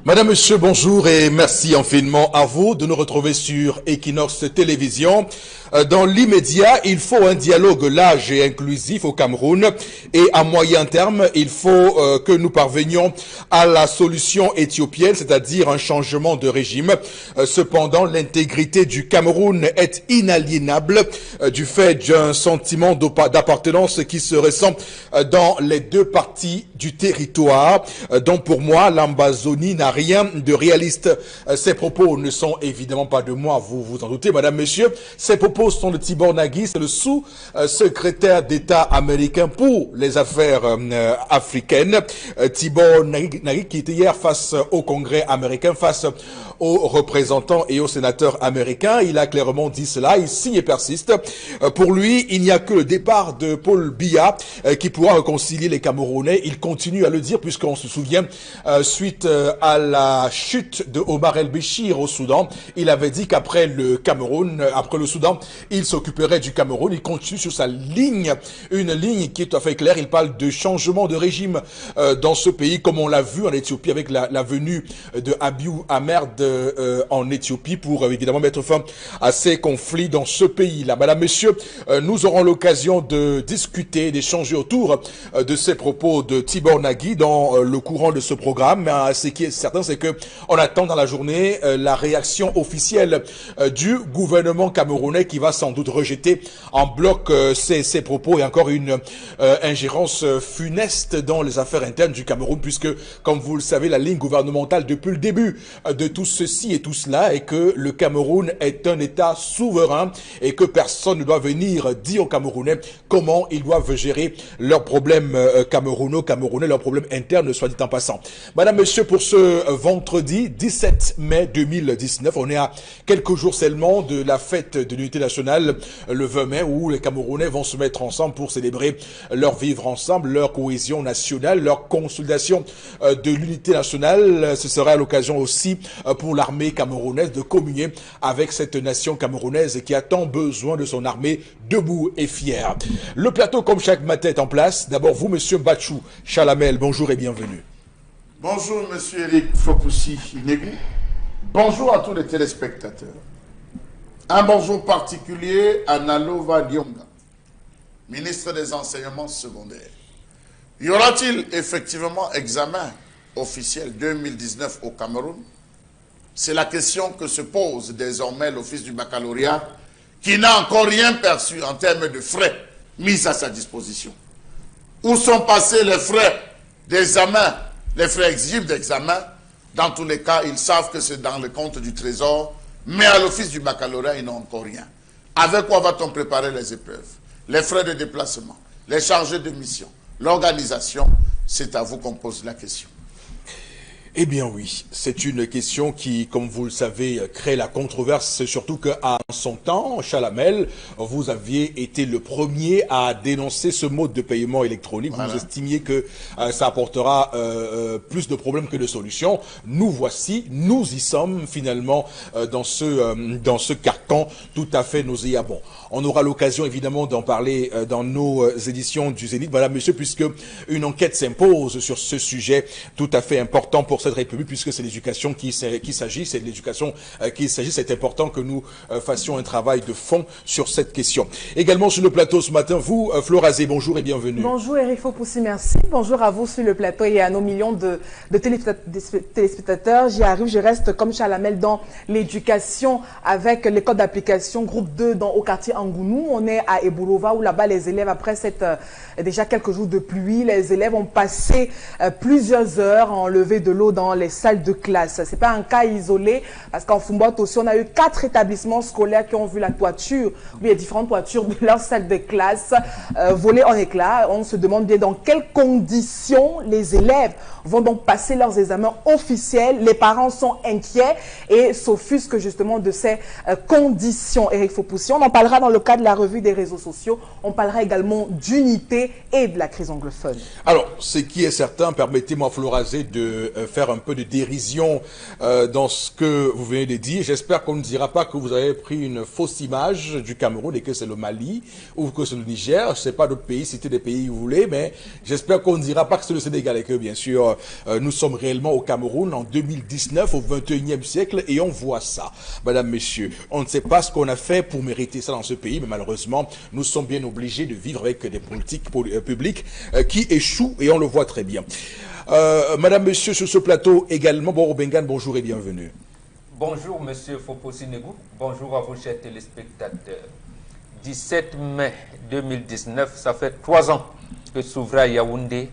Madame, Monsieur, bonjour et merci infiniment à vous de nous retrouver sur Equinox Télévision. Dans l'immédiat, il faut un dialogue large et inclusif au Cameroun et à moyen terme, il faut que nous parvenions à la solution éthiopienne, c'est-à-dire un changement de régime. Cependant, l'intégrité du Cameroun est inaliénable du fait d'un sentiment d'appartenance qui se ressent dans les deux parties du territoire. Donc pour moi, l'Ambazonie n'a rien de réaliste. Ces propos ne sont évidemment pas de moi, vous vous en doutez, madame, monsieur. Ces propos sont de Tibor Nagy, c'est le sous-secrétaire d'État américain pour les affaires africaines. Tibor Nagy qui était hier face au Congrès américain, face aux représentants et aux sénateurs américains. Il a clairement dit cela, il signe et persiste. Pour lui, il n'y a que le départ de Paul Biya qui pourra réconcilier les Camerounais. Il continue à le dire puisqu'on se souvient, suite à la chute de Omar el-Béchir au Soudan, il avait dit qu'après le Cameroun, après le Soudan, il s'occuperait du Cameroun. Il continue sur sa ligne, une ligne qui est tout à fait claire. Il parle de changement de régime dans ce pays, comme on l'a vu en Éthiopie avec la venue de Abiy Ahmed en Éthiopie pour évidemment mettre fin à ces conflits dans ce pays-là. Madame, Monsieur, nous aurons l'occasion de discuter, d'échanger autour de ces propos de Tibor Nagy dans le courant de ce programme. Mais ce qui est certain, c'est que on attend dans la journée la réaction officielle du gouvernement camerounais qui va sans doute rejeter en bloc ces propos et encore une ingérence funeste dans les affaires internes du Cameroun, puisque, comme vous le savez, la ligne gouvernementale depuis le début de tout ceci et tout cela est que le Cameroun est un État souverain et que personne ne doit venir dire aux Camerounais comment ils doivent gérer leurs problèmes camerounais, leurs problèmes internes, soit dit en passant. Madame, Monsieur, pour ce vendredi 17 mai 2019, on est à quelques jours seulement de la fête de l'unité nationale, le 20 mai, où les Camerounais vont se mettre ensemble pour célébrer leur vivre ensemble, leur cohésion nationale, leur consolidation de l'unité nationale. Ce sera l'occasion aussi pour l'armée camerounaise de communier avec cette nation camerounaise qui a tant besoin de son armée debout et fière. Le plateau, comme chaque matin, est en place. D'abord, vous, Monsieur Bachou Chalamel, bonjour et bienvenue. Bonjour, Monsieur Eric Fopoussi Négou. Bonjour à tous les téléspectateurs. Un bonjour particulier à Nalova Dionga, ministre des Enseignements secondaires. Y aura-t-il effectivement examen officiel 2019 au Cameroun? C'est la question que se pose désormais l'Office du baccalauréat, qui n'a encore rien perçu en termes de frais mis à sa disposition. Où sont passés les frais d'examen, les frais exigibles d'examen? Dans tous les cas, ils savent que c'est dans le compte du Trésor, mais à l'Office du baccalauréat, ils n'ont encore rien. Avec quoi va-t-on préparer les épreuves? Les frais de déplacement, les chargés de mission, l'organisation, c'est à vous qu'on pose la question. Eh bien oui, c'est une question qui, comme vous le savez, crée la controverse, surtout qu'à son temps, Chalamel, vous aviez été le premier à dénoncer ce mode de paiement électronique. Voilà. Vous estimiez que ça apportera plus de problèmes que de solutions. Nous voici, nous y sommes finalement dans ce carcan tout à fait nauséabond. On aura l'occasion évidemment d'en parler dans nos éditions du Zénith, voilà monsieur, puisque une enquête s'impose sur ce sujet tout à fait important pour cette République, puisque c'est l'éducation qu'il s'agit, c'est de l'éducation qu'il s'agit. C'est important que nous fassions un travail de fond sur cette question. Également sur le plateau ce matin, vous, Florazé, bonjour et bienvenue. Bonjour Eric Fopoussi, merci. Bonjour à vous sur le plateau et à nos millions de téléspectateurs. J'y arrive, je reste comme Chalamel dans l'éducation avec l'école d'application groupe 2 au quartier Angounou. On est à Eboulova où là-bas les élèves, après déjà quelques jours de pluie, les élèves ont passé plusieurs heures à enlever de l'eau dans les salles de classe. C'est pas un cas isolé parce qu'en Fumbote aussi, on a eu 4 établissements scolaires qui ont vu la toiture, ou les différentes toitures de leur salle de classe voler en éclats. On se demande bien dans quelles conditions les élèves vont donc passer leurs examens officiels. Les parents sont inquiets et s'offusquent justement de ces conditions. Eric Fopoussi, on en parlera dans le cadre de la revue des réseaux sociaux. On parlera également d'unité et de la crise anglophone. Alors, ce qui est certain, permettez-moi, Florazé, de faire faire un peu de dérision dans ce que vous venez de dire. J'espère qu'on ne dira pas que vous avez pris une fausse image du Cameroun et que c'est le Mali ou que c'est le Niger. Je ne sais pas d'autres pays, citez des pays que vous voulez, mais j'espère qu'on ne dira pas que c'est le Sénégal et que, bien sûr, nous sommes réellement au Cameroun en 2019, au 21e siècle, et on voit ça. Madame, messieurs, on ne sait pas ce qu'on a fait pour mériter ça dans ce pays, mais malheureusement, nous sommes bien obligés de vivre avec des politiques publiques qui échouent, et on le voit très bien. Madame, monsieur, sur ce plateau également, Boro Bengan, bonjour et bienvenue. Bonjour, monsieur Foposi Negou. Bonjour à vous, chers téléspectateurs. 17 mai 2019, ça fait 3 ans que s'ouvre à Yaoundé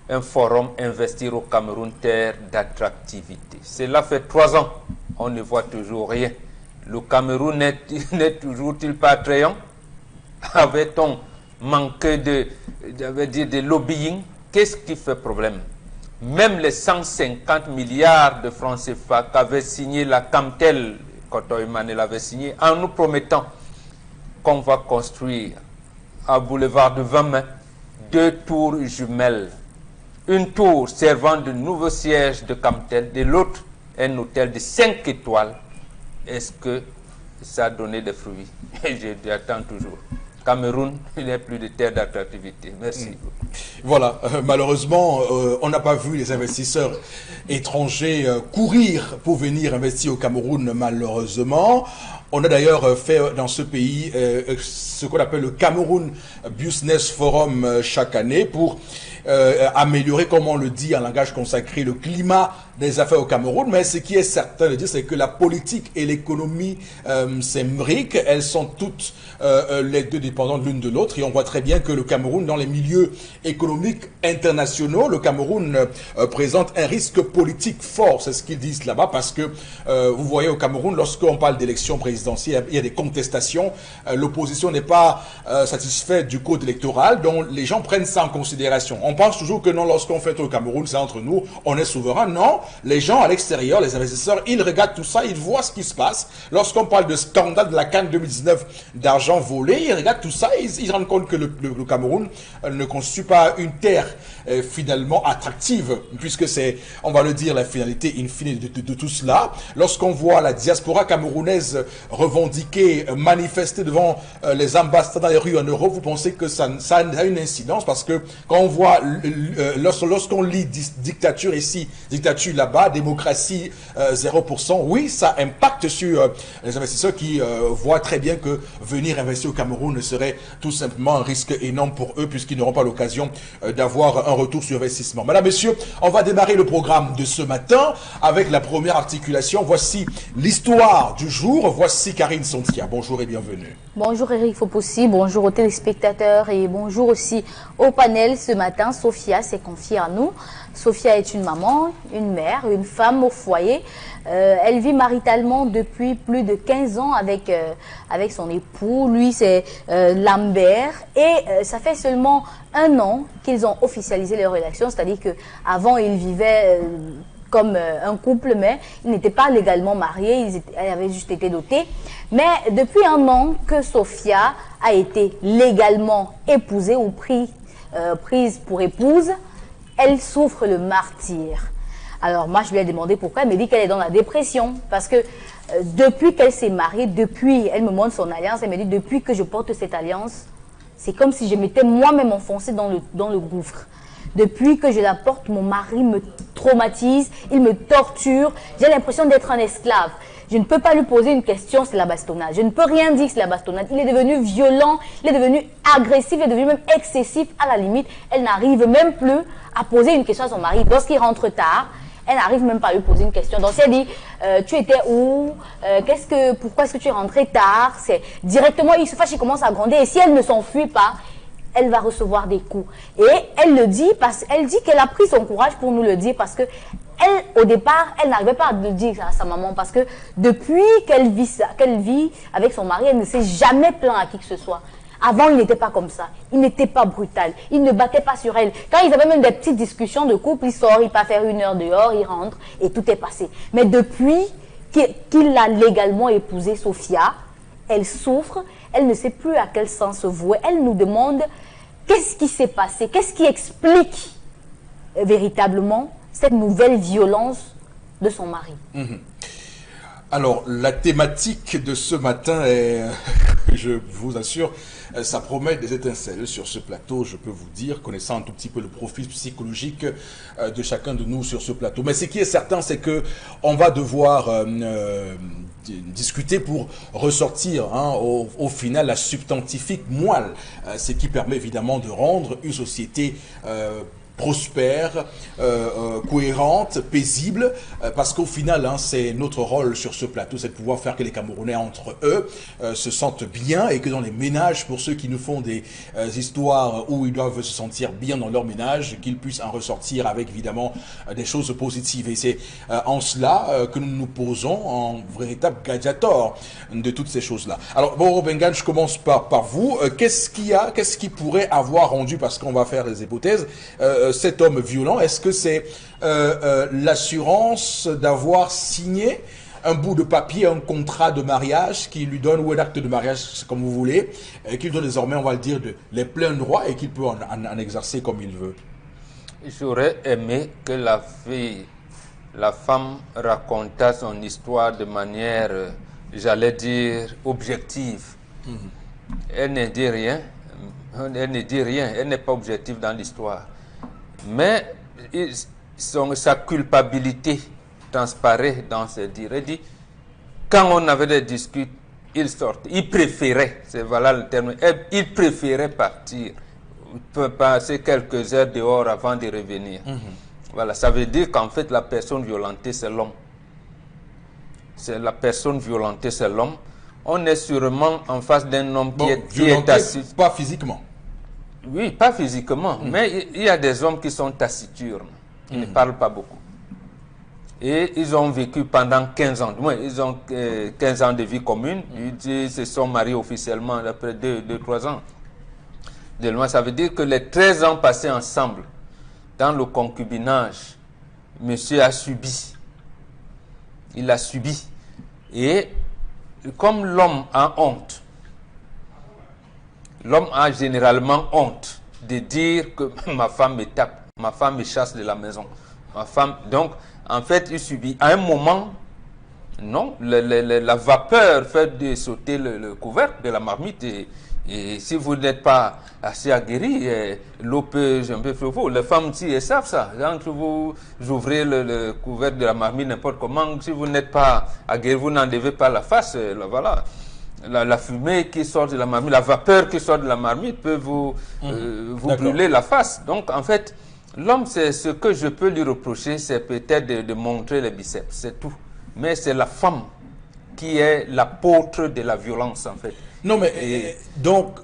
un forum Investir au Cameroun, terre d'attractivité. Cela fait 3 ans, on ne voit toujours rien. Le Cameroun n'est toujours-il pas attrayant? Avait-on manqué de lobbying? Qu'est-ce qui fait problème? Même les 150 milliards de francs CFA qu'avait signé la Camtel, Kotoïman l'avait signé, en nous promettant qu'on va construire à Boulevard de 20 mai 2 tours jumelles. Une tour servant de nouveau siège de Camtel, de l'autre un hôtel de 5 étoiles. Est-ce que ça a donné des fruits? J'attends toujours. Cameroun, il n'y a plus de terre d'attractivité. Merci. Voilà, malheureusement, on n'a pas vu les investisseurs étrangers courir pour venir investir au Cameroun, malheureusement. On a d'ailleurs fait dans ce pays ce qu'on appelle le Cameroun Business Forum chaque année pour améliorer, comme on le dit en langage consacré, le climat des affaires au Cameroun. Mais ce qui est certain de dire, c'est que la politique et l'économie s'imbriquent. Elles sont toutes les deux dépendantes l'une de l'autre. Et on voit très bien que le Cameroun, dans les milieux économiques internationaux, le Cameroun présente un risque politique fort. C'est ce qu'ils disent là-bas, parce que vous voyez au Cameroun, lorsqu'on parle d'élections présidentielles, il y a des contestations. L'opposition n'est pas satisfaite du code électoral, donc les gens prennent ça en considération. On pense toujours que non, lorsqu'on fait au Cameroun, c'est entre nous, on est souverain. Non, les gens à l'extérieur, les investisseurs, ils regardent tout ça, ils voient ce qui se passe. Lorsqu'on parle de scandale de la CAN 2019 d'argent volé, ils regardent tout ça, ils se rendent compte que le Cameroun ne constitue pas une terre finalement attractive, puisque c'est, on va le dire, la finalité in fine de tout cela. Lorsqu'on voit la diaspora camerounaise revendiquer, manifester devant les ambassades dans les rues en Europe, vous pensez que ça a une incidence, parce que quand on voit, lorsqu'on lit dictature ici, dictature là-bas, démocratie 0%, oui, ça impacte sur les investisseurs qui voient très bien que venir investir au Cameroun serait tout simplement un risque énorme pour eux, puisqu'ils n'auront pas l'occasion d'avoir un retour sur investissement. Madame, Messieurs, on va démarrer le programme de ce matin avec la première articulation. Voici l'histoire du jour. Voici Karine Sontia. Bonjour et bienvenue. Bonjour Eric Foposi, bonjour aux téléspectateurs et bonjour aussi au panel. Ce matin, Sophia s'est confiée à nous. Sophia est une maman, une mère, une femme au foyer. Elle vit maritalement depuis plus de 15 ans avec son époux. Lui, c'est Lambert. Et ça fait seulement 1 an qu'ils ont officialisé leur relation. C'est-à-dire qu'avant, ils vivaient comme un couple, mais ils n'étaient pas légalement mariés. Ils avaient juste été dotés. Mais depuis 1 an que Sophia a été légalement épousée ou prise pour épouse, elle souffre le martyre. Alors moi, je lui ai demandé pourquoi. Elle me dit qu'elle est dans la dépression. Parce que depuis qu'elle s'est mariée, elle me montre son alliance, elle me dit depuis que je porte cette alliance, c'est comme si je m'étais moi-même enfoncée dans le gouffre. Depuis que je la porte, mon mari me traumatise, il me torture. J'ai l'impression d'être un esclave. Je ne peux pas lui poser une question, c'est la bastonnade. Je ne peux rien dire, c'est la bastonnade. Il est devenu violent, il est devenu agressif, il est devenu même excessif. À la limite, elle n'arrive même plus à poser une question à son mari. Lorsqu'il rentre tard, elle n'arrive même pas à lui poser une question. Donc, elle dit, tu étais où? Pourquoi est-ce que tu es rentré tard? C'est directement, il se fâche, il commence à gronder. Et si elle ne s'enfuit pas, elle va recevoir des coups. Et elle le dit elle dit qu'elle a pris son courage pour nous le dire parce que elle, au départ, elle n'arrivait pas à le dire à sa maman parce que depuis qu'elle vit avec son mari, elle ne s'est jamais plaint à qui que ce soit. Avant, il n'était pas comme ça. Il n'était pas brutal. Il ne battait pas sur elle. Quand ils avaient même des petites discussions de couple, il sort, il part faire 1 heure dehors, il rentre et tout est passé. Mais depuis qu'il a légalement épousé Sophia, elle souffre, elle ne sait plus à quel sens se vouer. Elle nous demande qu'est-ce qui s'est passé, qu'est-ce qui explique véritablement cette nouvelle violence de son mari? Alors, la thématique de ce matin est, je vous assure, ça promet des étincelles sur ce plateau, je peux vous dire, connaissant un tout petit peu le profil psychologique de chacun de nous sur ce plateau. Mais ce qui est certain, c'est que on va devoir discuter pour ressortir au final la substantifique moelle, ce qui permet évidemment de rendre une société prospère, cohérente, paisible, parce qu'au final, c'est notre rôle sur ce plateau, c'est de pouvoir faire que les Camerounais entre eux se sentent bien et que dans les ménages, pour ceux qui nous font des histoires où ils doivent se sentir bien dans leur ménage, qu'ils puissent en ressortir avec évidemment des choses positives. Et c'est en cela que nous nous posons en véritable gladiateur de toutes ces choses-là. Alors, bon, Bengan, je commence par vous. Qu'est-ce qui pourrait avoir rendu, parce qu'on va faire des hypothèses, cet homme violent? Est-ce que c'est l'assurance d'avoir signé un bout de papier, un contrat de mariage qui lui donne, ou un acte de mariage, comme vous voulez, qui lui donne désormais, on va le dire, les pleins droits et qu'il peut en exercer comme il veut? J'aurais aimé que la femme racontât son histoire de manière, j'allais dire, objective. Elle ne dit rien. Elle ne dit rien. Elle n'est pas objective dans l'histoire. Mais sa culpabilité transparaît dans ses dires. Elle dit, quand on avait des disputes, il sortait. Il préférait, c'est voilà le terme, il préférait partir, passer quelques heures dehors avant de revenir. Voilà, ça veut dire qu'en fait, la personne violentée, c'est l'homme. C'est la personne violentée, c'est l'homme. On est sûrement en face d'un homme qui est assis. Pas physiquement. Oui, pas physiquement, mais il y a des hommes qui sont taciturnes, ils ne parlent pas beaucoup. Et ils ont vécu pendant 15 ans, ils ont 15 ans de vie commune, ils se sont mariés officiellement après 2-3 ans. De loin, ça veut dire que les 13 ans passés ensemble, dans le concubinage, monsieur a subi. Il a subi. Et comme l'homme a honte, l'homme a généralement honte de dire que ma femme me tape, ma femme me chasse de la maison. Ma femme, donc, en fait, il subit. À un moment, non, la vapeur fait de sauter le couvercle de la marmite. Et si vous n'êtes pas assez aguerri, l'eau peut un peu fleuvoir. Les femmes aussi, elles savent ça. Quand vous ouvrez le couvercle de la marmite n'importe comment, si vous n'êtes pas aguerri, vous n'enlevez pas la face. Voilà. La fumée qui sort de la marmite, la vapeur qui sort de la marmite peut vous brûler la face. Donc, en fait, l'homme, c'est ce que je peux lui reprocher, c'est peut-être de montrer les biceps, c'est tout. Mais c'est la femme qui est l'apôtre de la violence, en fait. Non, mais donc,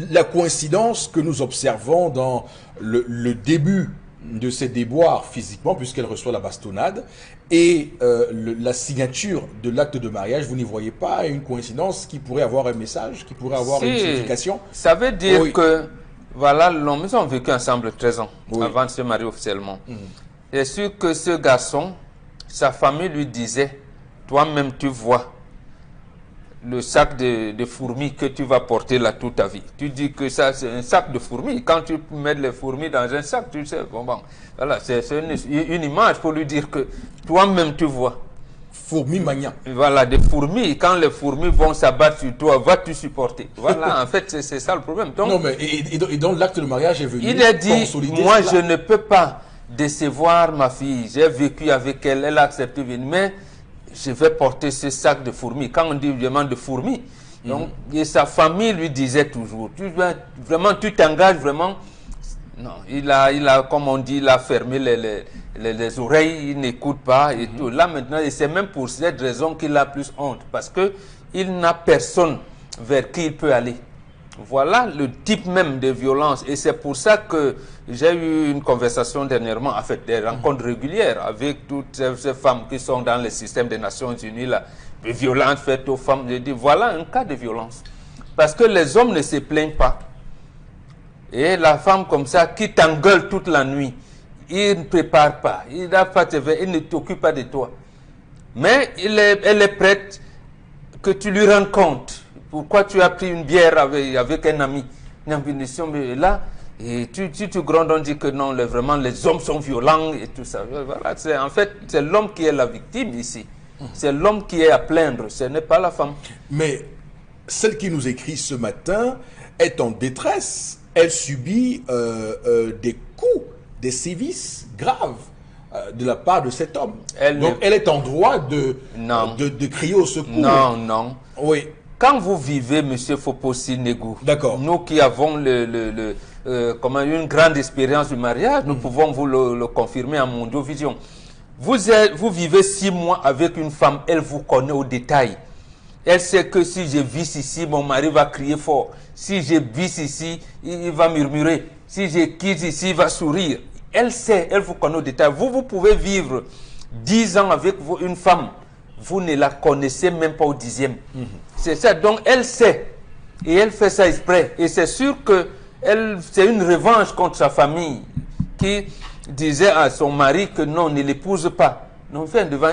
la coïncidence que nous observons dans le début de ses déboires physiquement, puisqu'elle reçoit la bastonnade, et la signature de l'acte de mariage, vous n'y voyez pas une coïncidence qui pourrait avoir un message, qui pourrait avoir une signification? Ça veut dire que, voilà, l'homme, ils ont vécu ensemble 13 ans avant de se marier officiellement. C'est sûr que ce garçon, sa famille lui disait, toi-même tu vois le sac de fourmis que tu vas porter là toute ta vie. Tu dis que ça c'est un sac de fourmis. Quand tu mets les fourmis dans un sac, tu sais, bon, voilà, c'est une image pour lui dire que toi-même tu vois. Fourmis mania. Voilà, des fourmis. Quand les fourmis vont s'abattre sur toi, vas-tu supporter? Voilà, en fait, c'est ça le problème. Donc, non, mais et donc l'acte de mariage est venu. Il a dit, moi je ne peux pas décevoir ma fille. J'ai vécu avec elle, elle a accepté de venir, mais je vais porter ce sac de fourmis. Quand on dit vraiment de fourmis, donc, et sa famille lui disait toujours, tu t'engages vraiment. Non, il a, comme on dit, il a fermé les oreilles, il n'écoute pas et tout. Là maintenant, et c'est même pour cette raison qu'il a plus honte, parce que il n'a personne vers qui il peut aller. Voilà le type même de violence, et c'est pour ça que j'ai eu une conversation dernièrement, en fait des rencontres régulières avec toutes ces femmes qui sont dans le système des Nations Unies, là, de violences faites aux femmes. Je dis, voilà un cas de violence, parce que les hommes ne se plaignent pas. Et la femme comme ça, qui t'engueule toute la nuit, il ne prépare pas, il n'a pas de il ne t'occupe pas de toi. Mais elle est prête que tu lui rends compte. Pourquoi tu as pris une bière avec un ami? Mais là, Et tu grondes, on dit que non, vraiment, les hommes sont violents et tout ça. Voilà, en fait, c'est l'homme qui est la victime ici. C'est l'homme qui est à plaindre, ce n'est pas la femme. Mais celle qui nous écrit ce matin est en détresse. Elle subit des coups, des sévices graves de la part de cet homme. Donc elle est en droit de crier au secours. Non, non. Oui. Quand vous vivez, M. Fopossi Negou, nous qui avons une grande expérience du mariage, nous pouvons vous le confirmer en Mondiovision. Vous vivez 6 mois avec une femme, elle vous connaît au détail. Elle sait que si je vis ici, mon mari va crier fort. Si je vis ici, il va murmurer. Si je quitte ici, il va sourire. Elle sait, elle vous connaît au détail. Vous pouvez vivre 10 ans avec une femme. Vous ne la connaissez même pas au 10e. C'est ça. Donc, elle sait. Et elle fait ça exprès. Et c'est sûr que c'est une revanche contre sa famille qui disait à son mari que non, ne l'épouse pas. Non,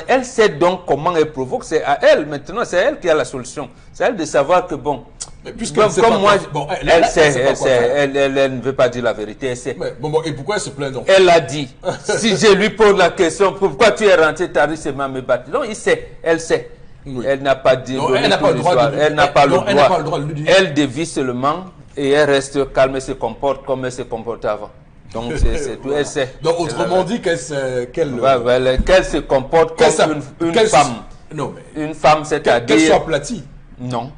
elle sait donc comment elle provoque. C'est à elle maintenant, c'est elle qui a la solution. C'est à elle de savoir que bon. Mais comme moi, elle sait, elle ne veut pas dire la vérité. Elle sait. Et pourquoi elle se plaint donc? Elle a dit. Si je lui pose la question, pourquoi tu es rentré tard, c'est ma me battre. Non, il sait, elle sait. Oui. Elle n'a pas dit. Elle n'a pas le droit. Elle n'a pas le droit. Elle dévie seulement et elle reste calme et se comporte comme elle se comportait avant. Donc, c'est tout, elle sait. Donc, autrement dit, qu'elle se comporte comme une femme. Non, mais une femme, c'est-à-dire... Qu'elle soit aplatie. Non.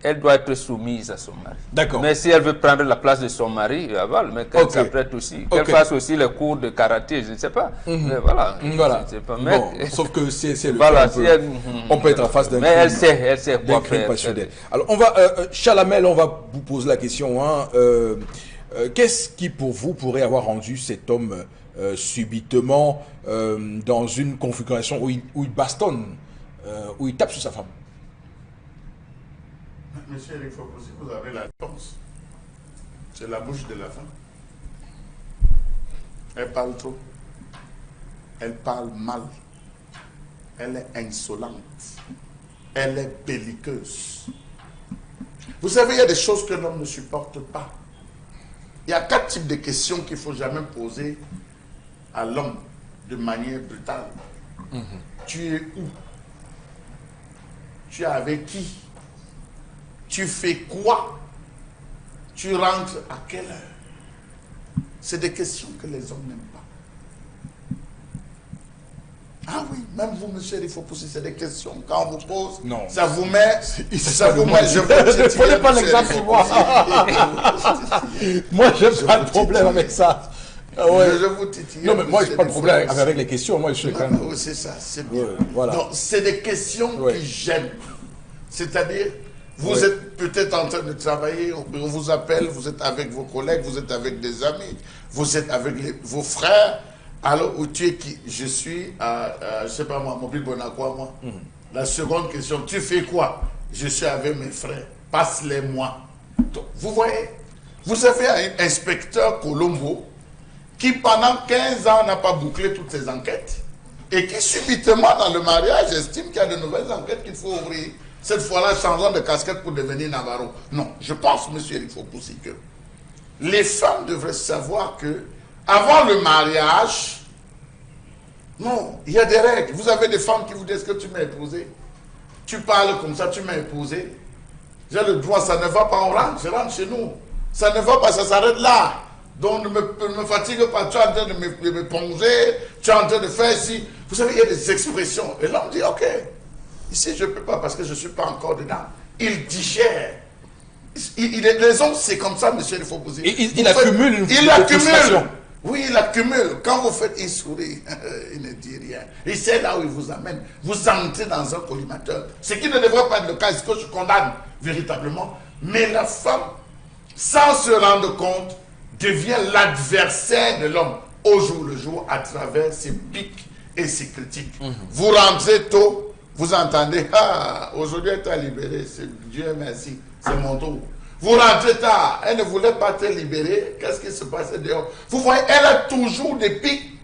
Elle doit être soumise à son mari. D'accord. Mais si elle veut prendre la place de son mari, mais qu'elle s'apprête aussi. Qu'elle fasse aussi les cours de karaté, je ne sais pas. Mais voilà. Pas, sauf que c'est le voilà, cas. On peut être en face d'un crime. Mais elle sait quoi crime faire. Passionnel. Alors, Chalamel, on va vous poser la question. Qu'est-ce qui, pour vous, pourrait avoir rendu cet homme subitement dans une configuration où il bastonne, où il tape sur sa femme? Monsieur Eric Fopossi, vous avez la réponse. C'est la bouche de la femme. Elle parle trop. Elle parle mal. Elle est insolente. Elle est belliqueuse. Vous savez, il y a des choses que l'homme ne supporte pas. Il y a 4 types de questions qu'il ne faut jamais poser à l'homme de manière brutale. Tu es où? Tu es avec qui? Tu fais quoi? Tu rentres à quelle heure? C'est des questions que les hommes n'aiment pas. Ah oui, même vous, monsieur, il faut pousser, c'est des questions. Quand on vous pose, non. Ça vous met, je vous prenez pas l'exemple sur moi. Moi, je n'ai pas de problème avec ça. Je vous titille. Non, mais moi, je n'ai pas de problème avec les questions. Moi, je suis quand même... Oui, c'est ça, c'est bien. Voilà. Donc, c'est des questions qui gênent. C'est-à-dire, vous êtes peut-être en train de travailler, on vous appelle, vous êtes avec vos collègues, vous êtes avec des amis, vous êtes avec vos frères. Alors, où tu es qui? Je suis à, je ne sais pas moi, Mobile Bonacqua, moi. La seconde question, tu fais quoi? Je suis avec mes frères. Passe-les-moi. Vous voyez, vous avez un inspecteur Colombo qui, pendant 15 ans, n'a pas bouclé toutes ses enquêtes et qui, subitement, dans le mariage, estime qu'il y a de nouvelles enquêtes qu'il faut ouvrir. Cette fois-là, changeant de casquette pour devenir Navarro. Non, je pense, monsieur Eric Fopossi, que les femmes devraient savoir que avant le mariage, non, il y a des règles. Vous avez des femmes qui vous disent que tu m'as épousé. Tu parles comme ça, tu m'as épousé. J'ai le droit, ça ne va pas, on rentre, je rentre chez nous. Ça ne va pas, ça s'arrête là. Donc ne me fatigue pas, tu es en train de me ponger, tu es en train de faire ici. Vous savez, il y a des expressions. Et l'homme dit, ok, ici je ne peux pas parce que je ne suis pas encore dedans. Il digère. Les hommes, c'est comme ça, monsieur, il faut poser. Il accumule une frustration. Oui, il accumule. Quand vous faites une souris, il ne dit rien. Et c'est là où il vous amène. Vous entrez dans un collimateur. Ce qui ne devrait pas être le cas, ce que je condamne véritablement. Mais la femme, sans se rendre compte, devient l'adversaire de l'homme au jour le jour à travers ses pics et ses critiques. Vous rentrez tôt, vous entendez, ah, aujourd'hui elle t'a libéré, Dieu merci, c'est mon tour. Vous rentrez tard, elle ne voulait pas te libérer, qu'est-ce qui se passait dehors? Vous voyez, elle a toujours des pics.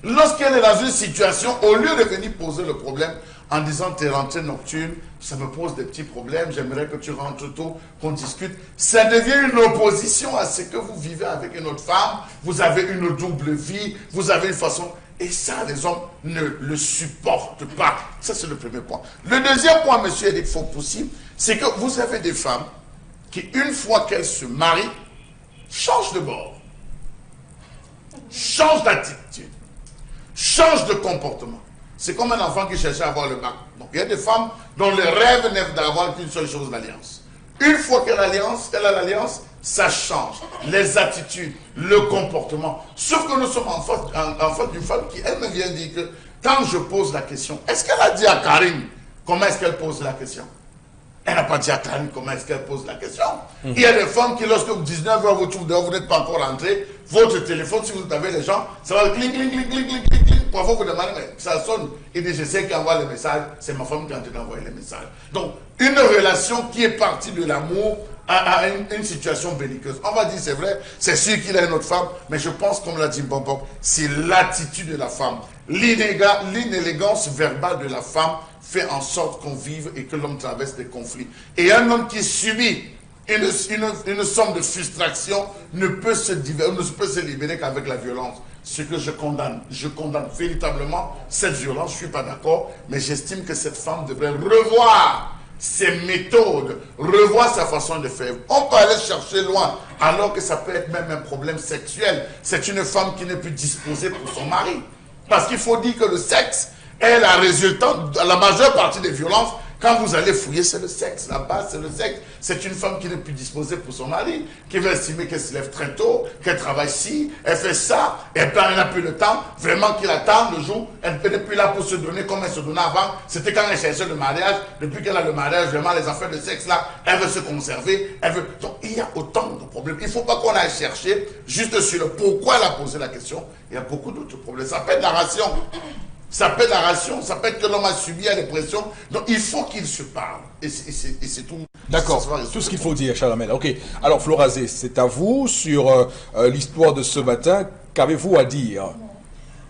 Lorsqu'elle est dans une situation, au lieu de venir poser le problème, en disant t'es rentrée nocturne, ça me pose des petits problèmes, j'aimerais que tu rentres tôt, qu'on discute. Ça devient une opposition à ce que vous vivez avec une autre femme, vous avez une double vie, vous avez une façon... Et ça, les hommes ne le supportent pas. Ça, c'est le premier point. Le deuxième point, monsieur Eric Fopoussi, c'est que vous avez des femmes qui, une fois qu'elles se marient, changent de bord, changent d'attitude, changent de comportement. C'est comme un enfant qui cherchait à avoir le bac. Donc, il y a des femmes dont le rêve n'est d'avoir qu'une seule chose, l'alliance. Une fois qu'elle a l'alliance, ça change. Les attitudes, le comportement. Sauf que nous sommes en face d'une femme qui, elle me vient dire que quand je pose la question, est-ce qu'elle a dit à Karine comment est-ce qu'elle pose la question? Elle n'a pas dit à Karine comment est-ce qu'elle pose la question. Il y a des femmes qui, lorsque vous 19h, vous trouvez dehors, vous n'êtes pas encore rentré, votre téléphone, si vous avez les gens, ça va cling, cling, cling, cling, cling, cling, cling. Parfois, vous demandez, mais ça sonne. Et dit, je sais qui envoie les messages, c'est ma femme qui est en train d'envoyer les messages. Donc, une relation qui est partie de l'amour à une situation belliqueuse. On va dire, c'est vrai, c'est sûr qu'il a une autre femme, mais je pense, comme l'a dit Mbombo, c'est l'attitude de la femme. L'inélégance verbale de la femme fait en sorte qu'on vive et que l'homme traverse des conflits. Et un homme qui subit une somme de frustration ne peut se libérer qu'avec la violence. Ce que je condamne véritablement cette violence, je ne suis pas d'accord, mais j'estime que cette femme devrait revoir ses méthodes, revoir sa façon de faire. On peut aller chercher loin, alors que ça peut être même un problème sexuel. C'est une femme qui n'est plus disposée pour son mari. Parce qu'il faut dire que le sexe est la résultante, la majeure partie des violences. Quand vous allez fouiller, c'est le sexe. La base, c'est le sexe. C'est une femme qui n'est plus disposée pour son mari, qui va estimer qu'elle se lève très tôt, qu'elle travaille ci, elle fait ça, elle n'a plus le temps, vraiment qu'il attend le jour. Elle n'est plus là pour se donner comme elle se donnait avant. C'était quand elle cherchait le mariage. Depuis qu'elle a le mariage, vraiment, les affaires de sexe là, elle veut se conserver. Donc, il y a autant de problèmes. Il ne faut pas qu'on aille chercher juste sur le pourquoi elle a posé la question. Il y a beaucoup d'autres problèmes. Ça peut être la ration. Ça peut être la ration, ça peut être que l'homme a subi la dépression. Donc il faut qu'il se parle. Et c'est tout. D'accord, tout ce qu'il faut dire, Chalamel. Ok, alors Florazé, c'est à vous sur l'histoire de ce matin. Qu'avez-vous à dire?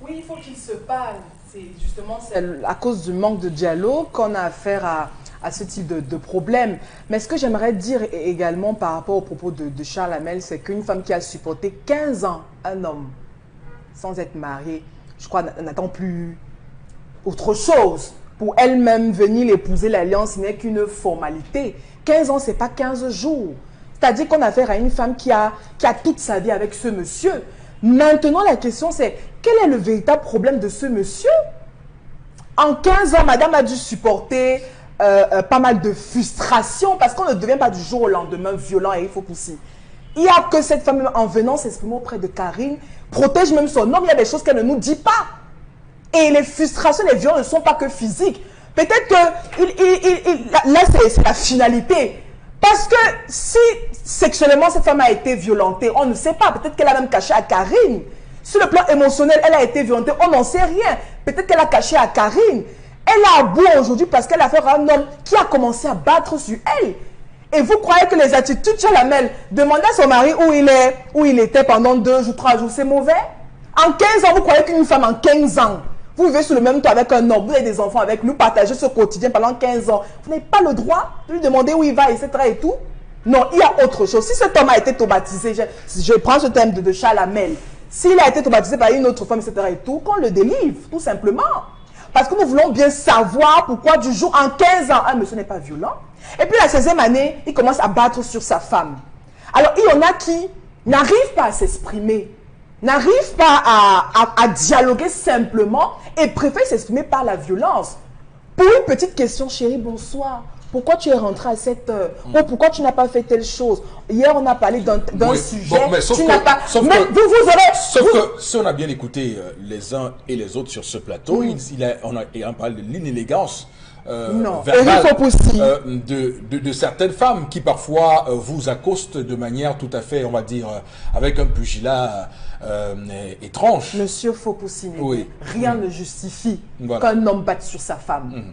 Oui, il faut qu'il se parle. C'est justement à cause du manque de dialogue qu'on a affaire à ce type de problème. Mais ce que j'aimerais dire également par rapport au propos de Charles Hamel, c'est qu'une femme qui a supporté 15 ans un homme sans être mariée, je crois, n'attend plus autre chose. Pour elle-même, venir l'épouser, l'alliance n'est qu'une formalité. 15 ans, ce n'est pas 15 jours. C'est-à-dire qu'on a affaire à une femme qui a toute sa vie avec ce monsieur. Maintenant, la question c'est, quel est le véritable problème de ce monsieur? En 15 ans, madame a dû supporter pas mal de frustration parce qu'on ne devient pas du jour au lendemain violent et il faut pousser. Il y a que cette femme, en venant s'exprimer auprès de Karine, protège même son homme. Il y a des choses qu'elle ne nous dit pas. Et les frustrations, les violences ne sont pas que physiques. Peut-être que là, c'est la finalité. Parce que si sexuellement cette femme a été violentée, on ne sait pas. Peut-être qu'elle a même caché à Karine. Sur le plan émotionnel, elle a été violentée, on n'en sait rien. Peut-être qu'elle a caché à Karine. Elle a à bout aujourd'hui parce qu'elle a affaire à un homme qui a commencé à battre sur elle. Et vous croyez que les attitudes, Chalamel, demander à son mari où il était pendant 2 jours, 3 jours, c'est mauvais? En 15 ans, vous croyez qu'une femme en 15 ans, vous vivez sur le même toit avec un homme, vous avez des enfants avec lui, partagez ce quotidien pendant 15 ans. Vous n'avez pas le droit de lui demander où il va, etc. et tout. Non, il y a autre chose. Si cet homme a été traumatisé, je prends ce thème de Chalamel, s'il a été traumatisé par une autre femme, etc. et tout, qu'on le délivre, tout simplement. Parce que nous voulons bien savoir pourquoi du jour, en 15 ans, un monsieur n'est pas violent. Et puis la 16e année, il commence à battre sur sa femme. Alors, il y en a qui n'arrivent pas à s'exprimer, n'arrivent pas à dialoguer simplement et préfèrent s'exprimer par la violence. Pour une petite question, chérie, bonsoir. Pourquoi tu es rentré à cette heure? Ou pourquoi tu n'as pas fait telle chose? Hier, on a parlé d'un sujet. Bon, mais sauf tu que, n'as pas... sauf mais que, vous aurez... sauf que si on a bien écouté les uns et les autres sur ce plateau, on a parlé de l'inélégance verbale de certaines femmes qui parfois vous accostent de manière tout à fait, on va dire, avec un pugilat étrange. Monsieur Fopoussi, Oui. rien ne justifie Voilà. qu'un homme batte sur sa femme.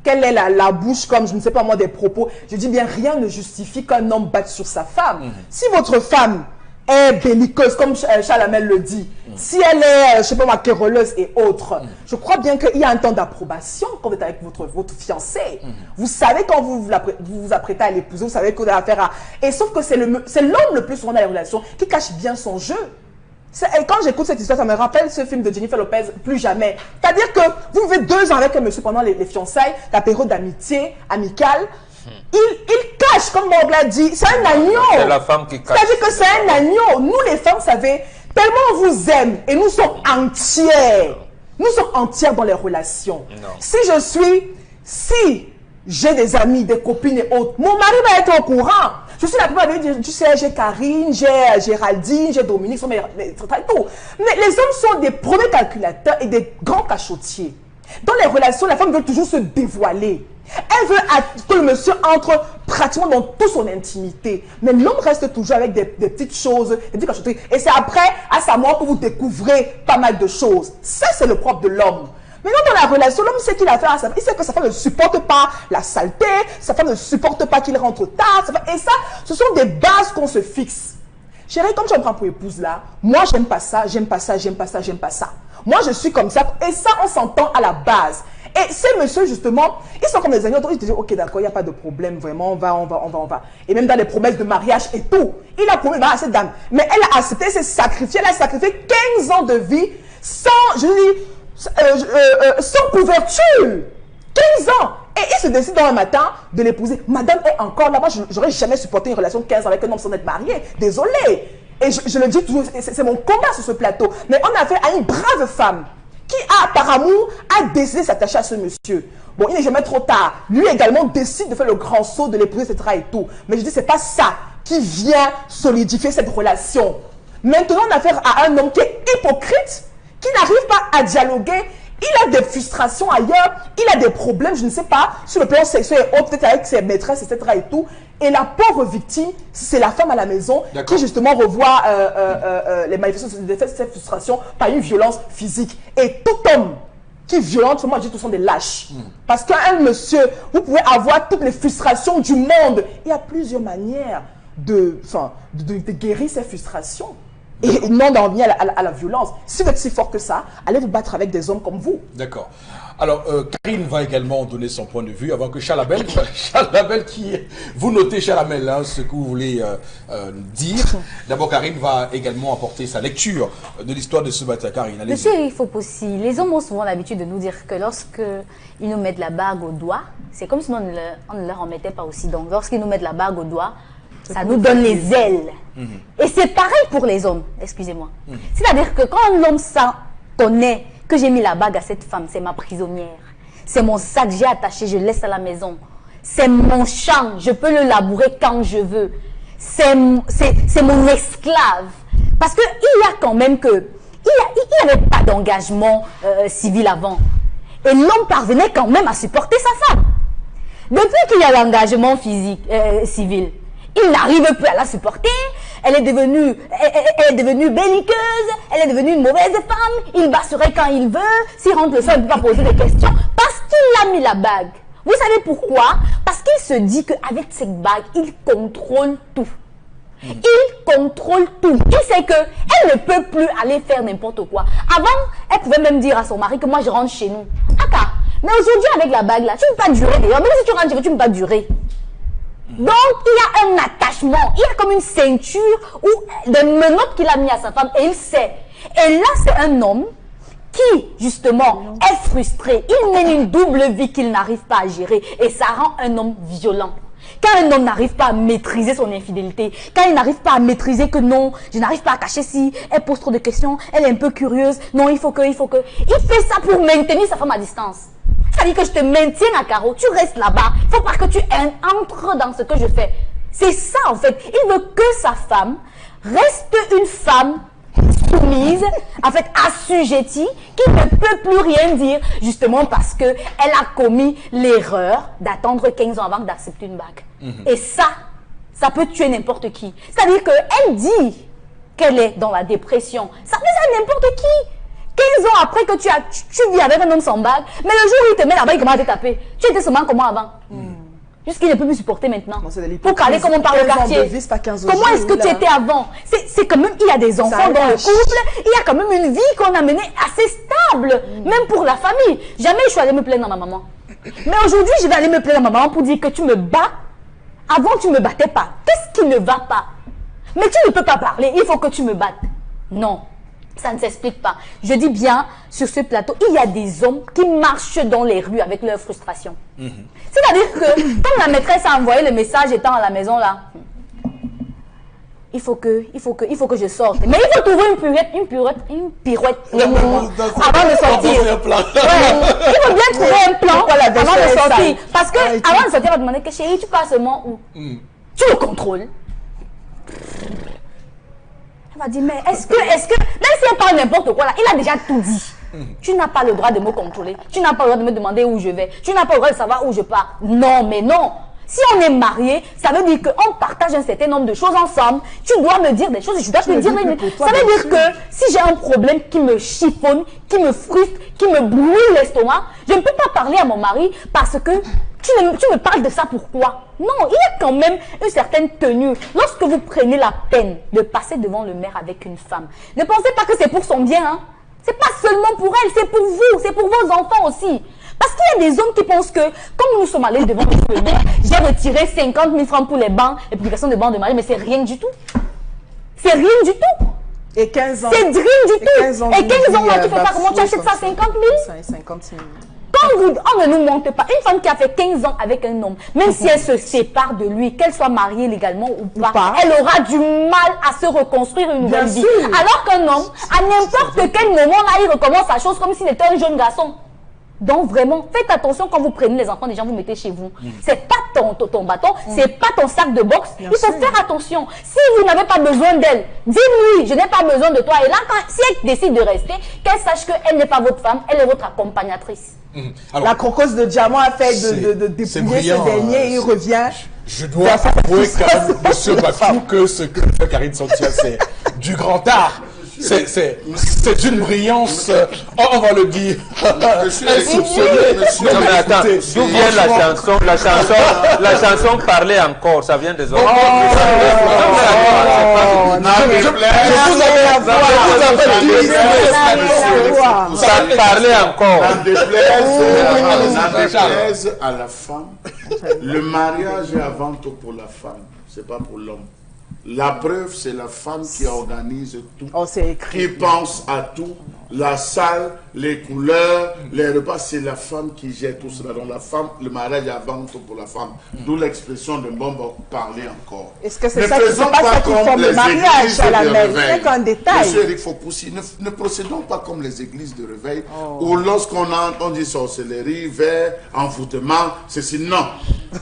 Quelle est la bouche comme, je ne sais pas moi, des propos? Je dis bien, rien ne justifie qu'un homme batte sur sa femme. Si votre femme est belliqueuse, comme Chalamel le dit, si elle est, je sais pas moi, querelleuse et autres, je crois bien qu'il y a un temps d'approbation quand vous êtes avec votre fiancé. Vous savez quand vous vous apprêtez à l'épouser, vous savez que vous avez affaire à... Et sauf que c'est l'homme le plus souvent dans les relations qui cache bien son jeu. Et quand j'écoute cette histoire, ça me rappelle ce film de Jennifer Lopez, Plus jamais. C'est-à-dire que vous vivez 2 ans avec un monsieur pendant les fiançailles, la période d'amitié, amicale. Il cache, comme Morgan l'a dit, c'est un agneau. C'est la femme qui cache. C'est-à-dire que c'est un agneau. Nous, les femmes, vous savez, tellement on vous aime et nous sommes entières. Nous sommes entières dans les relations. Non. Si j'ai des amis, des copines et autres, mon mari va être au courant. Je suis la plupart des, tu sais, j'ai Karine, j'ai Géraldine, j'ai Dominique, tout. Mais les hommes sont des premiers calculateurs et des grands cachotiers. Dans les relations, la femme veut toujours se dévoiler. Elle veut que le monsieur entre pratiquement dans toute son intimité. Mais l'homme reste toujours avec des petites choses, des petites cachoteries. Et c'est après, à sa mort, que vous découvrez pas mal de choses. Ça, c'est le propre de l'homme. Maintenant, dans la relation, l'homme sait qu'il a affaire à sa femme. Il sait que sa femme ne supporte pas la saleté, sa femme ne supporte pas qu'il rentre tard. Et ça, ce sont des bases qu'on se fixe. Chérie, comme je me prends pour épouse là, moi, j'aime pas ça, j'aime pas ça, j'aime pas ça, j'aime pas ça. Moi, je suis comme ça. Et ça, on s'entend à la base. Et ces messieurs, justement, ils sont comme des agneaux. Donc, ils te disent, ok, d'accord, il n'y a pas de problème, vraiment, on va. Et même dans les promesses de mariage et tout, il a promis à cette dame. Mais elle a accepté, elle s'est sacrifiée. Elle a sacrifié 15 ans de vie sans couverture. 15 ans. Et il se décide dans un matin de l'épouser. Madame est encore là. Moi, je n'aurais jamais supporté une relation de 15 ans avec un homme sans être marié. Désolée. Et je le dis toujours, c'est mon combat sur ce plateau. Mais on a affaire à une brave femme qui a, par amour, a décidé de s'attacher à ce monsieur. Bon, il n'est jamais trop tard. Lui également décide de faire le grand saut, de l'épouser, etc. et tout. Mais je dis, c'est pas ça qui vient solidifier cette relation. Maintenant, on a affaire à un homme qui est hypocrite, qui n'arrive pas à dialoguer. Il a des frustrations ailleurs, il a des problèmes, je ne sais pas, sur le plan sexuel et autres, peut-être avec ses maîtresses, etc. et tout. Et la pauvre victime, c'est la femme à la maison qui justement revoit les manifestations de cette frustration par une violence physique. Et tout homme qui violente, moi je dis, tous sont des lâches. Parce qu'un monsieur, vous pouvez avoir toutes les frustrations du monde. Il y a plusieurs manières de guérir ces frustrations. Et non d'en venir à la violence. Si vous êtes si fort que ça, allez vous battre avec des hommes comme vous. D'accord. Alors, Karine va également donner son point de vue avant que Chalamel, vous notez Chalamel, hein, ce que vous voulez dire. D'abord, Karine va également apporter sa lecture de l'histoire de ce matin. Karine, allez-y. Monsieur, il faut aussi. Les hommes ont souvent l'habitude de nous dire que lorsque ils nous mettent la bague au doigt, c'est comme si on ne leur en mettait pas aussi. Donc, lorsqu'ils nous mettent la bague au doigt, ça nous donne les ailes. Et c'est pareil pour les hommes, excusez-moi. C'est-à-dire que quand l'homme connaît que j'ai mis la bague à cette femme, c'est ma prisonnière. C'est mon sac, j'ai attaché, je laisse à la maison. C'est mon champ, je peux le labourer quand je veux. C'est mon esclave. Parce qu'il y a quand même que... Il n'y avait pas d'engagement civil avant. Et l'homme parvenait quand même à supporter sa femme. Depuis qu'il y a l'engagement civil, il n'arrive plus à la supporter, elle est devenue belliqueuse, elle est devenue une mauvaise femme, il basserait quand il veut, s'il rentre le soir, il ne peut pas poser des questions, parce qu'il a mis la bague. Vous savez pourquoi? Parce qu'il se dit qu'avec cette bague, il contrôle tout. Il contrôle tout. Il sait qu'elle ne peut plus aller faire n'importe quoi. Avant, elle pouvait même dire à son mari que moi je rentre chez nous. Aka, mais aujourd'hui avec la bague là, tu ne peux pas durer d'ailleurs, même si tu rentres chez vous, tu ne peux pas durer. Donc, il y a un attachement, il y a comme une ceinture ou des menottes qu'il a mis à sa femme et il sait. Et là, c'est un homme qui, justement, est frustré. Il mène une double vie qu'il n'arrive pas à gérer et ça rend un homme violent. Quand un homme n'arrive pas à maîtriser son infidélité, quand il n'arrive pas à maîtriser que non, je n'arrive pas à cacher si elle pose trop de questions, elle est un peu curieuse, non, il faut que. Il fait ça pour maintenir sa femme à distance. C'est-à-dire que je te maintiens à carreau, tu restes là-bas. Il ne faut pas que tu entres dans ce que je fais. C'est ça en fait. Il veut que sa femme reste une femme soumise, en fait assujettie, qui ne peut plus rien dire, justement parce qu'elle a commis l'erreur d'attendre 15 ans avant d'accepter une bague. Et ça peut tuer n'importe qui. C'est-à-dire qu'elle dit qu'elle est dans la dépression. Ça peut être n'importe qui. 15 ans après que tu vis avec un homme sans bague, mais le jour où il te met la bague, comment te taper? Tu étais seulement comment avant? Jusqu'il ne peut plus supporter maintenant. Non, c'est de pour parler comme on parle au 15 ans quartier. de vie, c'est pas 15 ans Comment de est-ce que vie, tu là. étais avant? C'est quand même, il y a des enfants dans le couple, il y a quand même une vie qu'on a menée assez stable, même pour la famille. Jamais je suis allée me plaindre à ma maman. Mais aujourd'hui, je vais aller me plaindre à ma maman pour dire que tu me bats. Avant, tu ne me battais pas. Qu'est-ce qui ne va pas? Mais tu ne peux pas parler, il faut que tu me battes. Non. Ça ne s'explique pas. Je dis bien, sur ce plateau, il y a des hommes qui marchent dans les rues avec leur frustration. C'est-à-dire que, comme la maîtresse a envoyé le message étant à la maison là, il faut que je sorte. Mais il faut trouver une pirouette avant de sortir. Ouais. Il faut bien trouver un plan avant de sortir. Parce que avant de sortir, on va demander que chérie, tu passes seulement où? Tu le contrôles. Elle va dire, mais est-ce que, même si elle parle n'importe quoi là, il a déjà tout dit. Tu n'as pas le droit de me contrôler. Tu n'as pas le droit de me demander où je vais. Tu n'as pas le droit de savoir où je pars. Non, mais non. Si on est marié, ça veut dire qu'on partage un certain nombre de choses ensemble. Tu dois me dire des choses et je dois te dire. Ça veut dire que si j'ai un problème qui me chiffonne, qui me frustre, qui me brûle l'estomac, je ne peux pas parler à mon mari parce que tu me parles de ça pourquoi? Non, il y a quand même une certaine tenue. Lorsque vous prenez la peine de passer devant le maire avec une femme, ne pensez pas que c'est pour son bien. Hein. C'est pas seulement pour elle, c'est pour vous, c'est pour vos enfants aussi. Parce qu'il y a des hommes qui pensent que, comme nous sommes allés devant le maire, j'ai retiré 50 000 francs pour les bancs, les publications de bancs de mariage, mais c'est rien du tout. C'est rien du tout. Et 15 ans. C'est rien du tout. Et 15 ans, là, tu fais pas comment tu achètes ça 50 000? 50 000. Quand on ne nous montre pas, une femme qui a fait 15 ans avec un homme, même si elle se sépare de lui, qu'elle soit mariée légalement ou pas, elle aura du mal à se reconstruire une nouvelle vie. Alors qu'un homme, à n'importe quel moment, là, il recommence la chose comme s'il était un jeune garçon. Donc vraiment, faites attention quand vous prenez les enfants des gens, vous mettez chez vous. C'est pas ton bâton, c'est pas ton sac de boxe. Il faut faire attention. Si vous n'avez pas besoin d'elle, dites-lui, je n'ai pas besoin de toi. Et là, si elle décide de rester, qu'elle sache qu'elle n'est pas votre femme, elle est votre accompagnatrice. Alors, la crocose de diamant a fait de dépouiller ce dernier et il revient. Je dois avouer, monsieur Bafou, que ce que fait Karine Santia, c'est du grand art. C'est une brillance, on va le dire. Non mais attends, d'où vient la chanson? La chanson parlait encore, ça vient des autres. Ça parlait encore. N'en déplaise à la femme, le mariage est avant tout pour la femme, c'est pas pour l'homme. La preuve, c'est la femme qui organise tout, qui pense à tout, la salle, les couleurs, les repas, c'est la femme qui gère tout cela. Donc la femme, le mariage est avant tout pour la femme. D'où l'expression de bon parler encore. Est-ce que c'est ça qui forme le mariage à la messe? C'est qu'un détail. Monsieur Eric Fopoussi, ne procédons pas comme les églises de réveil, où lorsqu'on dit sorcellerie, verre, envoûtement, ceci. Non.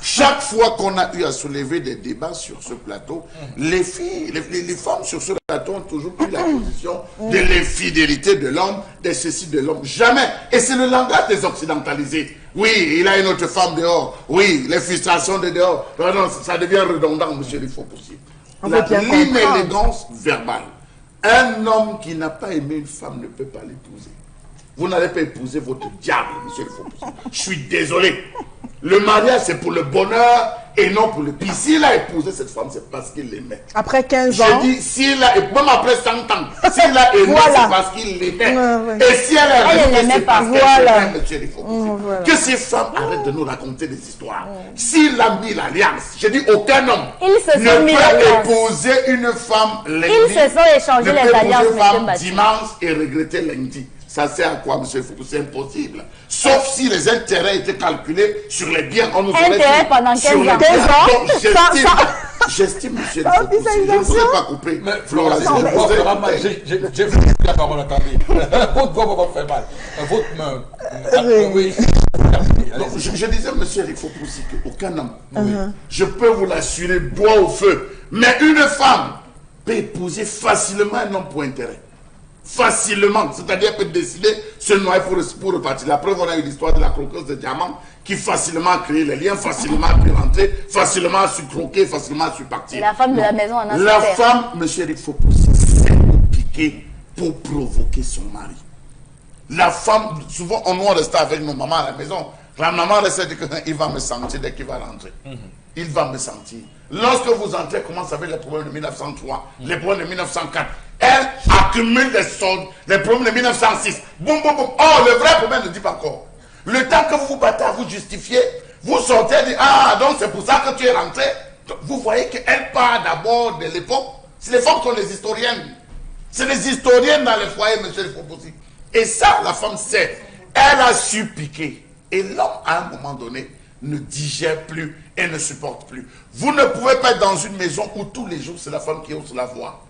Chaque fois qu'on a eu à soulever des débats sur ce plateau, les filles, les femmes sur ce plateau ont toujours pris la position de l'infidélité de l'homme, de ceci de l'homme. Jamais. Et c'est le langage des occidentalisés. Oui, il a une autre femme dehors. Oui, les frustrations de dehors. Non, ça devient redondant, monsieur Eric Fopoussi. L'inélégance verbale. Un homme qui n'a pas aimé une femme ne peut pas l'épouser. Vous n'allez pas épouser votre diable, monsieur Fopoussi. Je suis désolé. Le mariage, c'est pour le bonheur et non pour le pire. S'il a épousé cette femme, c'est parce qu'il l'aimait. Après 15 ans. Je dis, s'il a, même après 100 ans, s'il a aimé, c'est parce qu'il l'aimait. Et si elle a aimé, c'est parce qu'elle l'aimait, monsieur Fopoussi. Que ces femmes arrêtent de nous raconter des histoires. S'il a mis l'alliance, je dis, aucun homme ne peut épouser une femme lundi. Ils se sont échangés les alliances, femme dimanche et regretter lundi. Ça sert à quoi, monsieur Fopoussi? C'est impossible. Sauf si les intérêts étaient calculés sur les biens qu'on nous aurait dit. Intérêts pendant 15 ans. J'estime, monsieur Fopoussi, je ne voudrais pas couper. Flora, j'ai vu la parole, attendez. Votre voix va faire mal. Votre main. Oui. Je disais, monsieur Eric Fopoussi, qu'aucun homme, je peux vous l'assurer, bois au feu. Mais une femme peut épouser facilement un homme pour intérêt. Facilement, c'est-à-dire peut décider se noyer pour repartir. La preuve, on a eu l'histoire de la croqueuse de diamant qui facilement a créé les liens, facilement a pu rentrer, facilement a su croquer, facilement a su partir. La femme de la maison en a La femme, monsieur Eric Fopoussi, c'est piquer pour provoquer son mari. La femme, souvent, on reste avec nos mamans à la maison. La maman reste dit qu'il va me sentir dès qu'il va rentrer. Il va me sentir. Lorsque vous entrez, commence avec les problèmes de 1903, les problèmes de 1904. Elle accumule les problèmes de 1906. Boum, boum, boum. Oh, le vrai problème ne dit pas encore. Le temps que vous vous battez à vous justifier, vous sortez et dites, ah, donc c'est pour ça que tu es rentré. Vous voyez qu'elle part d'abord de l'époque. C'est les femmes qui sont les historiennes. C'est les historiennes dans les foyers, monsieur le Foposi. Et ça, la femme sait. Elle a su piquer. Et l'homme, à un moment donné, ne digère plus et ne supporte plus. Vous ne pouvez pas être dans une maison où tous les jours, c'est la femme qui hausse la voix.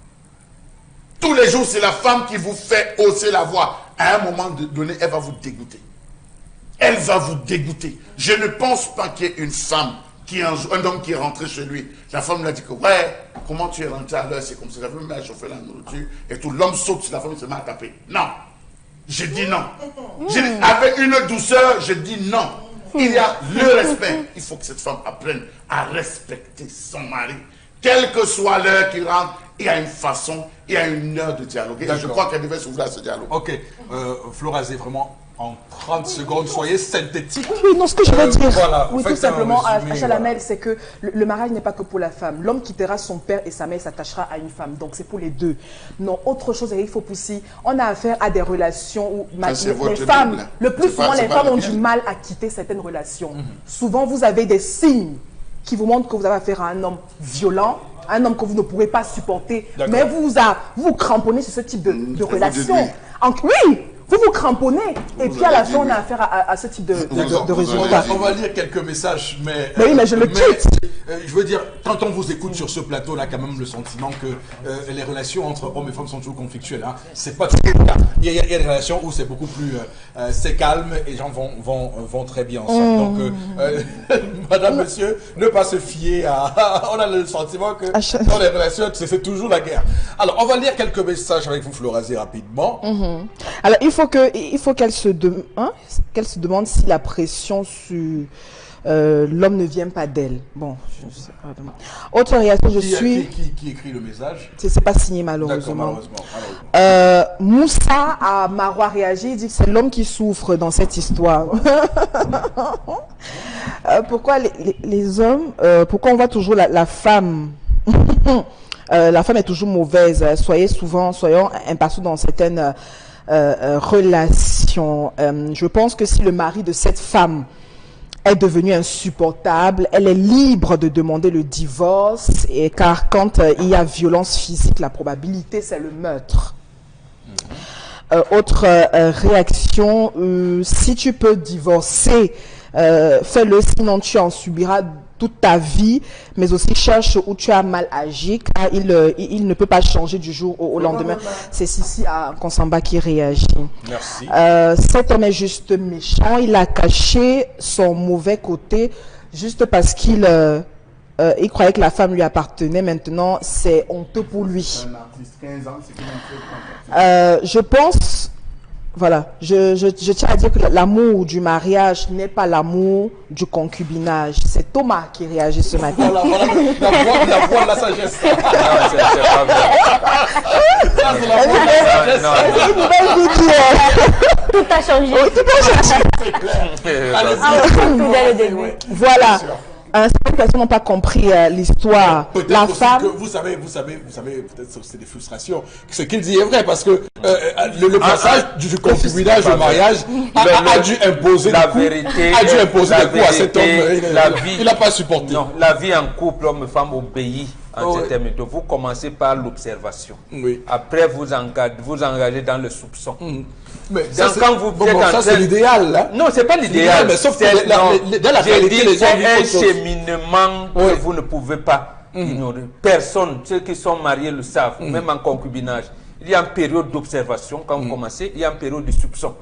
Tous les jours, c'est la femme qui vous fait hausser la voix. À un moment donné, elle va vous dégoûter. Elle va vous dégoûter. Je ne pense pas qu'il y ait une femme, un homme qui est rentré chez lui. La femme lui a dit que, ouais, comment tu es rentré à l'heure, c'est comme ça. La femme m'a chauffé la nourriture et tout. L'homme saute sur la femme et se met à taper. Non. Je dis non. Avec une douceur, je dis non. Il y a le respect. Il faut que cette femme apprenne à respecter son mari. Quelle que soit l'heure qu'il rentre, il y a une façon, il y a une heure de dialoguer. Et je crois qu'elle devait s'ouvrir à ce dialogue. Ok. Florazé, vraiment, en 30 secondes, soyez synthétique. Oui, non, ce que je veux dire, Voilà, oui, tout faites un simplement, résumé, à Chalamel, c'est que le mariage n'est pas que pour la femme. L'homme quittera son père et sa mère s'attachera à une femme. Donc, c'est pour les deux. Non, autre chose, il faut pousser. On a affaire à des relations où les femmes, le plus souvent, les femmes ont du mal à quitter certaines relations. Souvent, vous avez des signes qui vous montrent que vous avez affaire à un homme violent, un homme que vous ne pourrez pas supporter. Mais vous cramponnez sur ce type de relation. Oui! Vous vous cramponnez et puis à la fin on a affaire à ce type de résultats. On va lire quelques messages, mais... oui, mais je le quitte. Je veux dire, quand on vous écoute sur ce plateau, on a quand même le sentiment que les relations entre hommes et femmes sont toujours conflictuelles. Hein. C'est pas toujours le cas. Il y a des relations où c'est beaucoup plus... c'est calme et les gens vont très bien ensemble. Donc, madame, monsieur, ne pas se fier à... on a le sentiment que dans les relations, c'est toujours la guerre. Alors, on va lire quelques messages avec vous, Florazé, rapidement. Alors, il faut qu'elle se demande si la pression sur l'homme ne vient pas d'elle. Bon, je sais pas. Autre réaction, Qui écrit le message? C'est pas signé malheureusement. Malheureusement. Moussa à Marois réagit, il dit que c'est l'homme qui souffre dans cette histoire. Pourquoi les hommes, pourquoi on voit toujours la femme la femme est toujours mauvaise. Soyons impatients dans certaines relation. Je pense que si le mari de cette femme est devenu insupportable, elle est libre de demander le divorce, car quand il y a violence physique, la probabilité c'est le meurtre. Autre réaction, si tu peux divorcer, fais-le, sinon tu en subiras toute ta vie, mais aussi cherche où tu as mal agi, car il ne peut pas changer du jour au lendemain. C'est Sissi à Konsamba qui réagit. Merci. Cet homme est juste méchant, il a caché son mauvais côté juste parce qu'il croyait que la femme lui appartenait. Maintenant, c'est honteux pour lui. Je pense... Voilà, je tiens à dire que l'amour du mariage n'est pas l'amour du concubinage. C'est Thomas qui réagit ce matin. Voilà, la voix de la sagesse. Non, c'est pas vrai. Ça, c'est la voix de la sagesse. C'est une nouvelle vie. Tout a changé. Tout a changé. C'est clair. Tout dès le début. Voilà. Certaines personnes n'ont pas compris l'histoire. La femme... Vous savez, peut-être c'est des frustrations. Ce qu'il dit est vrai, parce que le passage du concubinage au mariage a dû imposer la vérité. A dû imposer des coups à cet homme. Il n'a pas supporté. Non, la vie en couple, homme-femme obéit en certains méthodes. Vous commencez par l'observation. Oui. Après, vous engagez dans le soupçon. Mais quand vous ça, c'est l'idéal, là. Non, c'est pas l'idéal. Mais sauf que dans la réalité, les gens vivent c'est un cheminement que vous ne pouvez pas ignorer. Personne, ceux qui sont mariés le savent, même en concubinage. Il y a une période d'observation quand vous commencez, il y a une période de soupçon.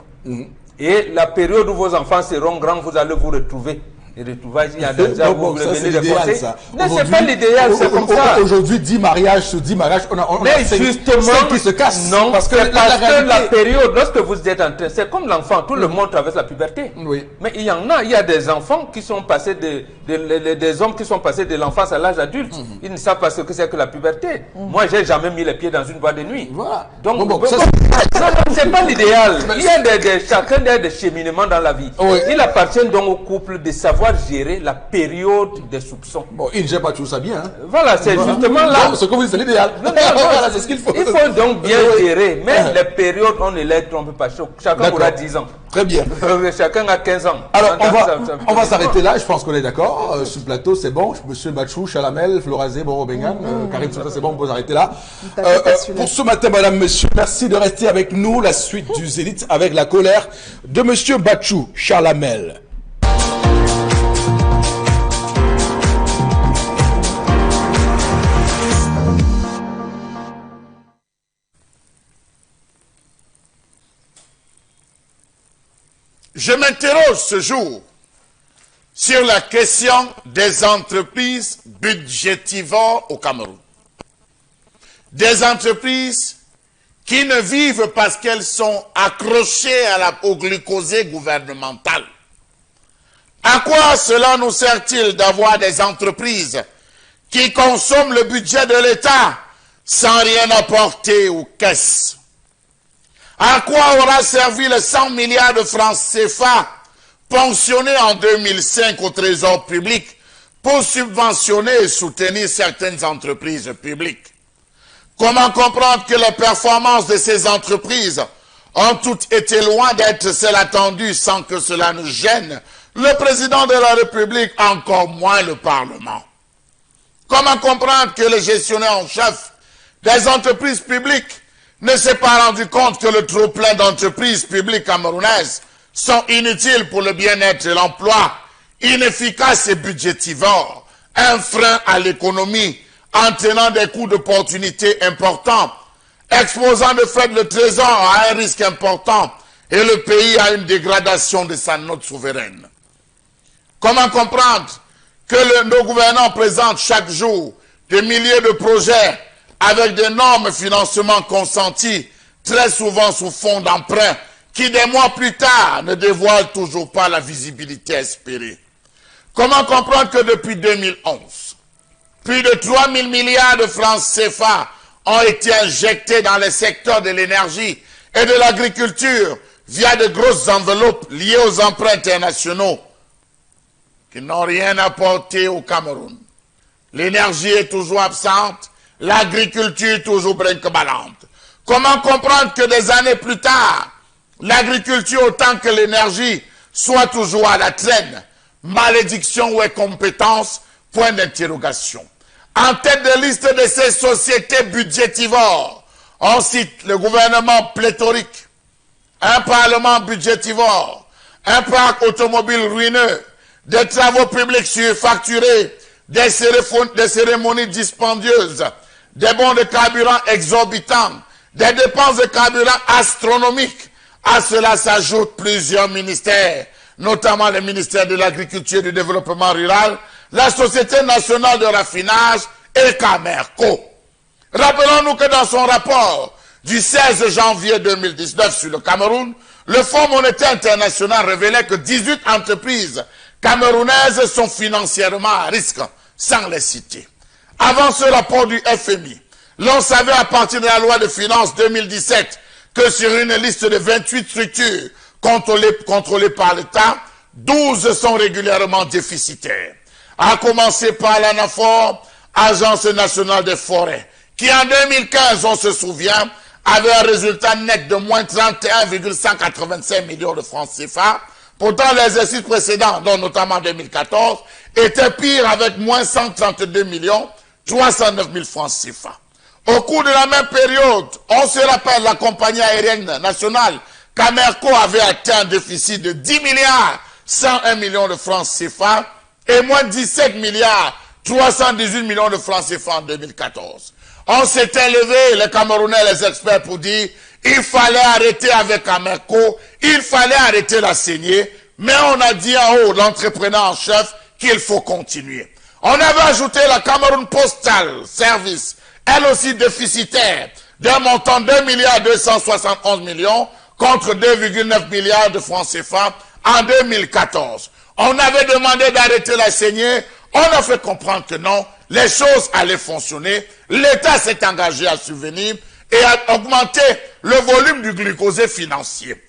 Et la période où vos enfants seront grands, vous allez vous retrouver retrouvailles, il y a des gens où vous revenez de l'idéal, ça. Non, c'est pas l'idéal, c'est comme ça. Aujourd'hui, 10 mariages sur 10 mariages, on a mais justement, 5 qui se cassent. Non, parce que la période, lorsque vous êtes en train, c'est comme l'enfant, tout le monde traverse la puberté. Oui. Mais il y a des enfants qui sont passés des hommes qui sont passés de l'enfance à l'âge adulte. Ils ne savent pas ce que c'est que la puberté. Moi, j'ai jamais mis les pieds dans une boîte de nuit. Voilà. Donc, c'est pas l'idéal. Il y a chacun des cheminements dans la vie. Oui. Il appartient donc au couple de savoir gérer la période des soupçons. Bon, il ne gère pas tout ça bien. Hein. Voilà, c'est justement là. Ce que vous dites, c'est l'idéal. Voilà, c'est ce qu'il faut. Il faut donc bien gérer. Mais les périodes, on ne les trompe pas. Chacun aura 10 ans. Très bien. Chacun a 15 ans. Alors, on va s'arrêter là. Je pense qu'on est d'accord. Sur le plateau, c'est bon. Monsieur Bachou, Chalamel, Florazé, Boro Bengan, Karim, c'est bon, on peut s'arrêter là. Pour ce matin, madame, monsieur, merci de rester avec nous. La suite du Zénith avec la colère de monsieur Bachou, Chalamel. Je m'interroge ce jour sur la question des entreprises budgétivores au Cameroun. Des entreprises qui ne vivent parce qu'elles sont accrochées au glucosé gouvernemental. À quoi cela nous sert-il d'avoir des entreprises qui consomment le budget de l'État sans rien apporter aux caisses? À quoi aura servi les 100 milliards de francs CFA ponctionnés en 2005 au Trésor public pour subventionner et soutenir certaines entreprises publiques? Comment comprendre que les performances de ces entreprises ont toutes été loin d'être celles attendues sans que cela ne gêne le président de la République, encore moins le Parlement? Comment comprendre que le gestionnaire en chef des entreprises publiques ne s'est pas rendu compte que le trop-plein d'entreprises publiques camerounaises sont inutiles pour le bien-être et l'emploi, inefficaces et budgétivores, un frein à l'économie, entraînant des coûts d'opportunité importants, exposant de fait le trésor à un risque important et le pays à une dégradation de sa note souveraine? Comment comprendre que nos gouvernants présentent chaque jour des milliers de projets avec d'énormes financements consentis, très souvent sous fond d'emprunt, qui des mois plus tard ne dévoilent toujours pas la visibilité espérée? Comment comprendre que depuis 2011, plus de 3 000 milliards de francs CFA ont été injectés dans les secteurs de l'énergie et de l'agriculture via de grosses enveloppes liées aux emprunts internationaux qui n'ont rien apporté au Cameroun? L'énergie est toujours absente, l'agriculture toujours brinque-ballante. Comment comprendre que des années plus tard, l'agriculture autant que l'énergie soit toujours à la traîne? Malédiction ou incompétence? Point d'interrogation. En tête de liste de ces sociétés budgétivores, on cite le gouvernement pléthorique, un parlement budgétivore, un parc automobile ruineux, des travaux publics surfacturés, des cérémonies dispendieuses, des bons de carburant exorbitants, des dépenses de carburant astronomiques. À cela s'ajoutent plusieurs ministères, notamment le ministère de l'Agriculture et du Développement rural, la Société nationale de raffinage et Camerco. Rappelons-nous que dans son rapport du 16 janvier 2019 sur le Cameroun, le Fonds monétaire international révélait que 18 entreprises camerounaises sont financièrement à risque, sans les citer. Avant ce rapport du FMI, l'on savait à partir de la loi de finances 2017 que sur une liste de 28 structures contrôlées par l'État, 12 sont régulièrement déficitaires. À commencer par l'ANAFOR, Agence nationale des forêts, qui en 2015, on se souvient, avait un résultat net de moins 31,185 millions de francs CFA. Pourtant, l'exercice précédent, dont notamment 2014, était pire avec moins 132 millions 309 000 francs CFA. Au cours de la même période, on se rappelle, la compagnie aérienne nationale Camerco avait atteint un déficit de 10 milliards 101 millions de francs CFA et moins 17 milliards 318 millions de francs CFA en 2014. On s'était levé, les Camerounais, les experts, pour dire il fallait arrêter avec Camerco, il fallait arrêter la saignée, mais on a dit en haut, l'entrepreneur en chef, qu'il faut continuer. On avait ajouté la Cameroun Postal Service, elle aussi déficitaire, d'un montant de 2,271 milliards contre 2,9 milliards de francs CFA en 2014. On avait demandé d'arrêter la saignée, on a fait comprendre que non, les choses allaient fonctionner, l'État s'est engagé à subvenir et à augmenter le volume du glucosé financier.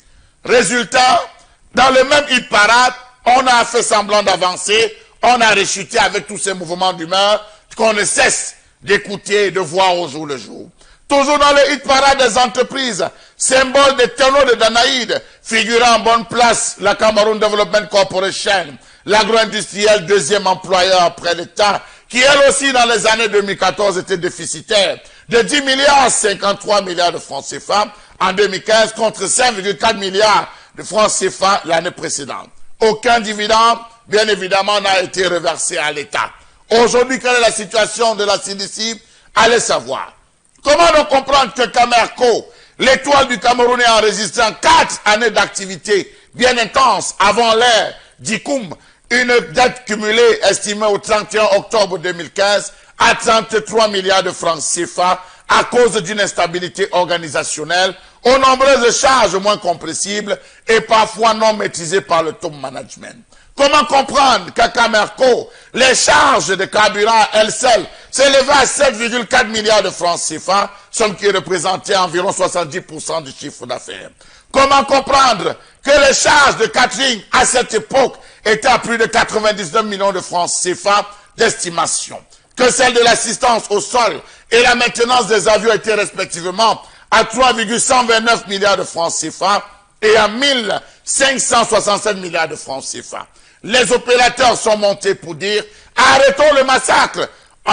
Résultat, dans le même hit parade, on a fait semblant d'avancer, on a rechuté avec tous ces mouvements d'humeur qu'on ne cesse d'écouter et de voir au jour le jour. Toujours dans le hit parade des entreprises, symbole des tonneaux de Danaïde, figurant en bonne place la Cameroun Development Corporation, l'agro-industriel deuxième employeur après l'État, qui elle aussi dans les années 2014 était déficitaire, de 10 milliards à 53 milliards de francs CFA en 2015 contre 5,4 milliards de francs CFA l'année précédente. Aucun dividende, bien évidemment, n'a été reversé à l'État. Aujourd'hui, quelle est la situation de la CDC? Allez savoir. Comment donc comprendre que Camerco, l'étoile du Cameroun, est enregistrant 4 années d'activité bien intense avant l'ère d'Ikoum, une dette cumulée estimée au 31 octobre 2015 à 33 milliards de francs CFA à cause d'une instabilité organisationnelle, aux nombreuses charges moins compressibles et parfois non maîtrisées par le top management. Comment comprendre qu'à Camerco, les charges de carburant, elles seules, s'élevaient à 7,4 milliards de francs CFA, somme qui représentait environ 70% du chiffre d'affaires? Comment comprendre que les charges de catering, à cette époque, étaient à plus de 99 millions de francs CFA d'estimation? Que celles de l'assistance au sol et la maintenance des avions étaient respectivement à 3,129 milliards de francs CFA et à 1,567 milliards de francs CFA. Les opérateurs sont montés pour dire « Arrêtons le massacre ».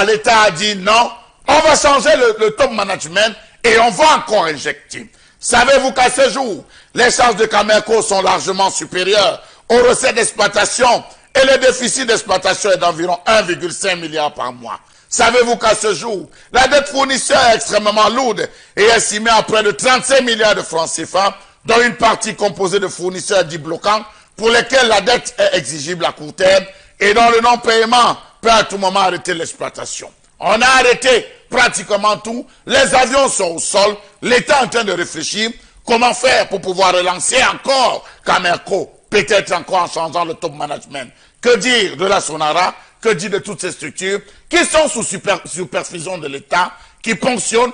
L'État a dit « Non, on va changer le top management et on va encore injecter ». Savez-vous qu'à ce jour, les charges de Camerco sont largement supérieures aux recettes d'exploitation et le déficit d'exploitation est d'environ 1,5 milliard par mois? Savez-vous qu'à ce jour, la dette fournisseur est extrêmement lourde et estimée à près de 35 milliards de francs CFA, dont une partie composée de fournisseurs dits bloquants pour lesquels la dette est exigible à court terme et dont le non-paiement peut à tout moment arrêter l'exploitation. On a arrêté pratiquement tout, les avions sont au sol, l'État est en train de réfléchir comment faire pour pouvoir relancer encore Camerco, peut-être encore en changeant le top management. Que dire de la Sonara? Que dire de toutes ces structures qui sont sous supervision de l'État, qui ponctionnent,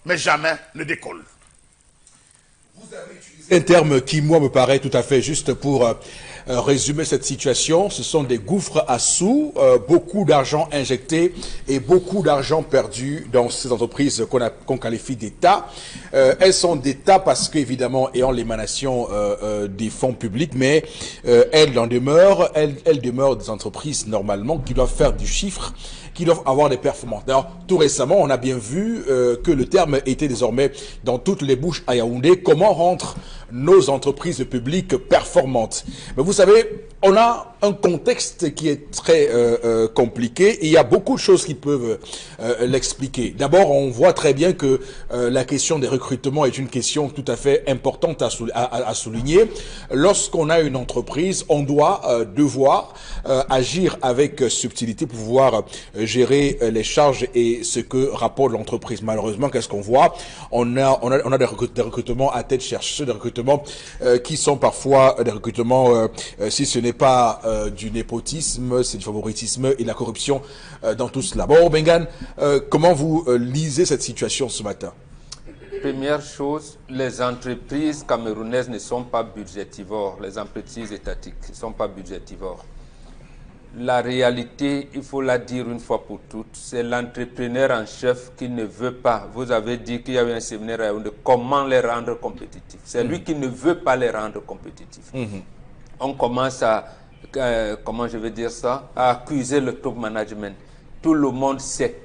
mais jamais ne décollent? Vous avez utilisé un terme qui, moi, me paraît tout à fait juste pour résumer cette situation. Ce sont des gouffres à sous, beaucoup d'argent injecté et beaucoup d'argent perdu dans ces entreprises qu'on qualifie d'État. Elles sont d'État parce qu'évidemment, ayant l'émanation des fonds publics, mais elles demeurent des entreprises normalement qui doivent faire du chiffre, qui doivent avoir des performances. D'ailleurs, tout récemment, on a bien vu que le terme était désormais dans toutes les bouches à Yaoundé. Comment rendre nos entreprises publiques performantes? Mais vous savez, on a un contexte qui est très compliqué et il y a beaucoup de choses qui peuvent l'expliquer. D'abord, on voit très bien que la question des recrutements est une question tout à fait importante à souligner. Lorsqu'on a une entreprise, on doit devoir agir avec subtilité pour pouvoir gérer les charges et ce que rapporte l'entreprise. Malheureusement, qu'est-ce qu'on voit? On a des recrutements à tête chercheuse, des recrutements qui sont parfois des recrutements, si ce n'est pas du népotisme, c'est du favoritisme et de la corruption dans tout cela. Bon, Bengan, comment vous lisez cette situation ce matin? Première chose, les entreprises camerounaises ne sont pas budgétivores, les entreprises étatiques ne sont pas budgétivores. La réalité, il faut la dire une fois pour toutes, c'est l'entrepreneur en chef qui ne veut pas. Vous avez dit qu'il y avait un séminaire de comment les rendre compétitifs. C'est lui qui ne veut pas les rendre compétitifs. On commence à, comment je vais dire ça, à accuser le top management. Tout le monde sait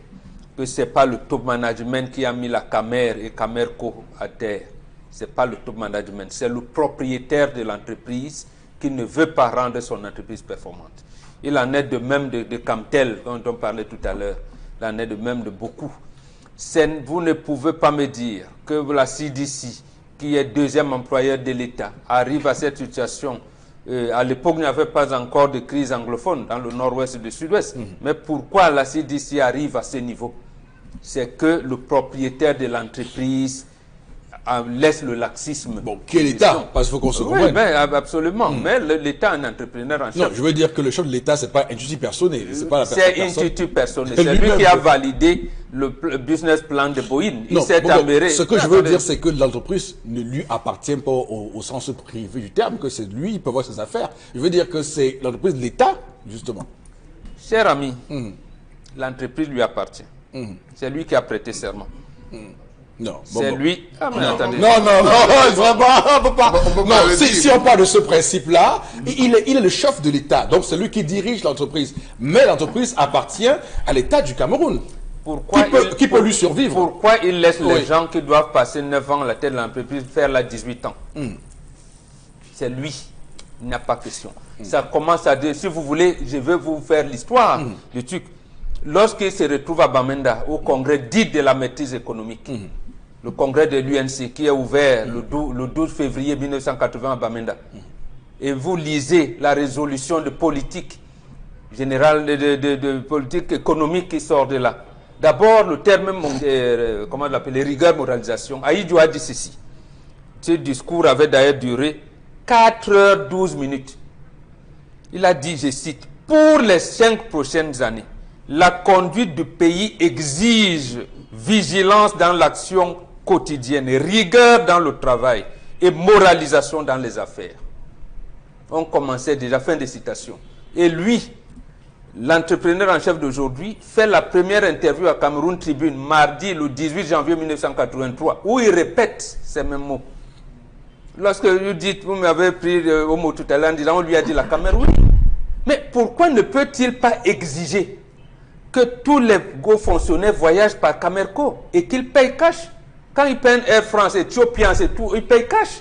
que ce n'est pas le top management qui a mis la Camer et Camerco à terre. Ce n'est pas le top management, c'est le propriétaire de l'entreprise qui ne veut pas rendre son entreprise performante. Il en est de même de Camtel, dont on parlait tout à l'heure. Il en est de même de beaucoup. Vous ne pouvez pas me dire que la CDC, qui est deuxième employeur de l'État, arrive à cette situation à l'époque, il n'y avait pas encore de crise anglophone dans le nord-ouest et le sud-ouest. Mais pourquoi la CDC arrive à ce niveau? C'est que le propriétaire de l'entreprise laisse le laxisme. Bon, qui est l'État? Parce qu'il faut qu'on se comprenne. Oui, ben, absolument. Mais l'État est un entrepreneur en chef. Non, je veux dire que le chef de l'État, c'est pas institut personnel. C'est pas la personne. C'est institut personnel. C'est lui qui a validé le business plan de Boeing. Il s'est avéré. Ce que je veux dire, c'est que l'entreprise ne lui appartient pas au sens privé du terme, que c'est lui, il peut voir ses affaires. Je veux dire que c'est l'entreprise de l'État, justement. Cher ami, l'entreprise lui appartient. C'est lui qui a prêté serment. Non, c'est lui. Ah, mais attendez. Non, si on parle de ce principe-là, il est le chef de l'État. Donc, c'est lui qui dirige l'entreprise. Mais l'entreprise appartient à l'État du Cameroun. Qui peut lui survivre? Pourquoi il laisse les gens qui doivent passer 9 ans à la tête de l'entreprise faire là 18 ans? C'est lui. Il n'y a pas question. Ça commence à dire, si vous voulez, je vais vous faire l'histoire du truc. Lorsqu'il se retrouve à Bamenda, au congrès dit de la maîtrise économique, le congrès de l'UNC qui est ouvert le 12 février 1980 à Bamenda, et vous lisez la résolution de politique générale, de politique économique qui sort de là. D'abord, le terme, comment on l'appelle, rigueur moralisation. Aïdjo a dit ceci. Ce discours avait d'ailleurs duré 4 heures 12 minutes. Il a dit, je cite, « Pour les 5 prochaines années, la conduite du pays exige vigilance dans l'action quotidienne, rigueur dans le travail et moralisation dans les affaires. » On commençait déjà, fin de citation. Et lui, l'entrepreneur en chef d'aujourd'hui, fait la première interview à Cameroun Tribune, mardi le 18 janvier 1983, où il répète ces mêmes mots. Lorsque vous dites, vous m'avez pris au mot tout à l'heure en disant, on lui a dit la Cameroun. Mais pourquoi ne peut-il pas exiger que tous les hauts fonctionnaires voyagent par Camerco et qu'ils payent cash? Quand ils payent Air France, Ethiopian, c'est tout, ils payent cash.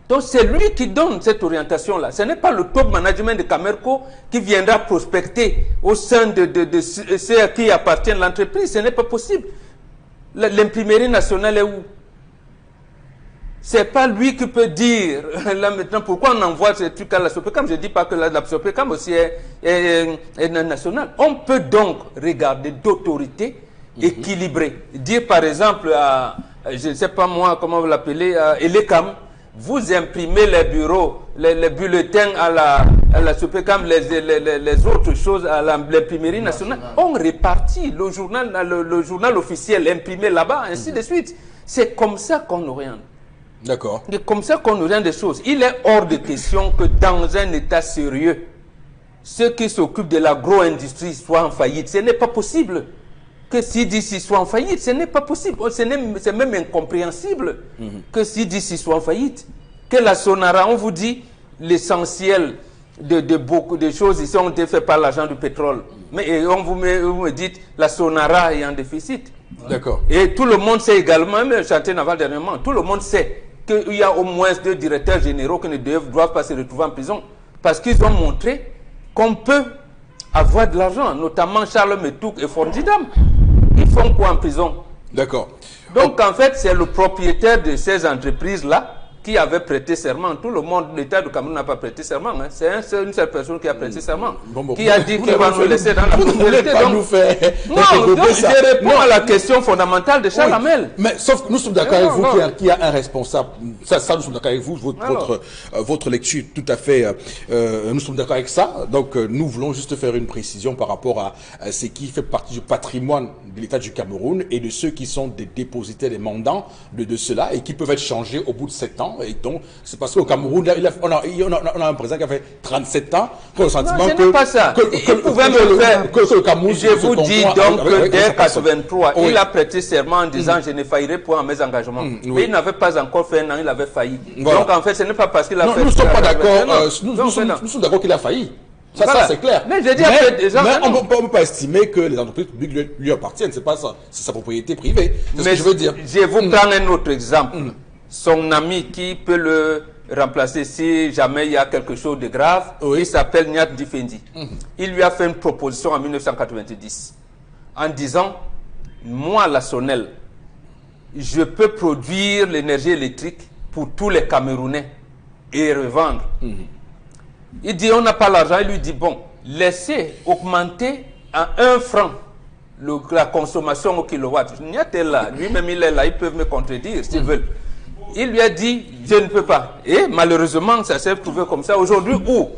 Donc c'est lui qui donne cette orientation-là. Ce n'est pas le top management de Camerco qui viendra prospecter au sein de ceux à qui appartient l'entreprise. Ce n'est pas possible. L'imprimerie nationale est où? C'est pas lui qui peut dire, là maintenant, pourquoi on envoie ces trucs à la SOPECAM. Je ne dis pas que la SOPECAM aussi est nationale. On peut donc regarder d'autorité équilibrée. Dire par exemple à, je ne sais pas moi comment vous l'appelez, à Elecam, vous imprimez les bureaux, les bulletins à la SOPECAM, les autres choses à l'imprimerie nationale. On répartit le journal officiel imprimé là-bas, ainsi de suite. C'est comme ça qu'on oriente. D'accord. C'est comme ça qu'on oriente des choses. Il est hors de question que dans un État sérieux, ceux qui s'occupent de l'agro-industrie soient en faillite. Ce n'est pas possible. Que CDC soit en faillite, ce n'est pas possible. C'est même incompréhensible que CDC soit en faillite. Que la Sonara, on vous dit, l'essentiel de beaucoup de choses ici ont été faites par l'argent du pétrole. Mais vous me dites, la Sonara est en déficit. D'accord. Et tout le monde sait également, même le chantier naval dernièrement, tout le monde sait qu'il y a au moins 2 directeurs généraux qui ne doivent pas se retrouver en prison. Parce qu'ils ont montré qu'on peut avoir de l'argent, notamment Charles Metouk et Fordidam. Ils font quoi en prison? D'accord. Donc en fait, c'est le propriétaire de ces entreprises-là qui avait prêté serment. Tout le monde, l'État du Cameroun n'a pas prêté serment. Hein. C'est une seule personne qui a prêté serment. Qui a dit qu'il va nous laisser dans la prospérité. Nous faire non, donc je réponds à la question fondamentale de Charles Hamel. Mais sauf que nous sommes d'accord avec vous qu'il y a un responsable. Ça nous sommes d'accord avec vous. Votre lecture, tout à fait. Nous sommes d'accord avec ça. Donc nous voulons juste faire une précision par rapport à ce qui fait partie du patrimoine de l'État du Cameroun et de ceux qui sont des dépositaires, des mandants de cela et qui peuvent être changés au bout de 7 ans. Et donc, c'est parce qu'au Cameroun, on a un président qui a fait 37 ans, pour le sentiment non, ce n'est pas ça. Il pouvait me faire. Le Cameroun, je vous dis donc que dès 83, il a prêté serment en disant je ne faillirai point à mes engagements. Mais il n'avait pas encore fait un an, il avait failli. Voilà. Donc en fait, ce n'est pas parce qu'il a fait. Nous ne sommes pas d'accord. Nous sommes d'accord qu'il a failli. Ça, voilà. Ça c'est clair. Mais, je dis on ne peut pas estimer que les entreprises publiques lui appartiennent. C'est pas ça. C'est sa propriété privée. C'est ce que je veux dire. Je vous prends un autre exemple. Son ami qui peut le remplacer si jamais il y a quelque chose de grave, il s'appelle Niat Difendi. Il lui a fait une proposition en 1990 en disant, moi la Sonel, je peux produire l'énergie électrique pour tous les Camerounais et revendre. Il dit, on n'a pas l'argent. Il lui dit, bon, laissez augmenter à 1 franc la consommation au kilowatt. Niatel là, lui-même il est là, ils peuvent me contredire s'ils veulent. Il lui a dit, je ne peux pas. Et malheureusement, ça s'est trouvé comme ça. Aujourd'hui, où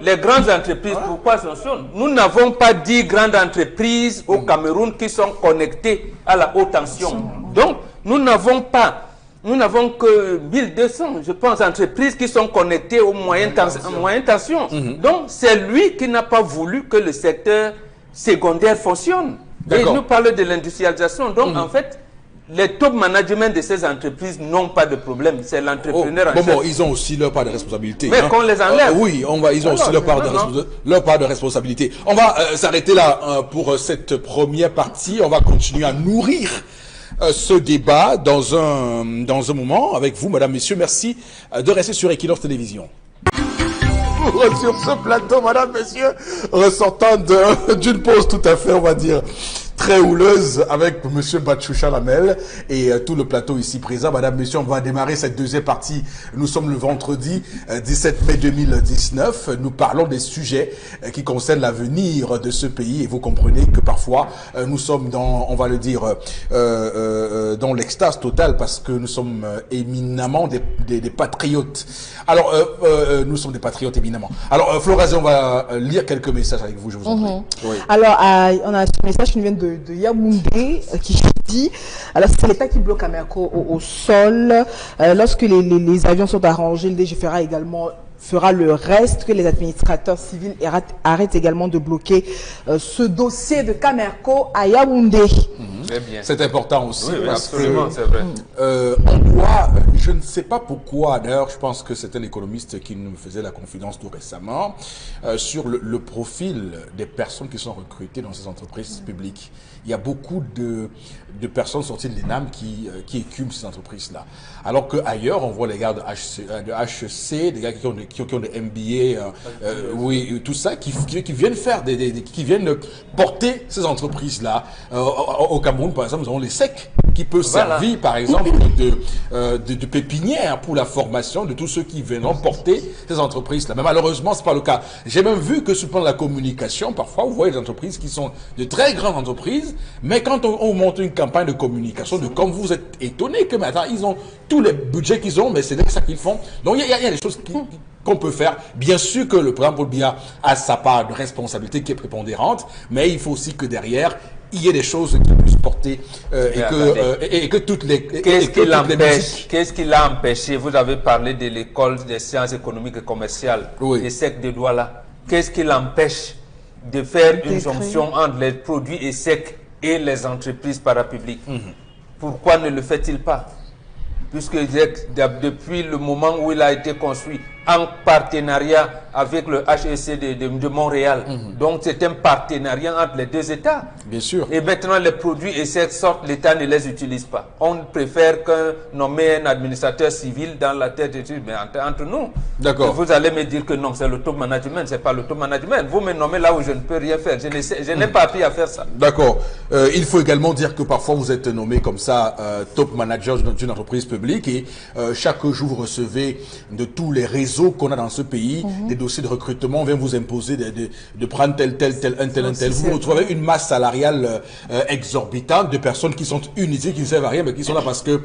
les grandes entreprises, pourquoi sanctionnent? Nous n'avons pas 10 grandes entreprises au Cameroun qui sont connectées à la haute tension. Donc, nous n'avons que 1200, je pense, entreprises qui sont connectées aux moyennes tensions. Donc, c'est lui qui n'a pas voulu que le secteur secondaire fonctionne. Et il nous parle de l'industrialisation. Donc, en fait, les top management de ces entreprises n'ont pas de problème. C'est l'entrepreneur en chef. Bon, ils ont aussi leur part de responsabilité. Mais qu'on les enlève. Oui, ils ont aussi leur part de responsabilité. On va s'arrêter là pour cette première partie. On va continuer à nourrir ce débat dans un moment avec vous, mesdames, messieurs. Merci de rester sur Equinox Télévision. Sur ce plateau, madame, messieurs, ressortant d'une pause tout à fait, on va dire, très houleuse avec monsieur Batchoucha Lamel et tout le plateau ici présent. Madame, messieurs, on va démarrer cette deuxième partie. Nous sommes le vendredi 17 mai 2019. Nous parlons des sujets qui concernent l'avenir de ce pays et vous comprenez que parfois nous sommes dans, on va le dire, dans l'extase totale parce que nous sommes éminemment des patriotes. Alors, nous sommes des patriotes éminemment. Alors, Florazé, on va lire quelques messages avec vous, je vous en prie. Oui. Alors, on a ce message qui nous vient de Yaoundé qui dit, alors c'est l'État qui bloque Amerco au sol. Lorsque les avions sont arrangés, le DG fera le reste, que les administrateurs civils arrêtent également de bloquer ce dossier de Camerco à Yaoundé. C'est important aussi. Oui, absolument, c'est vrai. On doit, je ne sais pas pourquoi, d'ailleurs, je pense que c'était l'économiste qui nous faisait la confidence tout récemment, sur le profil des personnes qui sont recrutées dans ces entreprises publiques. Il y a beaucoup de personnes sorties de l'ENAM qui écument ces entreprises-là. Alors qu'ailleurs, on voit les gars de HEC, des gars qui ont des MBA, oui, tout ça, qui viennent faire qui viennent porter ces entreprises-là. Au Cameroun, par exemple, nous avons les SEC qui peut servir, par exemple, de pépinière pour la formation de tous ceux qui viendront porter ces entreprises-là. Mais malheureusement, c'est pas le cas. J'ai même vu que sur le plan de la communication, parfois, vous voyez des entreprises qui sont de très grandes entreprises, mais quand on monte une campagne de communication, comme vous êtes étonné que maintenant, ils ont tous les budgets qu'ils ont, mais c'est ça qu'ils font. Donc, il y a des choses qu'on peut faire. Bien sûr que le président Paul Biya a sa part de responsabilité qui est prépondérante, mais il faut aussi que derrière, il y ait des choses qui puissent porter et que toutes les... Qu'est-ce qui l'a empêché? Vous avez parlé de l'école des sciences économiques et commerciales, des SEC de Douala. Qu'est-ce qui l'empêche de faire une jonction entre les produits ESSEC et les entreprises parapubliques? Pourquoi ne le fait-il pas? Puisque depuis le moment où il a été construit en partenariat avec le HEC de Montréal. Donc c'est un partenariat entre les deux États. Bien sûr. Et maintenant les produits ESSEC sortent, l'État ne les utilise pas. On préfère nommer un administrateur civil dans la tête d'études. Mais entre nous, vous allez me dire que non, c'est le top management, c'est pas le top management. Vous me nommez là où je ne peux rien faire. Je n'ai pas appris à faire ça. D'accord. Il faut également dire que parfois vous êtes nommé comme ça top manager d'une entreprise publique et chaque jour vous recevez de tous les réseaux qu'on a dans ce pays, des dossiers de recrutement, on vient vous imposer de prendre tel. Vous retrouvez une masse salariale exorbitante de personnes qui sont inutiles, qui ne servent à rien, mais qui sont là parce que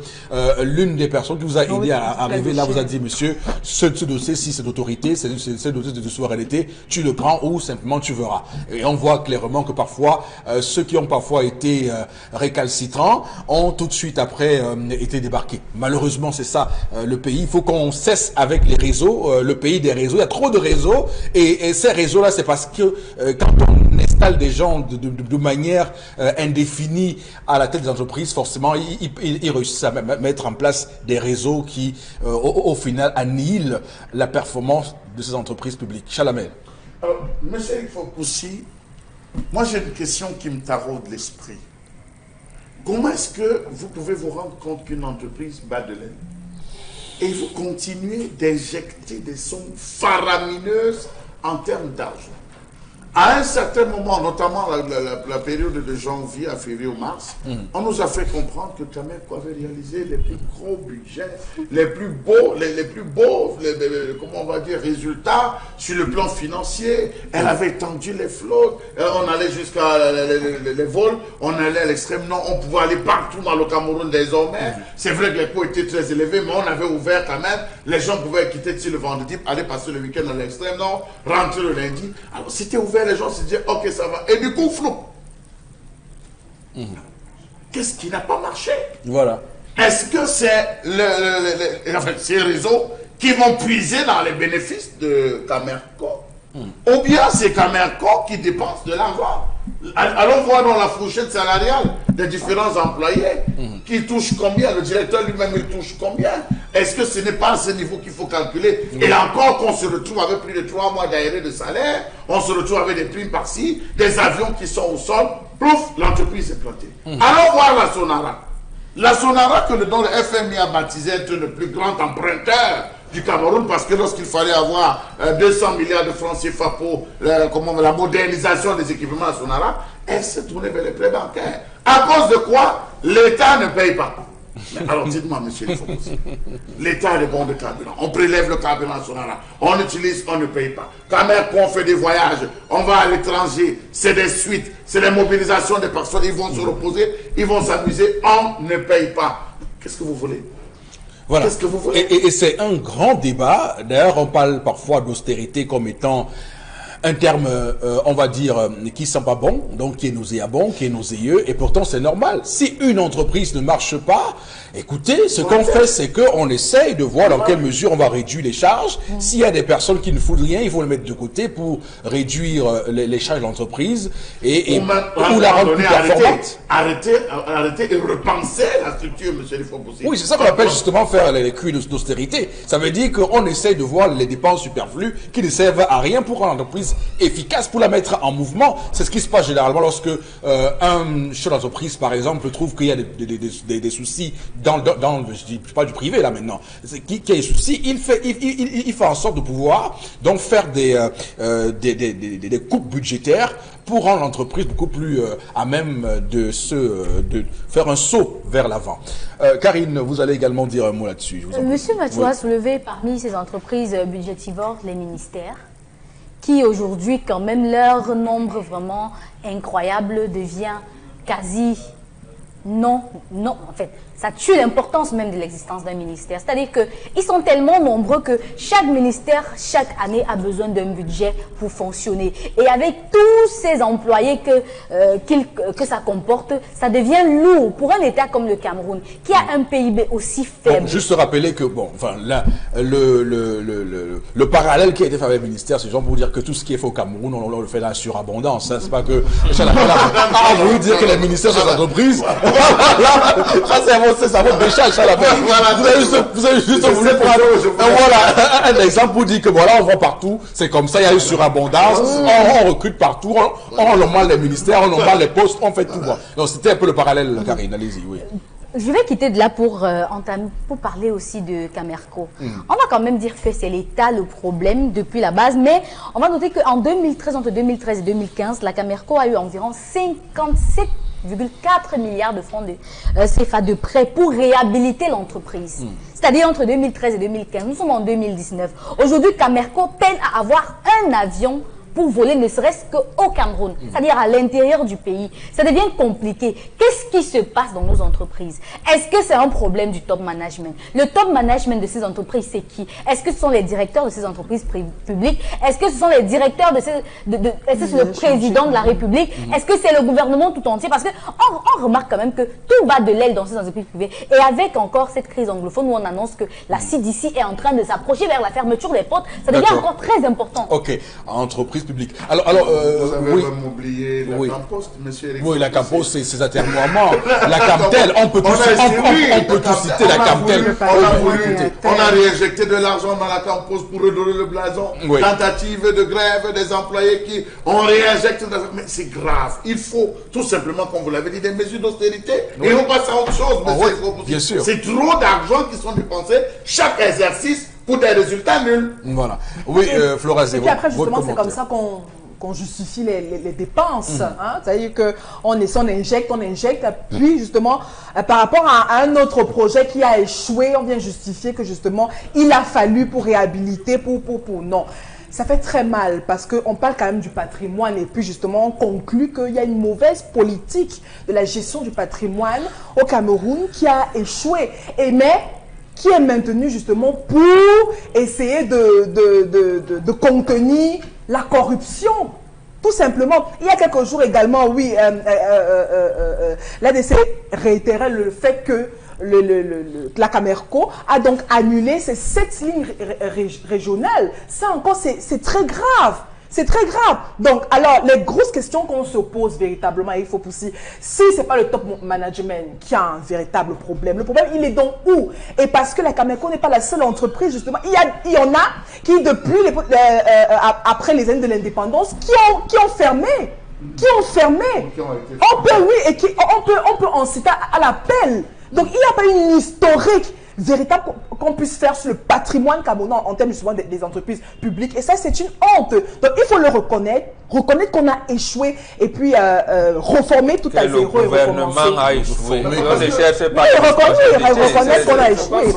l'une des personnes qui vous a aidé à arriver là vous a dit, monsieur, ce dossier, si c'est d'autorité, c'est dossier de souveraineté, tu le prends ou simplement tu verras. Et on voit clairement que parfois, ceux qui ont parfois été récalcitrants ont tout de suite après été débarqués. Malheureusement, c'est ça le pays. Il faut qu'on cesse avec les réseaux. Le pays des réseaux, il y a trop de réseaux et ces réseaux-là, c'est parce que quand on installe des gens de manière indéfinie à la tête des entreprises, forcément, ils réussissent à mettre en place des réseaux qui, au final, annihilent la performance de ces entreprises publiques. Chalamel. Alors, monsieur Eric Fopoussi, moi j'ai une question qui me taraude l'esprit. Comment est-ce que vous pouvez vous rendre compte qu'une entreprise bat de l'aile et vous continuez d'injecter des sommes faramineuses en termes d'argent? À un certain moment, notamment la période de janvier à février ou mars, on nous a fait comprendre que Camerco avait réalisé les plus gros budgets, les plus beaux, comment on va dire, résultats sur le plan financier. Elle avait étendu les flottes, on allait jusqu'à les vols, on allait à l'extrême nord, on pouvait aller partout dans le Cameroun désormais. C'est vrai que les coûts étaient très élevés, mais on avait ouvert quand même. Les gens pouvaient quitter le vendredi, aller passer le week-end à l'extrême nord, rentrer le lundi. Alors c'était ouvert, les gens se disaient ok ça va. Et du coup flou. Qu'est-ce qui n'a pas marché? Voilà. Est-ce que c'est ces réseaux qui vont puiser dans les bénéfices de Camerco? Ou bien c'est Camerco qui dépense de l'argent? Allons voir dans la fourchette salariale des différents employés qui touchent combien, le directeur lui-même il touche combien. Est-ce que ce n'est pas à ce niveau qu'il faut calculer? Et encore qu'on se retrouve avec plus de 3 mois d'aéré de salaire, on se retrouve avec des primes par-ci, des avions qui sont au sol, plouf, l'entreprise est plantée. Allons voir la Sonara. La Sonara que le FMI a baptisé être le plus grand emprunteur du Cameroun, parce que lorsqu'il fallait avoir 200 milliards de francs CFA pour la modernisation des équipements à Sonara, elle s'est tournée vers les prêts bancaires. À cause de quoi? L'État ne paye pas. Alors dites-moi, monsieur le Foposi, l'État a des bons de carburant. On prélève le carburant à Sonara, on utilise, on ne paye pas. Quand même qu'on fait des voyages, on va à l'étranger, c'est des suites, c'est des mobilisations des personnes, ils vont se reposer, ils vont s'amuser, on ne paye pas. Qu'est-ce que vous voulez? Voilà. Qu'est-ce que vous voulez? Et c'est un grand débat. D'ailleurs, on parle parfois d'austérité comme étant un terme, on va dire, qui sent pas bon, donc qui est nauséabond, qui est nauséeux, et pourtant c'est normal. Si une entreprise ne marche pas, écoutez, ce qu'on fait, c'est qu'on essaye de voir dans quelle mesure on va réduire les charges. S'il y a des personnes qui ne foutent rien, il faut le mettre de côté pour réduire les charges de l'entreprise ou la rendre plus performante. Arrêtez et repensez la structure, monsieur le Foposi. Oui, c'est ça qu'on appelle justement faire les cuits d'austérité. Ça veut dire qu'on essaye de voir les dépenses superflues qui ne servent à rien pour rendre l'entreprise efficace, pour la mettre en mouvement. C'est ce qui se passe généralement lorsque un chef d'entreprise, par exemple, trouve qu'il y a des soucis je dis pas du privé là maintenant, qu'il y a des soucis, il fait en sorte de pouvoir donc faire des coupes budgétaires pour rendre l'entreprise beaucoup plus à même de faire un saut vers l'avant. Karine, vous allez également dire un mot là-dessus. Monsieur Mathieu a soulevé parmi ces entreprises budgétivores les ministères, qui aujourd'hui, quand même, leur nombre vraiment incroyable devient quasi non, en fait, ça tue l'importance même de l'existence d'un ministère. C'est-à-dire qu'ils sont tellement nombreux que chaque ministère, chaque année, a besoin d'un budget pour fonctionner. Et avec tous ces employés que ça comporte, ça devient lourd pour un État comme le Cameroun, qui a un PIB aussi faible. Bon, juste rappeler que, bon, enfin, là, le parallèle qui a été fait avec le ministère, c'est genre pour dire que tout ce qui est fait au Cameroun, on le fait dans la surabondance. Hein. C'est pas que on voulu dire que les ministères des entreprises, ça vaut des charges, ça la paix. Vous avez juste voulu prendre un exemple pour dire que voilà, on va partout, c'est comme ça, il y a une surabondance, on recrute partout, on normal les ministères, on normal les postes, on fait tout. Donc c'était un peu le parallèle, Karine, allez-y, oui. Je vais quitter de là pour parler aussi de Camerco. On va quand même dire que c'est l'État le problème depuis la base, mais on va noter qu'en 2013, entre 2013 et 2015, la Camerco a eu environ 57,4 milliards de francs de CFA de prêts pour réhabiliter l'entreprise. C'est-à-dire entre 2013 et 2015, nous sommes en 2019. Aujourd'hui, Camerco peine à avoir un avion pour voler ne serait-ce qu'au Cameroun, c'est-à-dire à l'intérieur du pays. Ça devient compliqué. Qu'est-ce qui se passe dans nos entreprises? Est-ce que c'est un problème du top management? Le top management de ces entreprises, c'est qui? Est-ce que ce sont les directeurs de ces entreprises publiques? Est-ce que ce sont les directeurs est-ce que c'est le président de la République? Est-ce que c'est le gouvernement tout entier? Parce que on remarque quand même que tout bat de l'aile dans ces entreprises privées. Et avec encore cette crise anglophone où on annonce que la CDC est en train de s'approcher vers la fermeture des portes, ça devient encore très important. Ok, entreprise publique. Alors, vous avez oui. même oublié la Campost, monsieur Eric. Oui, la Campost, c'est ses atermoiements. La Camtel, on peut tout citer la Camtel. On a réinjecté de l'argent dans la Campost pour redorer le blason. Oui. Tentative de grève des employés qui ont réinjecté. Mais c'est grave. Il faut tout simplement, comme vous l'avez dit, des mesures d'austérité. Et on passe à autre chose, monsieur. Bien sûr. C'est trop d'argent qui sont dépensés chaque exercice pour des résultats nuls. Voilà. Oui, Flora Et puis après, justement, c'est comme ça qu'on justifie les dépenses. Hein? C'est-à-dire qu'on injecte, puis justement, par rapport à un autre projet qui a échoué, on vient justifier que justement, il a fallu pour réhabiliter, non. Ça fait très mal parce qu'on parle quand même du patrimoine et puis justement on conclut qu'il y a une mauvaise politique de la gestion du patrimoine au Cameroun qui a échoué. Mais qui est maintenue justement pour essayer de contenir la corruption. Tout simplement. Il y a quelques jours également, oui, l'ADC réitérait le fait que la Camerco a donc annulé ces 7 lignes régionales. Ça encore, c'est très grave. C'est très grave. Donc, alors, les grosses questions qu'on se pose véritablement, il faut aussi, si ce n'est pas le top management qui a un véritable problème, le problème, il est donc où? Et parce que la Camerco n'est pas la seule entreprise, justement, il y en a qui, depuis après les années de l'indépendance, qui ont fermé. On peut, oui, et on peut en citer à l'appel. Donc, il n'y a pas une historique véritable qu'on puisse faire sur le patrimoine camerounais en termes justement des entreprises publiques. Et ça, c'est une honte. Donc, il faut le reconnaître qu'on a échoué et puis reformer tout à zéro et recommencer. Le gouvernement a échoué. Reconnaître qu'on a échoué.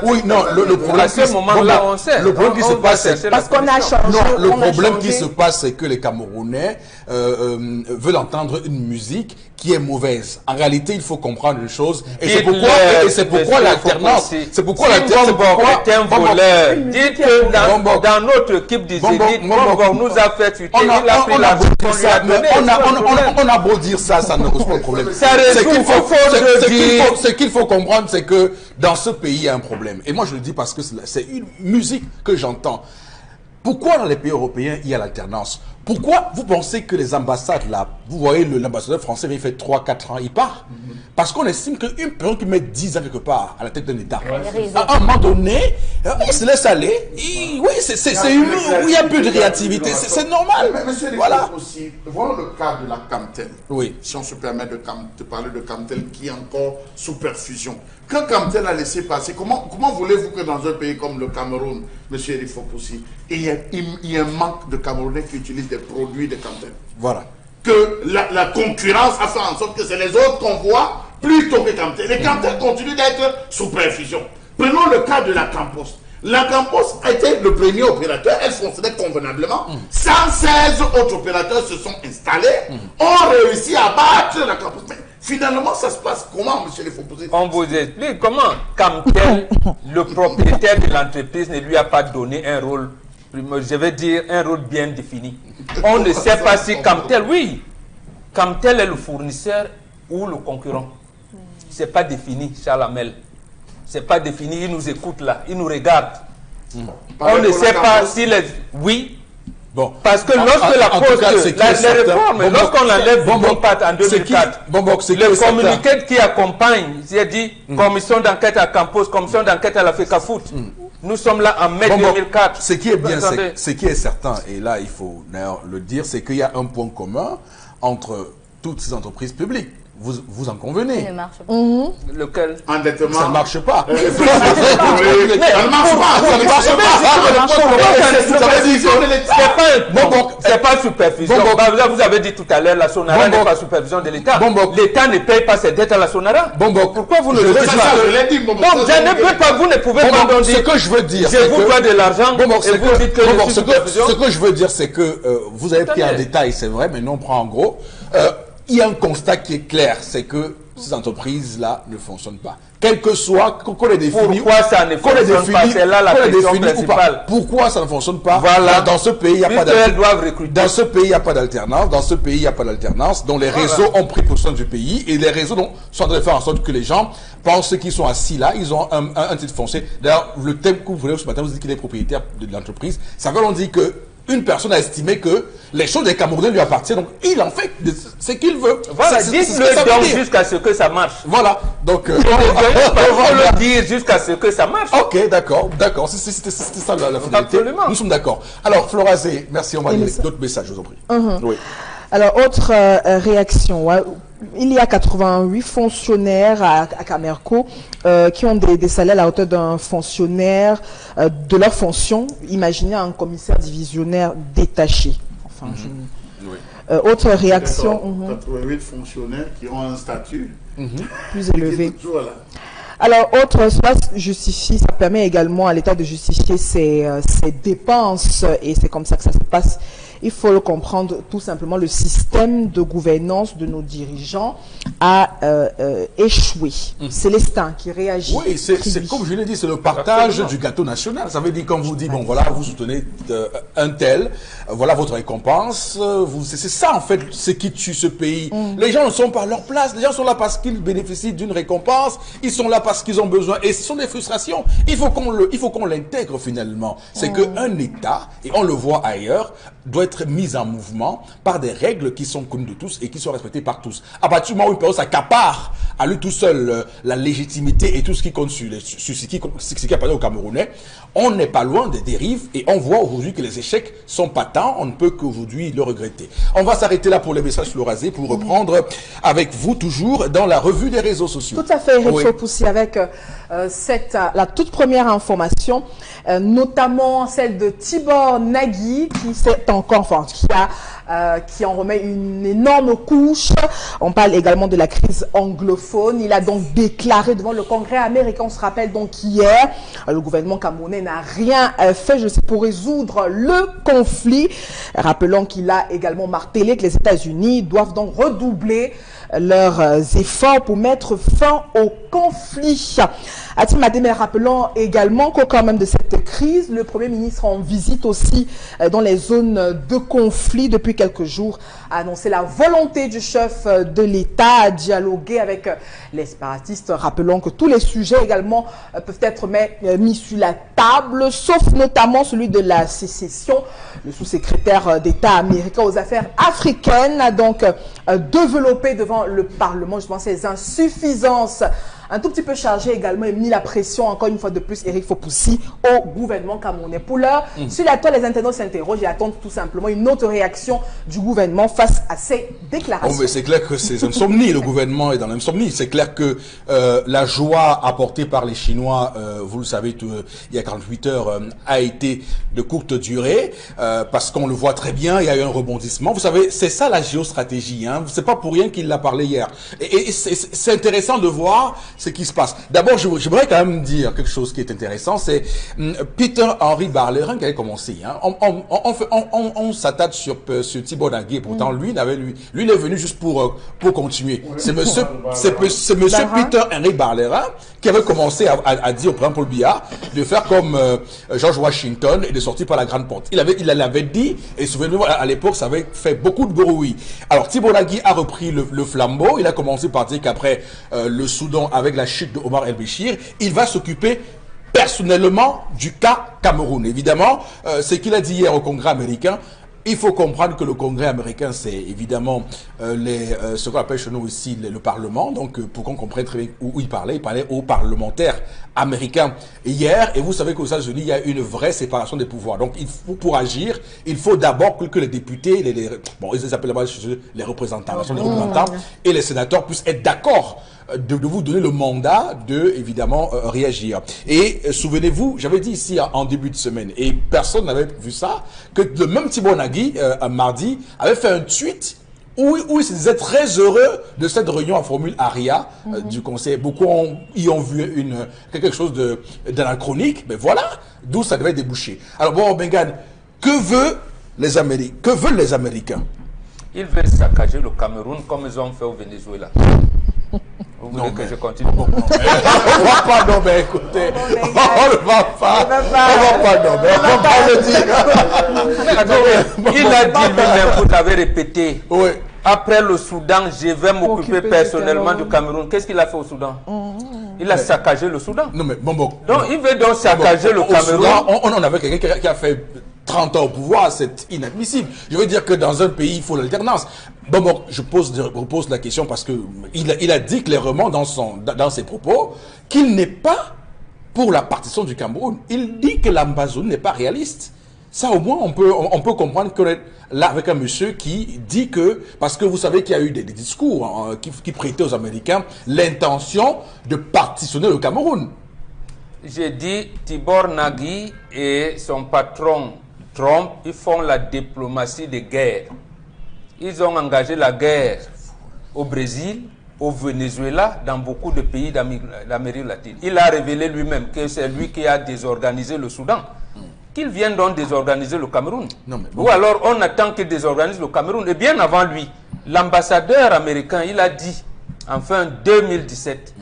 Oui, non, le problème... À ce moment-là, on sait. Le problème qui se passe, c'est... Parce qu'on a changé. Non, le problème qui se passe, c'est que les Camerounais veulent entendre une musique qui est mauvaise. En réalité, il faut comprendre une chose. Et c'est pourquoi l'alternance... C'est pourquoi l'alternance... est un voleur. Dites que dans notre équipe des élites, nous a fait tuer. On a beau dire ça, ça ne pose pas de problème. Ce qu'il faut comprendre, c'est que dans ce pays, il y a un problème. Et moi, je le dis parce que c'est une musique que j'entends. Pourquoi dans les pays européens, il y a l'alternance? Pourquoi vous pensez que les ambassades, là, vous voyez l'ambassadeur français, il fait 3-4 ans, il part? Parce qu'on estime qu'une personne qui met 10 ans quelque part à la tête d'un État, à un moment donné, il se laisse aller. Oui, c'est humain, il y a plus de réactivité, c'est normal. Mais monsieur voilà. Aussi, voyons le cas de la Camtel. Oui. Si on se permet de parler de Camtel qui est encore sous perfusion. Quand Camtel a laissé passer, comment voulez-vous que dans un pays comme le Cameroun, monsieur Eric Fopoussi, il y ait un manque de Camerounais qui utilisent des produits de Camtel? Voilà. Que la concurrence a fait en sorte que c'est les autres qu'on voit plutôt que Camtel. Les Camtel continuent d'être sous perfusion. Prenons le cas de la Campos. La Campos a été le premier opérateur, elle fonctionnait convenablement. 116 autres opérateurs se sont installés, ont réussi à battre la Campos. Mais finalement, ça se passe comment, monsieur le Fopoussi? On vous explique comment Camtel, le propriétaire de l'entreprise, ne lui a pas donné un rôle, je vais dire, un rôle bien défini. On ne sait pas si Camtel, oui, Camtel est le fournisseur ou le concurrent. Ce n'est pas défini, Charles Hamel. Ce n'est pas défini, il nous écoute là, il nous regarde. On ne sait pas si les... Oui. Bon. Parce que lorsque la cause les réformes, lorsqu'on enlève Bombopat en 2004, le communiqué qui accompagne, j'ai dit commission d'enquête à Campos, commission d'enquête à la FECAFOOT. Nous sommes là en mai 2004. Ce qui est bien, ce qui est certain, et là il faut d'ailleurs le dire, c'est qu'il y a un point commun entre toutes ces entreprises publiques. Vous en convenez? Ça ne marche pas. Lequel? Endettement. Ça ne marche pas. Ça ne marche pas. C'est pas supervision. Vous avez dit tout à l'heure, la Sonara n'est pas supervision de l'État. L'État ne paye pas ses dettes à la Sonara. Pourquoi vous ne le dites pas? Donc, je ne peux pas, vous ne pouvez pas me dire. Ce que je veux dire, je vous dois de l'argent et vous dites que je suis supervision. Ce que je veux dire, c'est que vous avez pris en détail, c'est vrai, mais non, on prend en gros. Il y a un constat qui est clair, c'est que ces entreprises-là ne fonctionnent pas. Quel que soit, qu'on les définisse. Pourquoi ça ne fonctionne pas? C'est là la question principale. Pourquoi ça ne fonctionne pas? Voilà. Dans ce pays, il n'y a pas d'alternance. Dans ce pays, il n'y a pas d'alternance. Dans ce pays, il n'y a pas d'alternance. Donc les réseaux ont pris possession du pays et les réseaux sont en train de faire en sorte que les gens pensent qu'ils sont assis là. Ils ont un titre foncier. D'ailleurs, le thème que vous voulez ce matin, vous dites qu'il est propriétaire de l'entreprise. Ça veut dire que une personne a estimé que les choses des Camerounais lui appartiennent, donc il en fait ce qu'il veut. Voilà, dites-le donc jusqu'à ce que ça marche. Voilà, donc... il faut le dire jusqu'à ce que ça marche. Ok, d'accord, c'était ça la finalité. Absolument. Nous sommes d'accord. Alors, Florazé, merci, on va lire d'autres messages, je vous en prie. Oui. Alors, autre réaction, ouais. Il y a 88 fonctionnaires à Camerco qui ont des salaires à la hauteur d'un fonctionnaire de leur fonction. Imaginez un commissaire divisionnaire détaché. Enfin, autre réaction. 88 fonctionnaires qui ont un statut plus élevé. Toujours là. Alors, autre, cela justifie, ça permet également à l'État de justifier ses dépenses et c'est comme ça que ça se passe. Il faut le comprendre tout simplement, le système de gouvernance de nos dirigeants a échoué. Célestin qui réagit. Oui, c'est comme je l'ai dit, c'est le partage du gâteau national. Ça veut dire quand vous dites, bon voilà, vous soutenez un tel, voilà votre récompense. C'est ça en fait, ce qui tue ce pays. Les gens ne sont pas à leur place, les gens sont là parce qu'ils bénéficient d'une récompense, ils sont là parce qu'ils ont besoin, et ce sont des frustrations. Il faut qu'on l'intègre finalement. C'est qu'un État, et on le voit ailleurs, doit être mis en mouvement par des règles qui sont connues de tous et qui sont respectées par tous. À partir du moment où une personne s'accapare à lui tout seul la légitimité et tout ce qui compte sur ce qui apparaît au Camerounais, on n'est pas loin des dérives et on voit aujourd'hui que les échecs sont patents, on ne peut qu'aujourd'hui le regretter. On va s'arrêter là pour les messages sur le rasé pour reprendre avec vous toujours dans la revue des réseaux sociaux. Tout à fait, Eric Fopoussi, avec la toute première information, notamment celle de Tibor Nagui qui en remet une énorme couche. On parle également de la crise anglophone. Il a donc déclaré devant le Congrès américain, on se rappelle donc hier, le gouvernement camerounais n'a rien fait, je sais, pour résoudre le conflit. Rappelons qu'il a également martelé que les États-Unis doivent donc redoubler leurs efforts pour mettre fin au conflit. Atim Ademe, rappelons également qu'au quand même de cette crise, le Premier ministre en visite aussi dans les zones de conflit depuis quelques jours a annoncé la volonté du chef de l'État à dialoguer avec les séparatistes. Rappelons que tous les sujets également peuvent être mis sur la table, sauf notamment celui de la sécession. Le sous-secrétaire d'État américain aux affaires africaines a donc développé devant le Parlement justement ces insuffisances un tout petit peu chargé également et mis la pression encore une fois de plus, Eric Fopoussi, au gouvernement camerounais. Pour l'heure, sur la toile, les internautes s'interrogent et attendent tout simplement une autre réaction du gouvernement face à ces déclarations. Oh, mais c'est clair que c'est insomnie, le gouvernement est dans l'insomnie. C'est clair que la joie apportée par les Chinois, vous le savez, il y a 48 heures, a été de courte durée, parce qu'on le voit très bien, il y a eu un rebondissement. Vous savez, c'est ça la géostratégie, hein. C'est pas pour rien qu'il l'a parlé hier. Et c'est intéressant de voir ce qui se passe. D'abord, j'aimerais quand même dire quelque chose qui est intéressant, c'est Peter Henry Barlerin qui avait commencé. Hein. On s'attaque sur Tibor Nagui, pourtant lui il est venu juste pour continuer. Ouais, c'est monsieur Peter Henry Barlerin qui avait commencé à dire au président Paul Biya de faire comme George Washington et de sortir par la grande porte. Il l'avait dit, et souvenez-vous, à l'époque, ça avait fait beaucoup de bruit. Alors, Tibor Nagui a repris le flambeau. Il a commencé par dire qu'après le Soudan, avec la chute de Omar el-Béchir, il va s'occuper personnellement du cas Cameroun. Évidemment, ce qu'il a dit hier au Congrès américain, il faut comprendre que le Congrès américain, c'est évidemment ce qu'on appelle chez nous ici le Parlement. Donc, pour qu'on comprenne très bien où il parlait aux parlementaires américains hier. Et vous savez qu'aux États-Unis, il y a une vraie séparation des pouvoirs. Donc, pour agir, il faut d'abord que les députés, ils appellent les représentants, les représentants et les sénateurs puissent être d'accord de vous donner le mandat de, évidemment, réagir. Et souvenez-vous, j'avais dit ici en début de semaine, et personne n'avait vu ça, que le même Tibor Nagui, mardi, avait fait un tweet où il se disait très heureux de cette réunion en formule ARIA du Conseil. Beaucoup y ont vu quelque chose d'anachronique, mais voilà d'où ça devait déboucher. Alors bon, Bengan, que veulent les Américains? Ils veulent saccager le Cameroun comme ils ont fait au Venezuela. Vous voulez que je continue? On va pas, non mais écoutez, on ne va pas, on va pas le dire. Il a dit lui-même, vous avez répété, oui. Après le Soudan, je vais m'occuper personnellement du Cameroun. Qu'est-ce qu'il a fait au Soudan? Il a saccagé le Soudan. Non mais bon. Donc il veut donc saccager le Cameroun. Soudan, on avait quelqu'un qui a fait 30 ans au pouvoir, c'est inadmissible. Je veux dire que dans un pays, il faut l'alternance. Bon, je repose la question parce que il a dit clairement dans ses propos qu'il n'est pas pour la partition du Cameroun. Il dit que l'Amazonie n'est pas réaliste. Ça, au moins, on peut comprendre que là, avec un monsieur qui dit que, parce que vous savez qu'il y a eu des discours qui prêtaient aux Américains l'intention de partitionner le Cameroun. J'ai dit Tibor Nagui et son patron Trump, ils font la diplomatie de guerre. Ils ont engagé la guerre au Brésil, au Venezuela, dans beaucoup de pays d'Amérique latine. Il a révélé lui-même que c'est lui qui a désorganisé le Soudan. Qu'il vienne donc désorganiser le Cameroun. Non, mais bon. Ou alors on attend qu'il désorganise le Cameroun. Et bien avant lui, l'ambassadeur américain, il a dit, en fin 2017,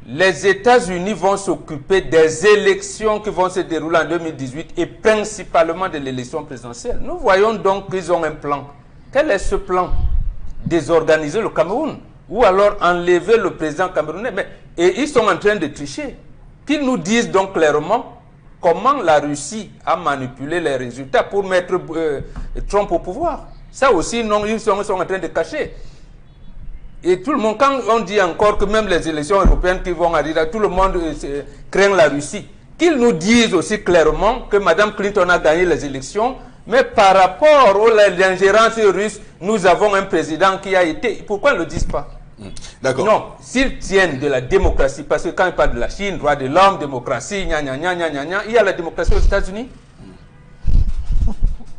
les États-Unis vont s'occuper des élections qui vont se dérouler en 2018 et principalement de l'élection présidentielle. Nous voyons donc qu'ils ont un plan. Quel est ce plan? Désorganiser le Cameroun ou alors enlever le président camerounais. Et ils sont en train de tricher. Qu'ils nous disent donc clairement comment la Russie a manipulé les résultats pour mettre Trump au pouvoir. Ça aussi, non, ils sont en train de cacher. Et tout le monde, quand on dit encore que même les élections européennes qui vont arriver, tout le monde craint la Russie. Qu'ils nous disent aussi clairement que Mme Clinton a gagné les élections, mais par rapport à l'ingérence russe, nous avons un président qui a été... Pourquoi ils ne le disent pas? D'accord. Non, s'ils tiennent de la démocratie, parce que quand ils parlent de la Chine, droit de l'homme, démocratie, il y a la démocratie aux États-Unis.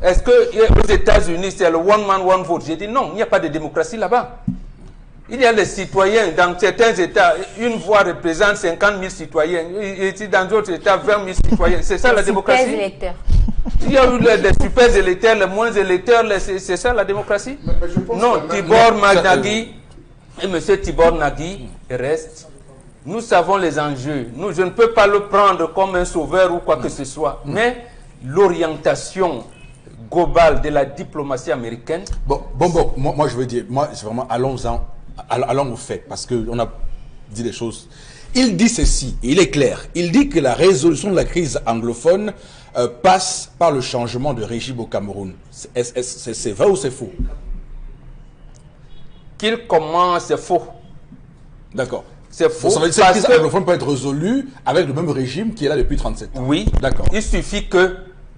Est-ce qu'aux États-Unis, c'est le one man, one vote? J'ai dit non, il n'y a pas de démocratie là-bas. Il y a les citoyens, dans certains États, une voix représente 50 000 citoyens, et dans d'autres États, 20 000 citoyens. C'est ça la démocratie? Super électeurs. Il y a eu les super électeurs, les moins électeurs, c'est ça la démocratie? Mais je pense Non, que même- Tibor Nagui et M. Tibor Nagui reste. Nous savons les enjeux. Je ne peux pas le prendre comme un sauveur ou quoi que ce soit. Mais l'orientation globale de la diplomatie américaine... Bon, moi je veux dire, moi c'est vraiment allons au fait, parce qu'on a dit des choses. Il dit ceci, il est clair, il dit que la résolution de la crise anglophone passe par le changement de régime au Cameroun. C'est vrai ou c'est faux? Qu'il commence, c'est faux. D'accord. C'est faux. Ça veut dire que cette parce crise que- anglophone peut être résolue avec le même régime qui est là depuis 37 ans. Oui, D'accord. il suffit que...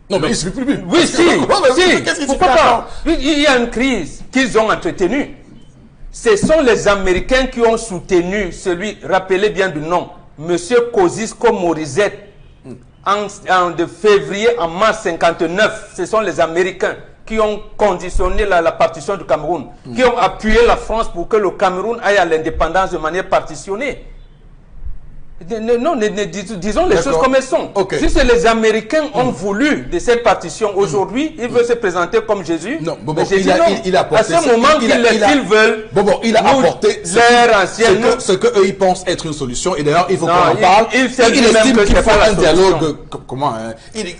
Non, mais il suffit plus. Oui, si, si. Qu'est-ce qui se Pourquoi passe? pas? Il y a une crise qu'ils ont entretenue. Ce sont les Américains qui ont soutenu celui, rappelez bien du nom, M. Kosciusko Morizet, de février en mars 59. Ce sont les Américains qui ont conditionné la partition du Cameroun, qui ont appuyé la France pour que le Cameroun aille à l'indépendance de manière partitionnée. Non, disons les choses comme elles sont. Ok. Si c'est les Américains ont voulu de cette partition, aujourd'hui, ils veulent se présenter comme Jésus. Non, Mais Jésus, non. il a apporté à ce moment qu'ils veulent, il a nous, apporté leur ancienne... ce que eux ils pensent être une solution, et d'ailleurs il faut qu'on Non, en parle. il sait il lui-même estime que qu'il c'est faut pas la un dialogue. solution. Comment hein,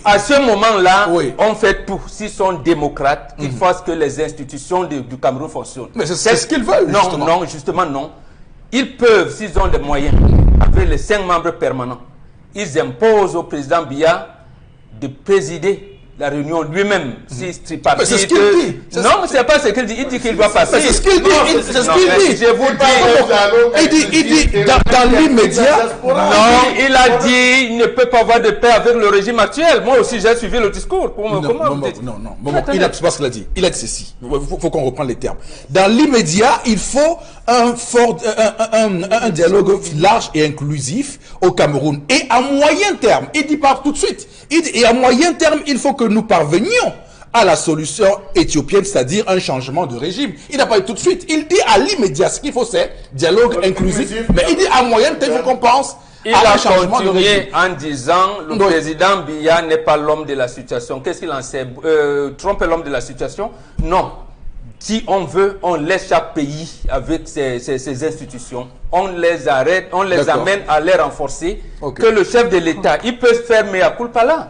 À ce moment-là, Oui. on fait tout. S'ils sont démocrates, ils fassent que les institutions du Cameroun fonctionnent. Mais c'est ce qu'ils veulent, Non, justement. non, justement non. Ils peuvent, s'ils ont des moyens, avec les 5 membres permanents, ils imposent au président Biya de présider la réunion lui-même. Si tripartite. Mais c'est ce qu'il dit. Non, c'est pas ce qu'il dit. Il dit qu'il doit passer. Mais c'est ce qu'il dit. C'est ce Non, qu'il mais dit. je vous dis. Il dit dans l'immédiat. Non, il a dit il ne peut pas avoir de paix avec le régime actuel. Moi aussi, j'ai suivi le discours. Comment vous dites? Non. Il a, c'est pas ce qu'il a dit. Il a dit ceci. Il faut qu'on reprenne les termes. Dans l'immédiat, il faut un dialogue large et inclusif au Cameroun. Et à moyen terme, il dit pas tout de suite. Il dit, et à moyen terme, il faut que nous parvenions à la solution éthiopienne, c'est-à-dire un changement de régime. Il n'a pas dit tout de suite. Il dit à l'immédiat, ce qu'il faut, c'est dialogue inclusif. Mais il dit à moyen terme, il faut qu'on pense Il à a un changement de régime. continué en disant le Oui. président Biya n'est pas l'homme de la situation. Qu'est-ce qu'il en sait? Trump est l'homme de la situation? Non. Si on veut, on laisse chaque pays avec ses institutions. On les arrête, on les D'accord. amène à les renforcer. Ok. Que le chef de l'État, il peut se faire mea culpa là.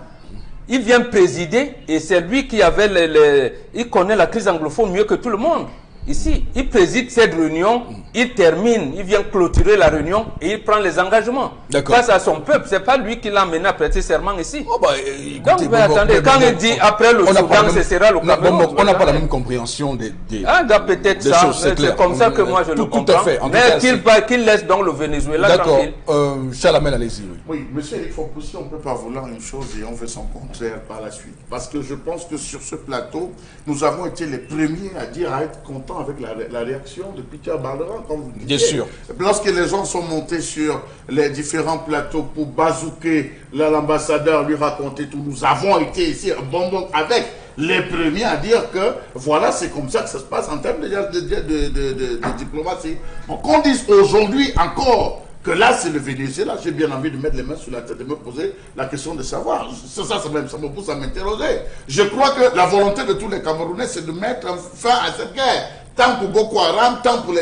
Il vient présider et c'est lui qui avait il connaît la crise anglophone mieux que tout le monde. Ici, il préside cette réunion, il termine, il vient clôturer la réunion et il prend les engagements. D'accord. Face à son peuple, c'est pas lui qui l'a amené à prêter serment ici. Oh, bah, écoutez, Donc, attendez, quand il dit après le on n'a Soudan, pas la même- ce sera le non, Cameroun. on n'a pas la même compréhension des Ah, peut-être des ça, choses, c'est c'est clair. comme ça que moi je le Tout à comprends. fait. En tout Mais cas, qu'il laisse donc le Venezuela d'accord. tranquille. Chalamel, allez-y. Oui. Oui, monsieur Eric Fopoussi, on ne peut pas vouloir une chose et on fait son contraire par la suite. Parce que je pense que sur ce plateau, nous avons été les premiers à dire à être contents avec la réaction de Peter Barlerin, comme vous dites. Bien sûr. Lorsque les gens sont montés sur les différents plateaux pour bazooker l'ambassadeur, lui raconter tout, nous avons été ici à bonbon avec les premiers à dire que voilà, c'est comme ça que ça se passe en termes de diplomatie. Donc on dit aujourd'hui encore que là c'est le Venezuela, j'ai bien envie de mettre les mains sur la tête et de me poser la question de savoir. Ça me pousse à m'interroger. Je crois que la volonté de tous les Camerounais, c'est de mettre fin à cette guerre. Tant pour Boko Haram, tant pour les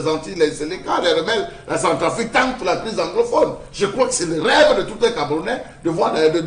Antilles, les Sénégal, les rebelles, la Centrafrique, tant pour la crise anglophone. Je crois que c'est le rêve de tous les Camerounais de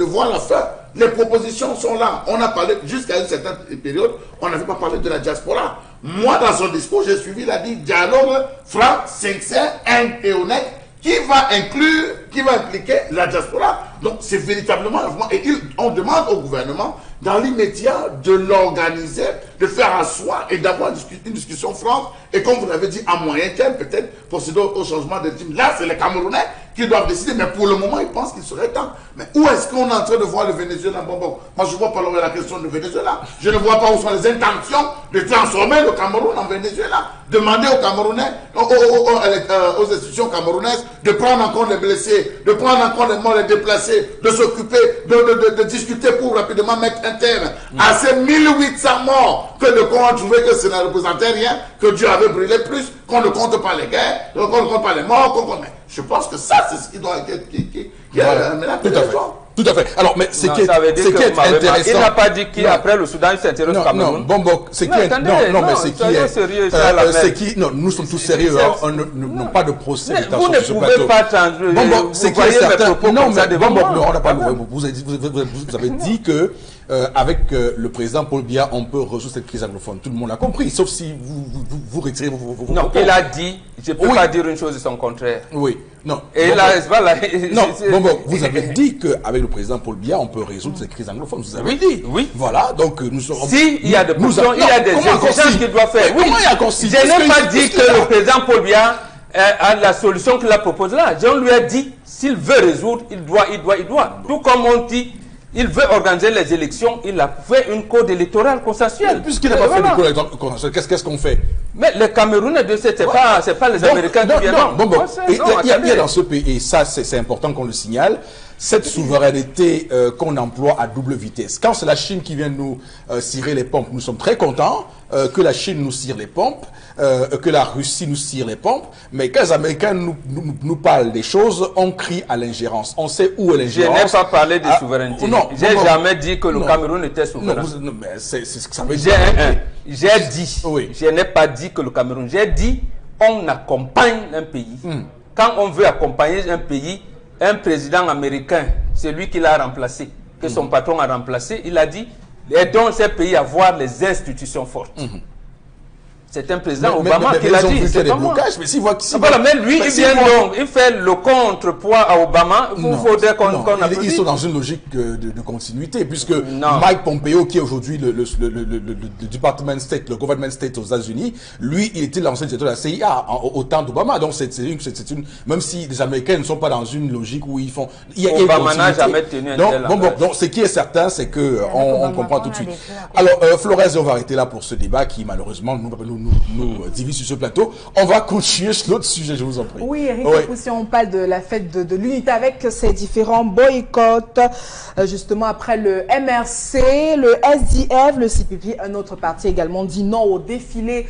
voir la fin. Les propositions sont là. On a parlé, jusqu'à une certaine période, on n'avait pas parlé de la diaspora. Moi, dans son discours, j'ai suivi, il a dit dialogue franc, sincère, et honnête, qui va impliquer la diaspora. Donc, c'est véritablement un mouvement. Et on demande au gouvernement, dans l'immédiat, de l'organiser, de faire asseoir et d'avoir une discussion franche. Et comme vous l'avez dit, à moyen terme, peut-être, procéder au changement de régime. Là, c'est les Camerounais qui doivent décider. Mais pour le moment, ils pensent qu'il serait temps. Mais où est-ce qu'on est en train de voir le Venezuela? Bon, moi, je ne vois pas la question du Venezuela. Je ne vois pas où sont les intentions de transformer le Cameroun en Venezuela. Demander aux Camerounais, aux institutions camerounaises, de prendre en compte les blessés, de prendre en compte les morts, les déplacés, de s'occuper, de discuter pour rapidement mettre un terme à ces 1800 morts que qu'on a trouvé que ça ne représentait rien, que Dieu avait brûlé plus, qu'on ne compte pas les guerres, qu'on ne compte pas les morts, je pense que ça, c'est ce qui doit être Tout à fait. Alors, mais ce qui est intéressant... Il n'a pas dit qu'après le Soudan, il s'intéresse au Cameroun. Non, nous sommes tous sérieux. Non, pas de procès. Vous ne pouvez pas changer. Ce qui est certain... Non, mais on n'a pas... Vous avez dit que avec le président Paul Biya, on peut résoudre cette crise anglophone. Tout le monde l'a compris, sauf si vous retirez vos non, il a dit, je ne peux pas dire une chose et son contraire. Oui, non. Et là, voilà. Non, vous avez dit qu'avec le président Paul Biya, on peut résoudre cette crise anglophone. Vous avez dit. Oui. Voilà, donc nous sommes... S'il y a des pressions, il y a des exigences qu'il doit faire. Oui. Comment il y a concis? Je n'ai pas dit que le président Paul Biya a la solution qu'il a proposée là. Je lui ai dit, s'il veut résoudre, il doit. Tout comme on dit, il veut organiser les élections, il a fait une code électorale consensuelle. Puisqu'il n'a pas fait de code électorale consensuelle, qu'est-ce qu'on fait? Mais les Camerounais, c'est pas les Américains qui viennent. Il y a dans ce pays, et ça c'est important qu'on le signale, cette souveraineté qu'on emploie à double vitesse. Quand c'est la Chine qui vient nous cirer les pompes, nous sommes très contents que la Chine nous cire les pompes, que la Russie nous cire les pompes, mais quand les Américains nous parlent des choses, on crie à l'ingérence. On sait où est l'ingérence. Je n'ai pas parlé de souveraineté. J'ai jamais dit que le Cameroun était souverain. Non, mais c'est ce que ça veut dire. J'ai dit, je n'ai pas dit que le Cameroun, j'ai dit on accompagne un pays. Quand on veut accompagner un pays, un président américain, celui qui l'a remplacé, que son patron a remplacé, il a dit aidons ces pays à avoir les institutions fortes. C'est un président Obama qui l'a dit. C'est des blocages, mais voilà, mais lui, il fait le contrepoids à Obama. Il faudrait qu'on applaudisse. Ils sont dans une logique de continuité, puisque Mike Pompeo, qui est aujourd'hui le Department State, le Government State aux États-Unis, lui, il était l'ancien directeur de la CIA au temps d'Obama. Donc, même si les Américains ne sont pas dans une logique où ils font... Obama n'a jamais tenu un tel langage. Donc, ce qui est certain, c'est qu'on comprend tout de suite. Alors, Flores, on va arrêter là pour ce débat qui, malheureusement, nous divise sur ce plateau. On va continuer sur l'autre sujet, je vous en prie. Oui, Eric, si on parle de la fête de l'unité avec ces différents boycotts, justement après le MRC, le SDF, le CPP, un autre parti également dit non au défilé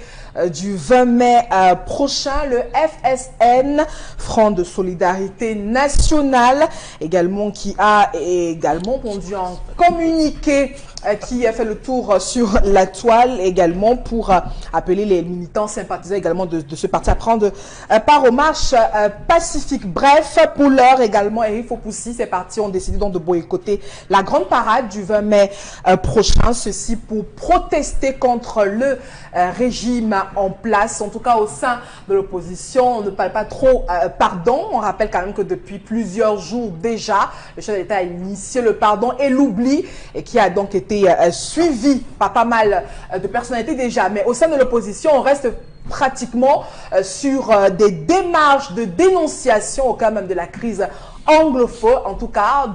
du 20 mai prochain, le FSN, Front de Solidarité Nationale, également qui a également pondu un communiqué qui a fait le tour sur la toile également pour appeler les militants sympathisants également de ce parti à prendre part aux marches pacifiques. Bref, pour l'heure également, Eric Fopoussi, ces partis ont décidé donc de boycotter la grande parade du 20 mai prochain, ceci pour protester contre le régime en place, en tout cas au sein de l'opposition. On ne parle pas trop pardon, on rappelle quand même que depuis plusieurs jours déjà, le chef d'État a initié le pardon et l'oubli, et qui a donc été suivi par pas mal de personnalités déjà, mais au sein de l'opposition, on reste pratiquement sur des démarches de dénonciation au cas même de la crise anglophone, en tout cas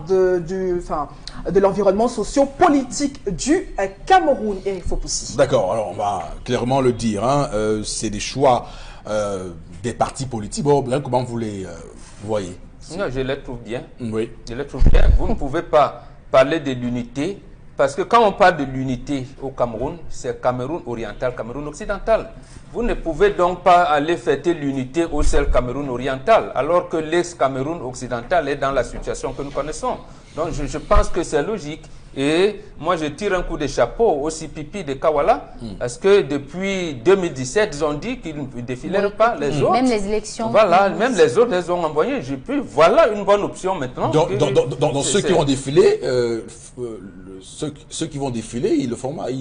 de l'environnement socio-politique du Cameroun. Eric Fopoussi. D'accord, alors on va clairement le dire, hein, c'est des choix des partis politiques. Bon, bien, comment vous les voyez? Non, je les trouve bien. Oui. Je les trouve bien. Vous ne pouvez pas parler de l'unité, parce que quand on parle de l'unité au Cameroun, c'est Cameroun oriental, Cameroun occidental. Vous ne pouvez donc pas aller fêter l'unité au seul Cameroun oriental, alors que l'ex-Cameroun occidental est dans la situation que nous connaissons. Donc je pense que c'est logique. Et moi, je tire un coup de chapeau au CPP de Kawala, parce que depuis 2017, ils ont dit qu'ils ne défilèrent pas les autres. Même les élections. Voilà, même les autres les ont envoyés. Voilà une bonne option maintenant. Dans ceux qui ont défilé, ceux qui vont défiler, ils le font mal.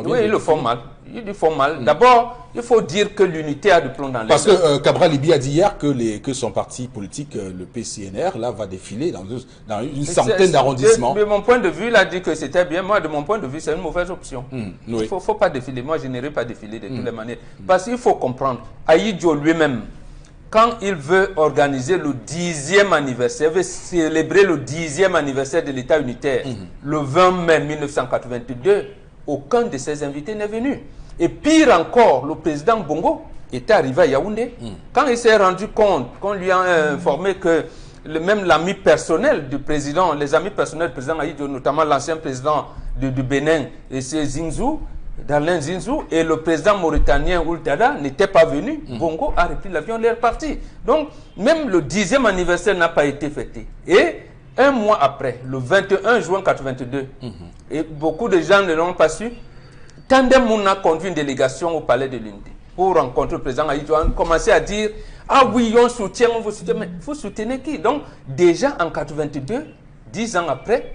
Oui, ils le font mal. Ils font mal. D'abord, il faut dire que l'unité a du plomb dans les Parce que Cabral Libi a dit hier que son parti politique, le PCNR, là, va défiler dans une centaine d'arrondissements. De mon point de vue, il a dit que c'était bien. Moi, de mon point de vue, c'est une mauvaise option. Oui. Il ne faut pas défiler. Moi, je n'irai pas défiler de toutes les manières. Parce qu'il faut comprendre, Aïdjo lui-même, quand il veut organiser le 10e anniversaire, veut célébrer le 10e anniversaire de l'État unitaire, le 20 mai 1982, aucun de ses invités n'est venu. Et pire encore, le président Bongo était arrivé à Yaoundé. Quand il s'est rendu compte, qu'on lui a informé que même l'ami personnel du président, les amis personnels du président Aïdjo, notamment l'ancien président du Bénin, et c'est Zinzou, Darlene Zinzou, et le président mauritanien Ould Daddah n'étaient pas venus. Bongo a repris l'avion, il est reparti. Donc, même le 10e anniversaire n'a pas été fêté. Et un mois après, le 21 juin 82, et beaucoup de gens ne l'ont pas su, Tandem Moun a conduit une délégation au palais de l'Unité pour rencontrer le président Aïdjo. On a commencé à dire, ah oui, on soutient, on vous soutient. Mais vous soutenez qui? Donc, déjà en 82, 10 ans après,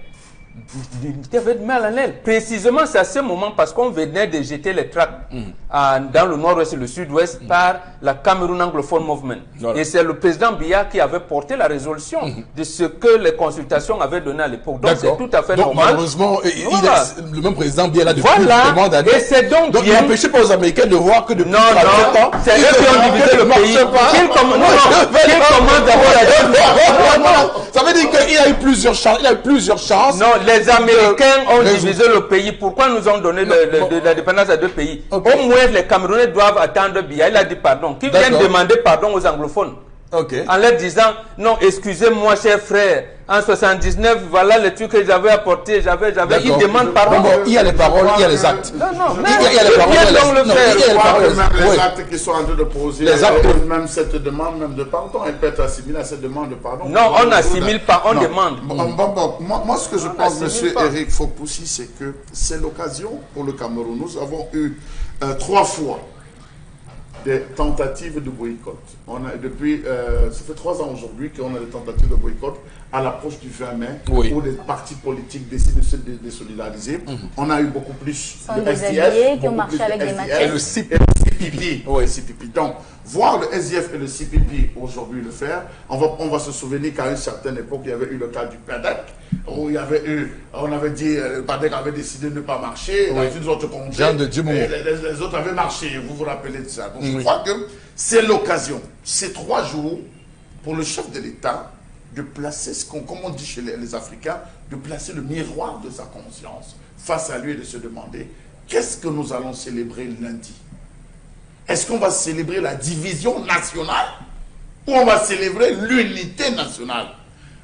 l'unité avait de mal en elle. Précisément, c'est à ce moment parce qu'on venait de jeter les tracts dans le nord-ouest et le sud-ouest par la Cameroun Anglophone Movement. Voilà. Et c'est le président Biya qui avait porté la résolution de ce que les consultations avaient donné à l'époque. Donc c'est tout à fait normal. Malheureusement, le même président Biya là depuis tellement d'années. Et c'est donc il n'empêchait pas aux Américains de voir que depuis 30 ans, c'est eux qui ont divisé le pays. Qu'ils commandent d'abord ça veut dire qu'il a eu plusieurs chances. Il a eu plusieurs chances. Non, les Américains ont divisé le pays. Pourquoi nous ont donné l'indépendance à deux pays? Au moins, les Camerounais doivent attendre Biya. Il a dit pardon. Qui viennent demander pardon aux anglophones. En leur disant, non, excusez-moi, chers frères, en 79, voilà les trucs que j'avais apportés, ils demandent pardon. Bon, il y a les paroles, il y a les actes. Non, mais il y a les paroles, même les actes qui sont en train de poser, même cette demande même de pardon, elle peut être assimilée à cette demande de pardon. Non, on n'assimile pas, on demande. Moi, ce que je pense, monsieur Eric Fopoussi, c'est que c'est l'occasion pour le Cameroun. Nous avons eu 3 fois des tentatives de boycott. Ça fait 3 ans aujourd'hui qu'on a des tentatives de boycott à l'approche du 20 mai, où les partis politiques décident de se désolidariser. On a eu beaucoup plus de SDF, qui ont marché avec des et le CPP. Donc, voir le SDF et le CPP aujourd'hui le faire, on va se souvenir qu'à une certaine époque, il y avait eu le cas du PADEC, où on avait dit, le PADEC avait décidé de ne pas marcher, dans une autre contrée, les autres avaient marché, vous vous rappelez de ça. Donc, je crois que c'est l'occasion, ces 3 jours, pour le chef de l'État, de placer, comme on dit chez les Africains, de placer le miroir de sa conscience face à lui et de se demander, qu'est-ce que nous allons célébrer lundi? Est-ce qu'on va célébrer la division nationale ou on va célébrer l'unité nationale?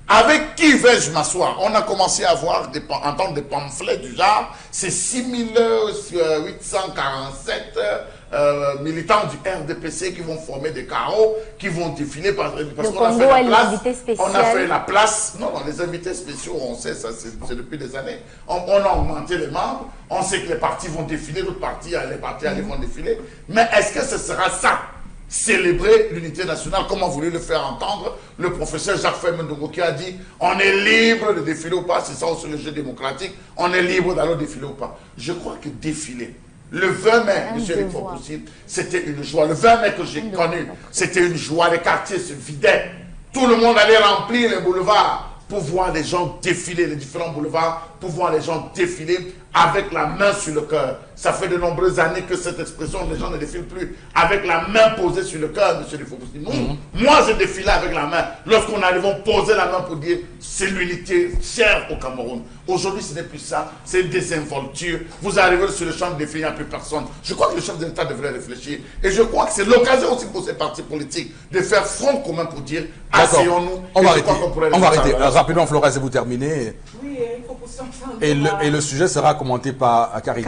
Avec qui vais-je m'asseoir? On a commencé à entendre des pamphlets du genre, c'est 6847 militants du RDPC qui vont former des carreaux, qui vont défiler parce qu'on a fait la place. On a fait la place. Non, les invités spéciaux, on sait, ça c'est depuis des années. On a augmenté les membres. On sait que les partis vont défiler, d'autres partis, les partis vont défiler. Mais est-ce que ce sera ça? Célébrer l'unité nationale, comme a voulu le faire entendre le professeur Jacques Fermendongo qui a dit on est libre de défiler ou pas, c'est ça aussi le jeu démocratique, on est libre d'aller défiler ou pas. Je crois que défiler, le 20 mai, M. Fopoussi, c'était une joie. Le 20 mai que j'ai connu, c'était une joie. Les quartiers se vidaient. Tout le monde allait remplir les boulevards pour voir les gens défiler les différents boulevards pour voir les gens défiler avec la main sur le cœur. Ça fait de nombreuses années que cette expression, les gens ne défilent plus avec la main posée sur le cœur, monsieur Fopussi. Moi, je défilais avec la main. Lorsqu'on arrive, on posait la main pour dire c'est l'unité chère au Cameroun. Aujourd'hui, ce n'est plus ça, c'est une désinvolture. Vous arrivez sur le champ de défilé, il n'y a plus personne. Je crois que le chef de l'État devrait réfléchir. Et je crois que c'est l'occasion aussi pour ces partis politiques de faire front commun pour dire asseyons-nous. On va arrêter. Rapidement, Florence, vous terminez. Oui, il faut pousser ensemble. Et le sujet sera commenté par Karine.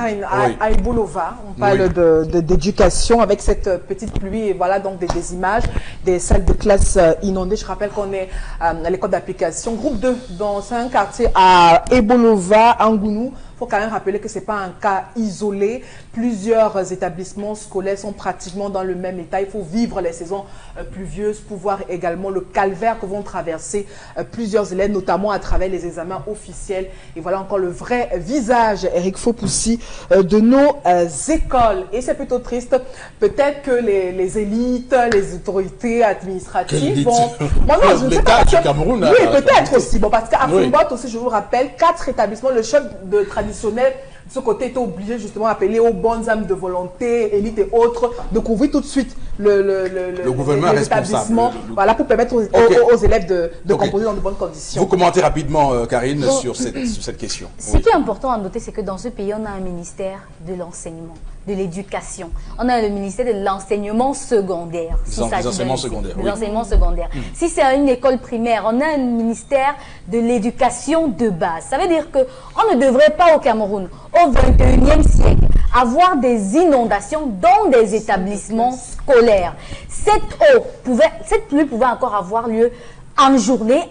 À Ebolova, on parle d'éducation avec cette petite pluie, et voilà donc des images des salles de classe inondées. Je rappelle qu'on est à l'école d'application, groupe 2, dans un quartier à Ebolova, Angounou. Il faut quand même rappeler que ce n'est pas un cas isolé. Plusieurs établissements scolaires sont pratiquement dans le même état. Il faut vivre les saisons pluvieuses pour voir également le calvaire que vont traverser plusieurs élèves, notamment à travers les examens officiels. Et voilà encore le vrai visage, Eric Fopussi, de nos écoles. Et c'est plutôt triste. Peut-être que les élites, les autorités administratives vont... Bon, non, je ne sais pas. Du Cameroun, oui, peut-être aussi. Bon, parce qu'à Foumbot aussi, je vous rappelle, 4 établissements, le chef de traditionnel de ce côté était obligé justement d'appeler aux bonnes âmes de volonté, élites et autres, de couvrir tout de suite le gouvernement établissement, voilà, pour permettre aux élèves de composer dans de bonnes conditions. Vous commentez rapidement, Karine, sur cette question. Ce qui est important à noter, c'est que dans ce pays, on a un ministère de l'enseignement, de l'éducation. On a le ministère de l'enseignement secondaire. L'enseignement secondaire. L'enseignement secondaire. Si c'est une école primaire, on a un ministère de l'éducation de base. Ça veut dire qu'on ne devrait pas au Cameroun, au 21e siècle, avoir des inondations dans des établissements scolaires. Cette pluie pouvait encore avoir lieu en journée,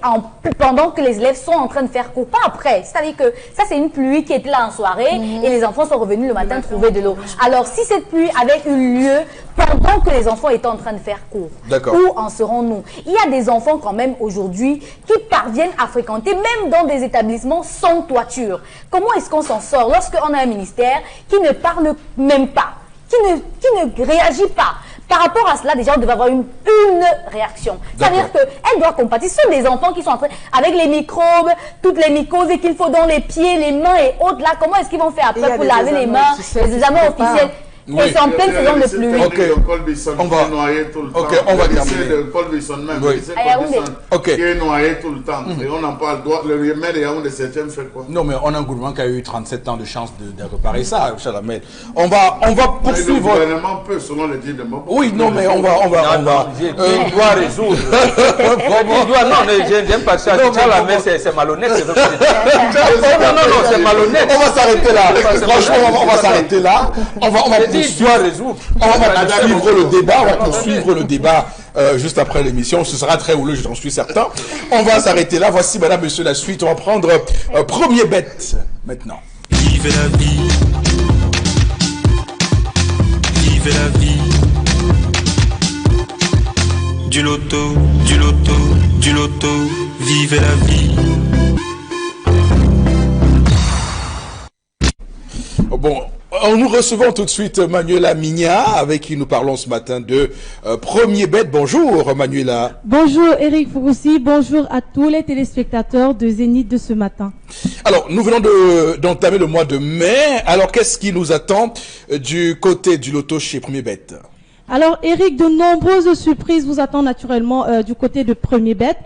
pendant que les élèves sont en train de faire cours, pas après. C'est-à-dire que ça, c'est une pluie qui était là en soirée et les enfants sont revenus le matin trouver de l'eau. Alors, si cette pluie avait eu lieu pendant que les enfants étaient en train de faire cours, où en serons-nous? Il y a des enfants quand même aujourd'hui qui parviennent à fréquenter, même dans des établissements sans toiture. Comment est-ce qu'on s'en sort lorsqu'on a un ministère qui ne parle même pas, qui ne réagit pas? Par rapport à cela, déjà, on devait avoir une réaction. C'est-à-dire qu'elle doit compatir. Ce sont des enfants qui sont en train, avec les microbes, toutes les mycoses et qu'il faut dans les pieds, les mains et autres, là, comment est-ce qu'ils vont faire après pour laver les mains, les examens officiels? Et c'est en pleine saison de pluie. On va terminer. Qui est noyé tout le temps. Et on en parle. Le remède est un des 7e fait quoi? Non, mais on a un gouvernement qui a eu 37 ans de chance de réparer ça, Chalamel. On va poursuivre. Le gouvernement peut, selon les dires de Mobo. Oui, non, mais on va. Il doit résoudre. Non, j'aime pas ça. Chalamel, c'est malhonnête. Non, c'est malhonnête. On va s'arrêter là. Franchement, on va s'arrêter là. On va poursuivre le débat. On va poursuivre le débat juste après l'émission. Ce sera très houleux, j'en suis certain. On va s'arrêter là. Voici, madame, monsieur, la suite. On va prendre premier bête maintenant. Vivez la vie. Vivez la vie. Du loto, du loto, du loto. Vivez la vie. Bon. Nous recevons tout de suite Manuela Migna, avec qui nous parlons ce matin de Premier Bête. Bonjour Manuela. Bonjour Eric Fopussi, bonjour à tous les téléspectateurs de Zénith de ce matin. Alors, nous venons d'entamer le mois de mai. Alors, qu'est-ce qui nous attend du côté du loto chez Premier Bête? Alors Eric, de nombreuses surprises vous attendent naturellement du côté de Premier Bête.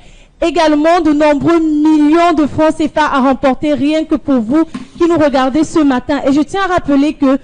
Également, de nombreux millions de francs CFA à remporter rien que pour vous qui nous regardez ce matin. Et je tiens à rappeler que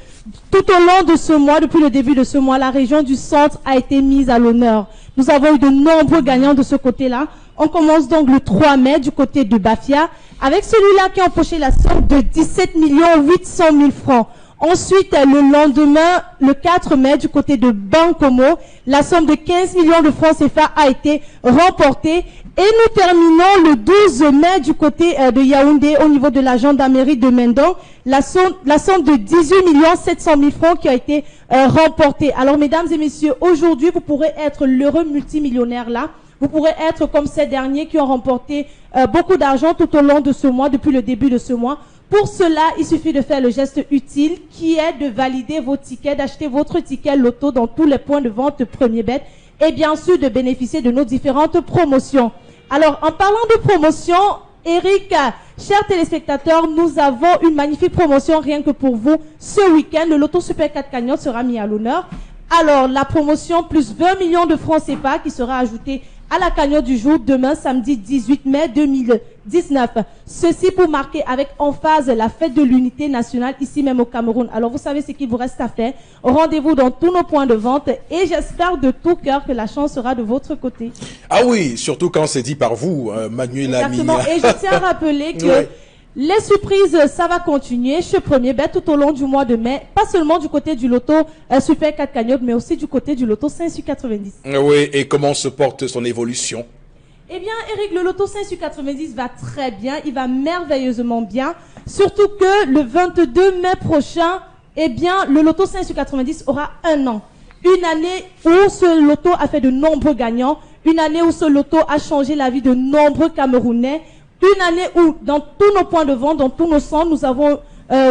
tout au long de ce mois, depuis le début de ce mois, la région du centre a été mise à l'honneur. Nous avons eu de nombreux gagnants de ce côté-là. On commence donc le 3 mai du côté de Bafia avec celui-là qui a empoché la somme de 17 800 000 francs. Ensuite, le lendemain, le 4 mai, du côté de Bankomo, la somme de 15 millions de francs CFA a été remportée. Et nous terminons le 12 mai du côté de Yaoundé, au niveau de la gendarmerie de Mendon, la somme de 18 700 000 francs qui a été remportée. Alors, mesdames et messieurs, aujourd'hui, vous pourrez être l'heureux multimillionnaire là. Vous pourrez être comme ces derniers qui ont remporté beaucoup d'argent tout au long de ce mois, depuis le début de ce mois. Pour cela, il suffit de faire le geste utile qui est de valider vos tickets, d'acheter votre ticket loto dans tous les points de vente Premier Bête et bien sûr de bénéficier de nos différentes promotions. Alors, en parlant de promotion, Eric, chers téléspectateurs, nous avons une magnifique promotion rien que pour vous. Ce week-end, le Loto Super 4 cagnotte sera mis à l'honneur. Alors, la promotion plus 20 millions de francs CFA qui sera ajoutée à la cagnotte du jour demain, samedi 18 mai 2019. Ceci pour marquer avec emphase la fête de l'unité nationale ici même au Cameroun. Alors, vous savez ce qu'il vous reste à faire. Rendez-vous dans tous nos points de vente et j'espère de tout cœur que la chance sera de votre côté. Ah oui, surtout quand c'est dit par vous, Manuela Exactement. Migna. Et je tiens à rappeler que Ouais. les surprises, ça va continuer chez Premier Bet tout au long du mois de mai. Pas seulement du côté du Loto Super 4 cagnotte, mais aussi du côté du Loto 5/90. Oui, et comment se porte son évolution? Eh bien, Eric, le Loto 5/90 va très bien. Il va merveilleusement bien. Surtout que le 22 mai prochain, eh bien, le Loto 5/90 aura 1 an. Une année où ce Loto a fait de nombreux gagnants. Une année où ce Loto a changé la vie de nombreux Camerounais. Une année où, dans tous nos points de vente, dans tous nos centres, nous avons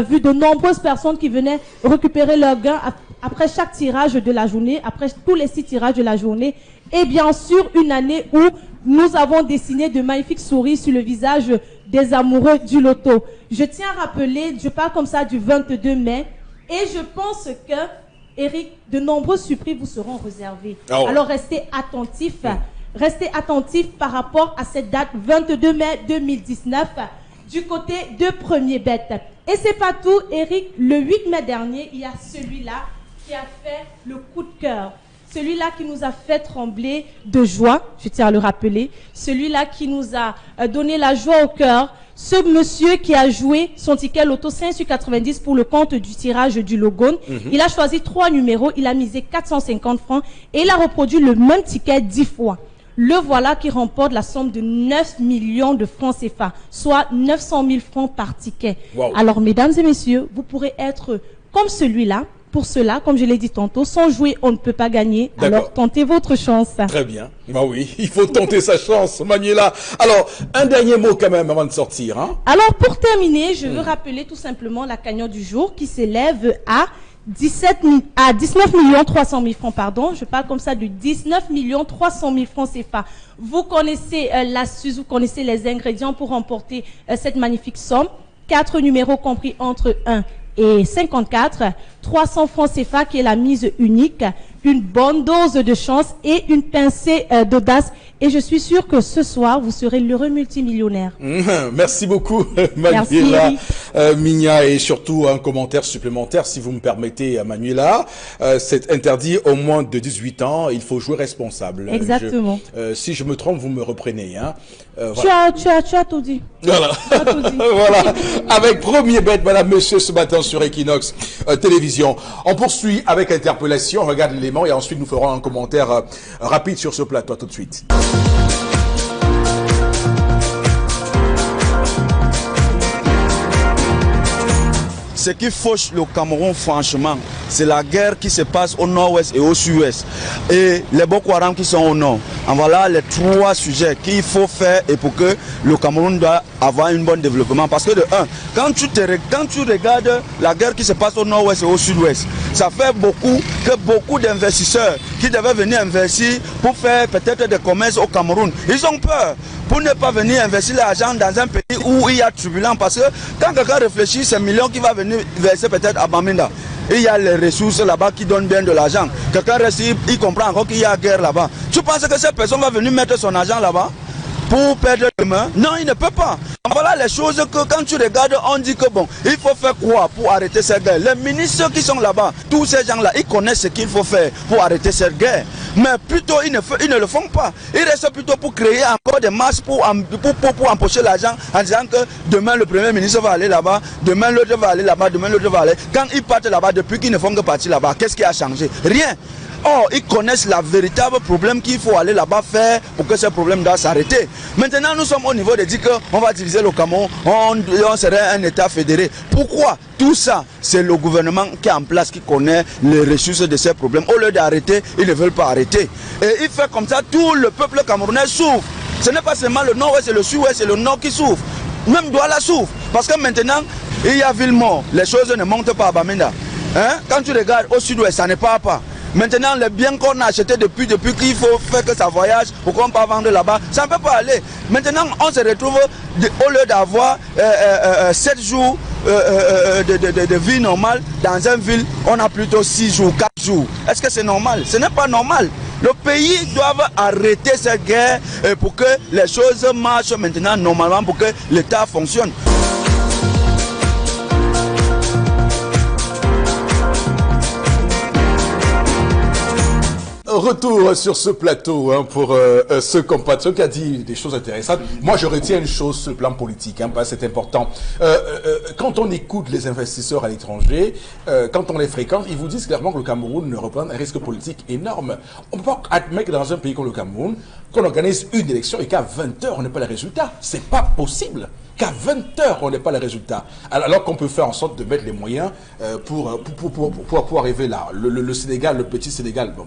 vu de nombreuses personnes qui venaient récupérer leurs gains après chaque tirage de la journée, après tous les 6 tirages de la journée. Et bien sûr, une année où nous avons dessiné de magnifiques souris sur le visage des amoureux du Loto. Je tiens à rappeler, je parle comme ça du 22 mai, et je pense que, Eric, de nombreuses surprises vous seront réservées. Oh. Alors restez attentifs. Restez attentifs par rapport à cette date 22 mai 2019 du côté de Premier Bet. Et c'est pas tout, Eric, le 8 mai dernier, il y a celui-là qui a fait le coup de cœur. Celui-là qui nous a fait trembler de joie, je tiens à le rappeler. Celui-là qui nous a donné la joie au cœur. Ce monsieur qui a joué son ticket Loto 5/90 pour le compte du tirage du Logone. Il a choisi 3 numéros, il a misé 450 francs et il a reproduit le même ticket 10 fois. Le voilà qui remporte la somme de 9 millions de francs CFA, soit 900 000 francs par ticket. Wow. Alors, mesdames et messieurs, vous pourrez être comme celui-là. Pour cela, comme je l'ai dit tantôt, sans jouer, on ne peut pas gagner. D'accord. Alors, tentez votre chance. Très bien. Bah oui, il faut tenter sa chance, Manuela. Alors, un dernier mot quand même avant de sortir, hein? Alors, pour terminer, je veux rappeler tout simplement la cagnotte du jour qui s'élève à 19 300 000 francs, pardon. Je parle comme ça de 19 300 000 francs CFA. Vous connaissez l'astuce, vous connaissez les ingrédients pour remporter cette magnifique somme. 4 numéros compris entre 1 et 54, 300 francs CFA qui est la mise unique, une bonne dose de chance et une pincée d'audace. Et je suis sûr que ce soir, vous serez l'heureux multimillionnaire. Merci beaucoup, Manuela Merci, Migna, et surtout un commentaire supplémentaire, si vous me permettez, Manuela. C'est interdit au moins de 18 ans, il faut jouer responsable. Exactement. Si je me trompe, vous me reprenez. Hein. Voilà. Tu as tout dit. Voilà. Tu as tout dit. Voilà. Avec Premier Bet, madame, monsieur, ce matin sur Equinox Télévision. On poursuit avec interpellation, on regarde l'élément et ensuite nous ferons un commentaire rapide sur ce plateau. Tout de suite. Ce qui fauche le Cameroun, franchement, c'est la guerre qui se passe au nord-ouest et au sud-ouest. Et les Boko Haram qui sont au nord. En voilà les 3 sujets qu'il faut faire et pour que le Cameroun doit avoir un bon développement. Parce que de un, quand tu regardes la guerre qui se passe au nord-ouest et au sud-ouest, ça fait beaucoup d'investisseurs qui devaient venir investir pour faire peut-être des commerces au Cameroun. Ils ont peur pour ne pas venir investir l'argent dans un pays où il y a turbulence. Parce que quand quelqu'un réfléchit, c'est millions qui va venir verser peut-être à Bamenda. Il y a les ressources là-bas qui donnent bien de l'argent. Quelqu'un reste, il comprend encore qu'il y a guerre là-bas. Tu penses que cette personne va venir mettre son argent là-bas pour perdre demain? Non, il ne peut pas. Voilà les choses que quand tu regardes, on dit que bon, il faut faire quoi pour arrêter cette guerre? Les ministres qui sont là-bas, tous ces gens-là, ils connaissent ce qu'il faut faire pour arrêter cette guerre. Mais plutôt, ils ne le font pas. Ils restent plutôt pour créer encore des masses pour empocher l'argent en disant que demain le Premier ministre va aller là-bas, demain l'autre va aller là-bas, demain l'autre va aller. Quand ils partent là-bas, depuis qu'ils ne font que partir là-bas, qu'est-ce qui a changé? Rien. Or, ils connaissent la véritable problème qu'il faut aller là-bas faire pour que ce problème doit s'arrêter. Maintenant, nous sommes au niveau de dire qu'on va diviser le Cameroun, on serait un État fédéré. Pourquoi? Tout ça, c'est le gouvernement qui est en place, qui connaît les ressources de ces problèmes. Au lieu d'arrêter, ils ne veulent pas arrêter. Et il fait comme ça, tout le peuple camerounais souffre. Ce n'est pas seulement le nord-ouest et le sud-ouest, c'est le nord qui souffre. Même Douala souffre. Parce que maintenant, il y a Villemort, les choses ne montent pas à Bamenda. Hein? Quand tu regardes au sud-ouest, ça ne part pas. Maintenant, les biens qu'on a achetés depuis qu'il faut faire que ça voyage pour qu'on puisse vendre là-bas, ça ne peut pas aller. Maintenant, on se retrouve, au lieu d'avoir 7 jours de vie normale, dans une ville, on a plutôt 6 jours, 4 jours. Est-ce que c'est normal? Ce n'est pas normal. Le pays doit arrêter cette guerre pour que les choses marchent maintenant normalement, pour que l'État fonctionne. Retour sur ce plateau hein, pour ce compatriote qui a dit des choses intéressantes. Moi, je retiens une chose sur le plan politique, hein, parce que c'est important. Quand on écoute les investisseurs à l'étranger, quand on les fréquente, ils vous disent clairement que le Cameroun représente un risque politique énorme. On ne peut pas admettre que dans un pays comme le Cameroun, qu'on organise une élection et qu'à 20h, on n'ait pas les résultats. C'est pas possible. Qu'à 20h, on n'ait pas les résultats. Alors qu'on peut faire en sorte de mettre les moyens pour arriver là. Le Sénégal, le petit Sénégal, bon,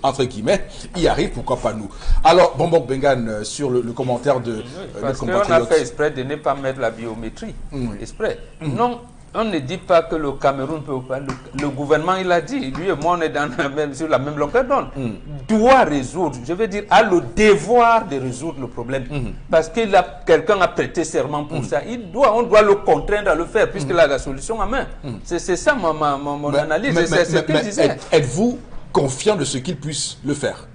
entre guillemets, y arrive, pourquoi pas nous. Alors, Bonbon Bengan, sur le commentaire de parce qu'on a fait exprès de ne pas mettre la biométrie. Exprès. Non. On ne dit pas que le Cameroun peut pas. Le gouvernement, il a dit, lui et moi, on est sur la même longueur d'onde. Doit résoudre, je veux dire, a le devoir de résoudre le problème. Parce que quelqu'un a prêté serment pour ça. On doit le contraindre à le faire, puisqu'il a la solution en main. C'est ça mon analyse. C'est ce que je disais. Êtes-vous confiant de ce qu'il puisse le faire?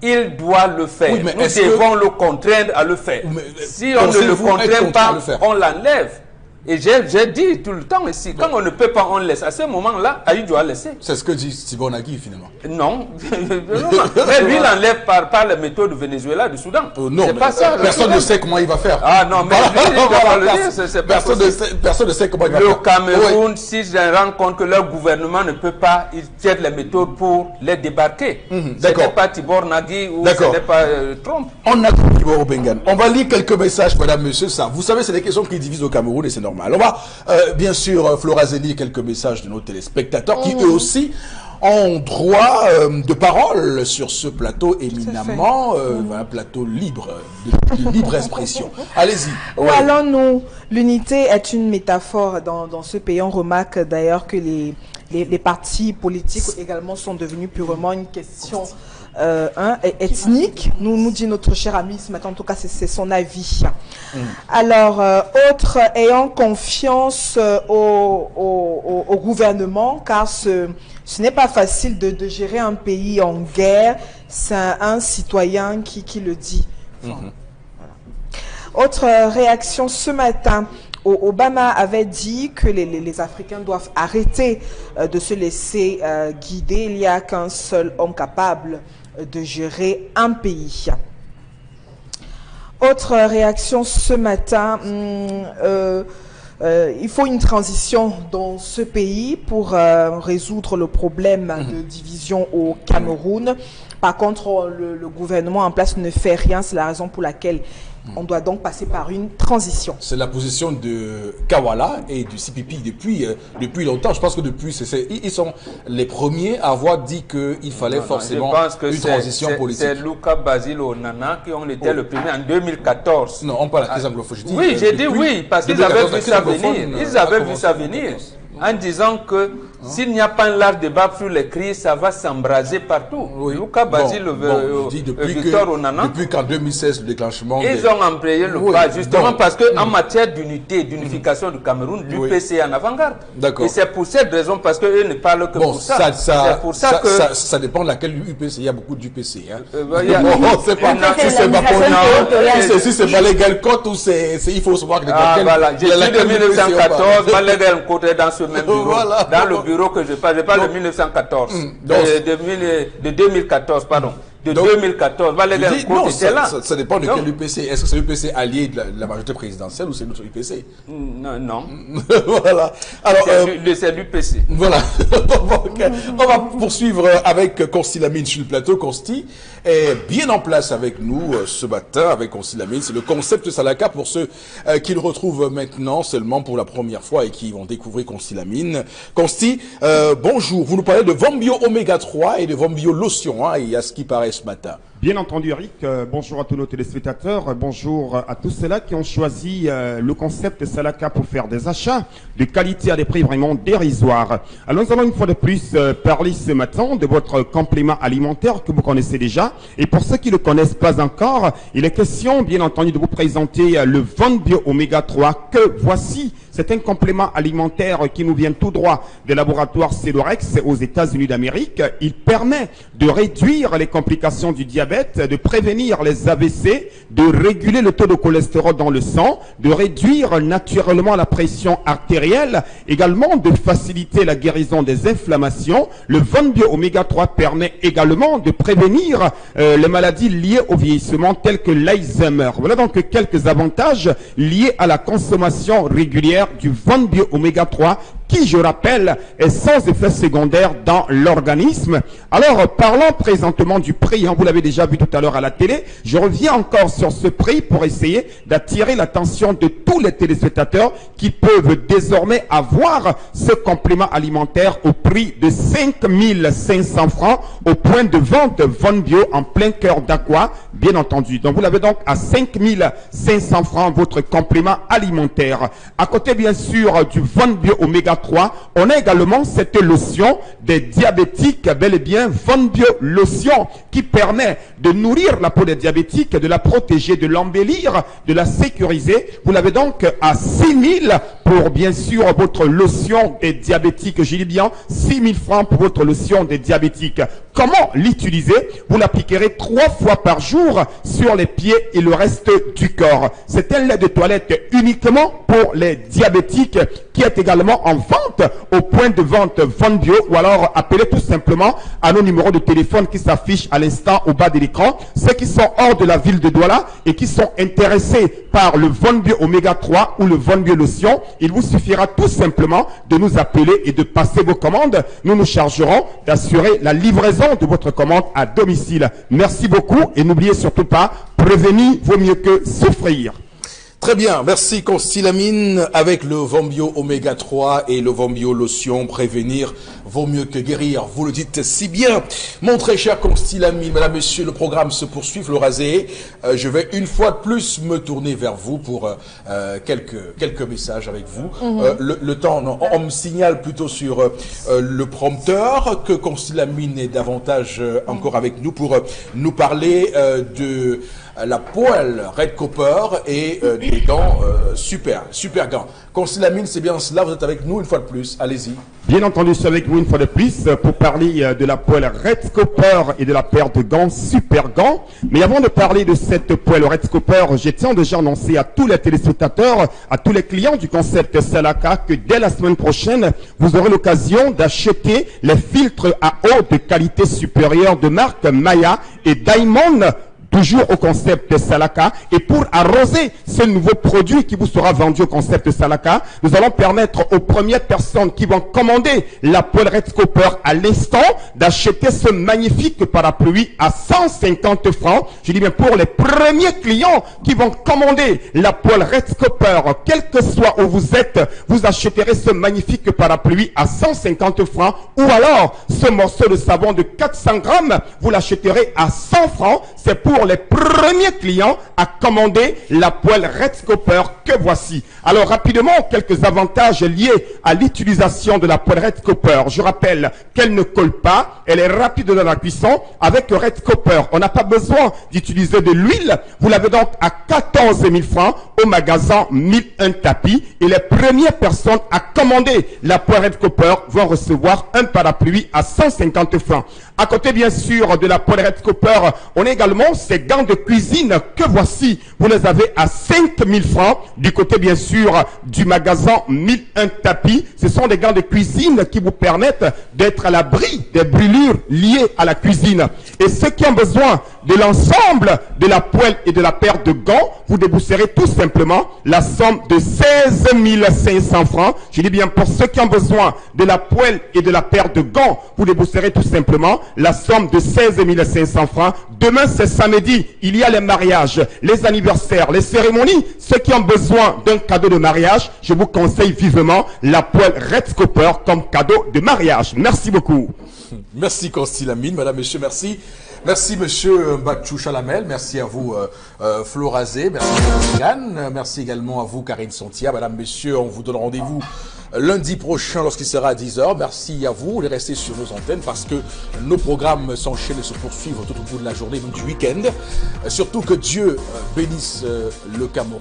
Il doit le faire. Oui, mais nous devons le contraindre à le faire. Si on ne le contraint pas, on l'enlève. Et j'ai dit tout le temps ici, quand on ne peut pas, on laisse. À ce moment-là, Aïe doit laisser. C'est ce que dit Sibon Nagui finalement. Non. Mais lui, il enlève par les méthodes du Venezuela, du Soudan. Non, c'est pas ça. Personne ne sait comment il va faire. Ah non, mais personne ne sait comment il va faire. Le oui. Cameroun, si je rends compte que leur gouvernement ne peut pas, ils tiennent les méthodes pour les débarquer. Ce n'est pas Tibor Nagui ou ce n'est pas Trump. On a Tibor Bengan. On va lire quelques messages, madame, monsieur, ça. Vous savez, c'est des questions qui divisent au Cameroun et c'est normal. On va, bien sûr, Flora Zeni, quelques messages de nos téléspectateurs qui, eux aussi, ont droit de parole sur ce plateau éminemment, un plateau libre, de libre expression. Allez-y. Où allons-nous? L'unité est une métaphore dans ce pays. On remarque d'ailleurs que les partis politiques également sont devenus purement une question ethnique, nous dit notre cher ami ce matin, en tout cas c'est son avis. Alors, autre, ayant confiance au gouvernement, car ce n'est pas facile de gérer un pays en guerre, c'est un citoyen qui le dit. Voilà. Autre réaction ce matin, Obama avait dit que les Africains doivent arrêter de se laisser guider. Il n'y a qu'un seul homme capable de gérer un pays. Autre réaction ce matin, il faut une transition dans ce pays pour résoudre le problème de division au Cameroun. Par contre, le gouvernement en place ne fait rien, c'est la raison pour laquelle on doit donc passer par une transition. C'est la position de Kawala et du CPP depuis longtemps. Je pense que depuis, ils sont les premiers à avoir dit qu'il fallait forcément une transition politique. C'est Luka Basile Nana qui ont été le premier en 2014. Non, on parle de la crise anglophone. Oui, j'ai dit oui, parce qu'ils avaient vu ça venir. Ils avaient vu ça venir. En disant que s'il n'y a pas un large débat sur les crises, ça va s'embraser partout. Luka Basile, Victor Onana. Depuis qu'en 2016, le déclenchement... Ils ont employé le pas, justement parce qu'en matière d'unité, d'unification du Cameroun, l'UPC est en avant-garde. Et c'est pour cette raison, parce qu'eux ne parlent que pour ça. C'est pour ça que... Ça dépend de laquelle UPC. Il y a beaucoup d'UPC. Si c'est Balégal Côte ou il faut savoir que... Voilà, j'ai dit de 1914, Balégal Côte est dans ce même bureau. Dans le bureau que je parle de 1914, de 2014, pardon. De 2014, ça dépend de quel UPC. Est-ce que c'est l'UPC allié de la majorité présidentielle ou c'est notre UPC? Non. Voilà. Alors, c'est l'UPC. Voilà. On va poursuivre avec Consti Lamine sur le plateau. Consti est bien en place avec nous ce matin avec Consti Lamine. C'est le concept Salaka pour ceux qui le retrouvent maintenant seulement pour la première fois et qui vont découvrir Consti Lamine. Consti, bonjour. Vous nous parlez de Vombio Oméga 3 et de Vombio Lotion. Il y a ce qui paraît ce matin. Bien entendu, Eric, bonjour à tous nos téléspectateurs, bonjour à tous ceux-là qui ont choisi le concept Salaka pour faire des achats de qualité à des prix vraiment dérisoires. Alors nous allons une fois de plus parler ce matin de votre complément alimentaire que vous connaissez déjà. Et pour ceux qui ne le connaissent pas encore, il est question bien entendu de vous présenter le Von Bio Oméga 3 que voici. C'est un complément alimentaire qui nous vient tout droit des laboratoires Celorex aux États-Unis d'Amérique. Il permet de réduire les complications du diabète, de prévenir les AVC, de réguler le taux de cholestérol dans le sang, de réduire naturellement la pression artérielle, également de faciliter la guérison des inflammations. Le Von Bio Oméga 3 permet également de prévenir les maladies liées au vieillissement telles que l'Alzheimer. Voilà donc quelques avantages liés à la consommation régulière du Von Bio Oméga 3 qui, je rappelle, est sans effet secondaire dans l'organisme. Alors, parlons présentement du prix, vous l'avez déjà vu tout à l'heure à la télé, je reviens encore sur ce prix pour essayer d'attirer l'attention de tous les téléspectateurs qui peuvent désormais avoir ce complément alimentaire au prix de 5 500 francs au point de vente Von Bio en plein cœur d'Aqua, bien entendu. Donc, vous l'avez donc à 5 500 francs votre complément alimentaire. À côté, bien sûr, du Von Bio Oméga 3, on a également cette lotion des diabétiques, bel et bien Von Bio lotion, qui permet de nourrir la peau des diabétiques, de la protéger, de l'embellir, de la sécuriser. Vous l'avez donc à 6 000 pour bien sûr votre lotion des diabétiques. Je dis bien 6 000 francs pour votre lotion des diabétiques. Comment l'utiliser? Vous l'appliquerez 3 fois par jour sur les pieds et le reste du corps. C'est un lait de toilette uniquement pour les diabétiques qui est également en vente au point de vente Von Bio, ou alors appelez tout simplement à nos numéros de téléphone qui s'affichent à l'instant au bas de l'écran. Ceux qui sont hors de la ville de Douala et qui sont intéressés par le Von Bio Oméga 3 ou le Von Bio lotion, il vous suffira tout simplement de nous appeler et de passer vos commandes. Nous nous chargerons d'assurer la livraison de votre commande à domicile. Merci beaucoup et n'oubliez surtout pas, prévenir vaut mieux que souffrir. Très bien, merci Constylamine. Avec le Von Bio Oméga 3 et le Von Bio lotion, prévenir vaut mieux que guérir. Vous le dites si bien. Mon très cher Constylamine, mesdames, messieurs, le programme se poursuit, Florazé. Je vais une fois de plus me tourner vers vous pour quelques messages avec vous. Le temps, non, on me signale plutôt sur le prompteur que Constylamine est davantage encore avec nous pour nous parler de la poêle Red Copper et des gants super gants. Constylamine, c'est bien cela, vous êtes avec nous une fois de plus, allez-y. Bien entendu, je suis avec vous une fois de plus pour parler de la poêle Red Copper et de la paire de gants super gants. Mais avant de parler de cette poêle Red Copper, je tiens déjà à annoncer à tous les téléspectateurs, à tous les clients du concept Salaka que dès la semaine prochaine, vous aurez l'occasion d'acheter les filtres à eau de qualité supérieure de marque Maya et Diamond, toujours au concept Salaka. Et pour arroser ce nouveau produit qui vous sera vendu au concept Salaka, nous allons permettre aux premières personnes qui vont commander la poêle Red Copper à l'instant d'acheter ce magnifique parapluie à 150 francs. Je dis bien pour les premiers clients qui vont commander la poêle Red Copper, quel que soit où vous êtes, vous achèterez ce magnifique parapluie à 150 francs. Ou alors, ce morceau de savon de 400 grammes, vous l'achèterez à 100 francs. C'est pour les premiers clients à commander la poêle Red Copper que voici. Alors rapidement, quelques avantages liés à l'utilisation de la poêle Red Copper. Je rappelle qu'elle ne colle pas, elle est rapide dans la cuisson. Avec Red Copper, on n'a pas besoin d'utiliser de l'huile. Vous l'avez donc à 14 000 francs au magasin 1001 tapis. Et les premières personnes à commander la poêle Red Copper vont recevoir un parapluie à 150 francs. À côté, bien sûr, de la poêle Red Copper, on a également ces gants de cuisine que voici. Vous les avez à 5 000 francs. Du côté, bien sûr, du magasin 1001 tapis. Ce sont des gants de cuisine qui vous permettent d'être à l'abri des brûlures liées à la cuisine. Et ceux qui ont besoin de l'ensemble de la poêle et de la paire de gants, vous débourserez tout simplement la somme de 16 500 francs. Je dis bien pour ceux qui ont besoin de la poêle et de la paire de gants, vous débourserez tout simplement la somme de 16 500 francs. Demain, c'est samedi. Il y a les mariages, les anniversaires, les cérémonies. Ceux qui ont besoin d'un cadeau de mariage, je vous conseille vivement la poêle Red Copper comme cadeau de mariage. Merci beaucoup. Merci Constylamine, madame, monsieur, merci. Merci monsieur Mbachou Chalamel, merci à vous Florazé, merci à Gann, merci également à vous Karine Santia. Madame, messieurs, on vous donne rendez-vous lundi prochain lorsqu'il sera à 10h. Merci à vous de rester sur nos antennes parce que nos programmes s'enchaînent et se poursuivent tout au bout de la journée, même du week-end. Surtout que Dieu bénisse le Cameroun.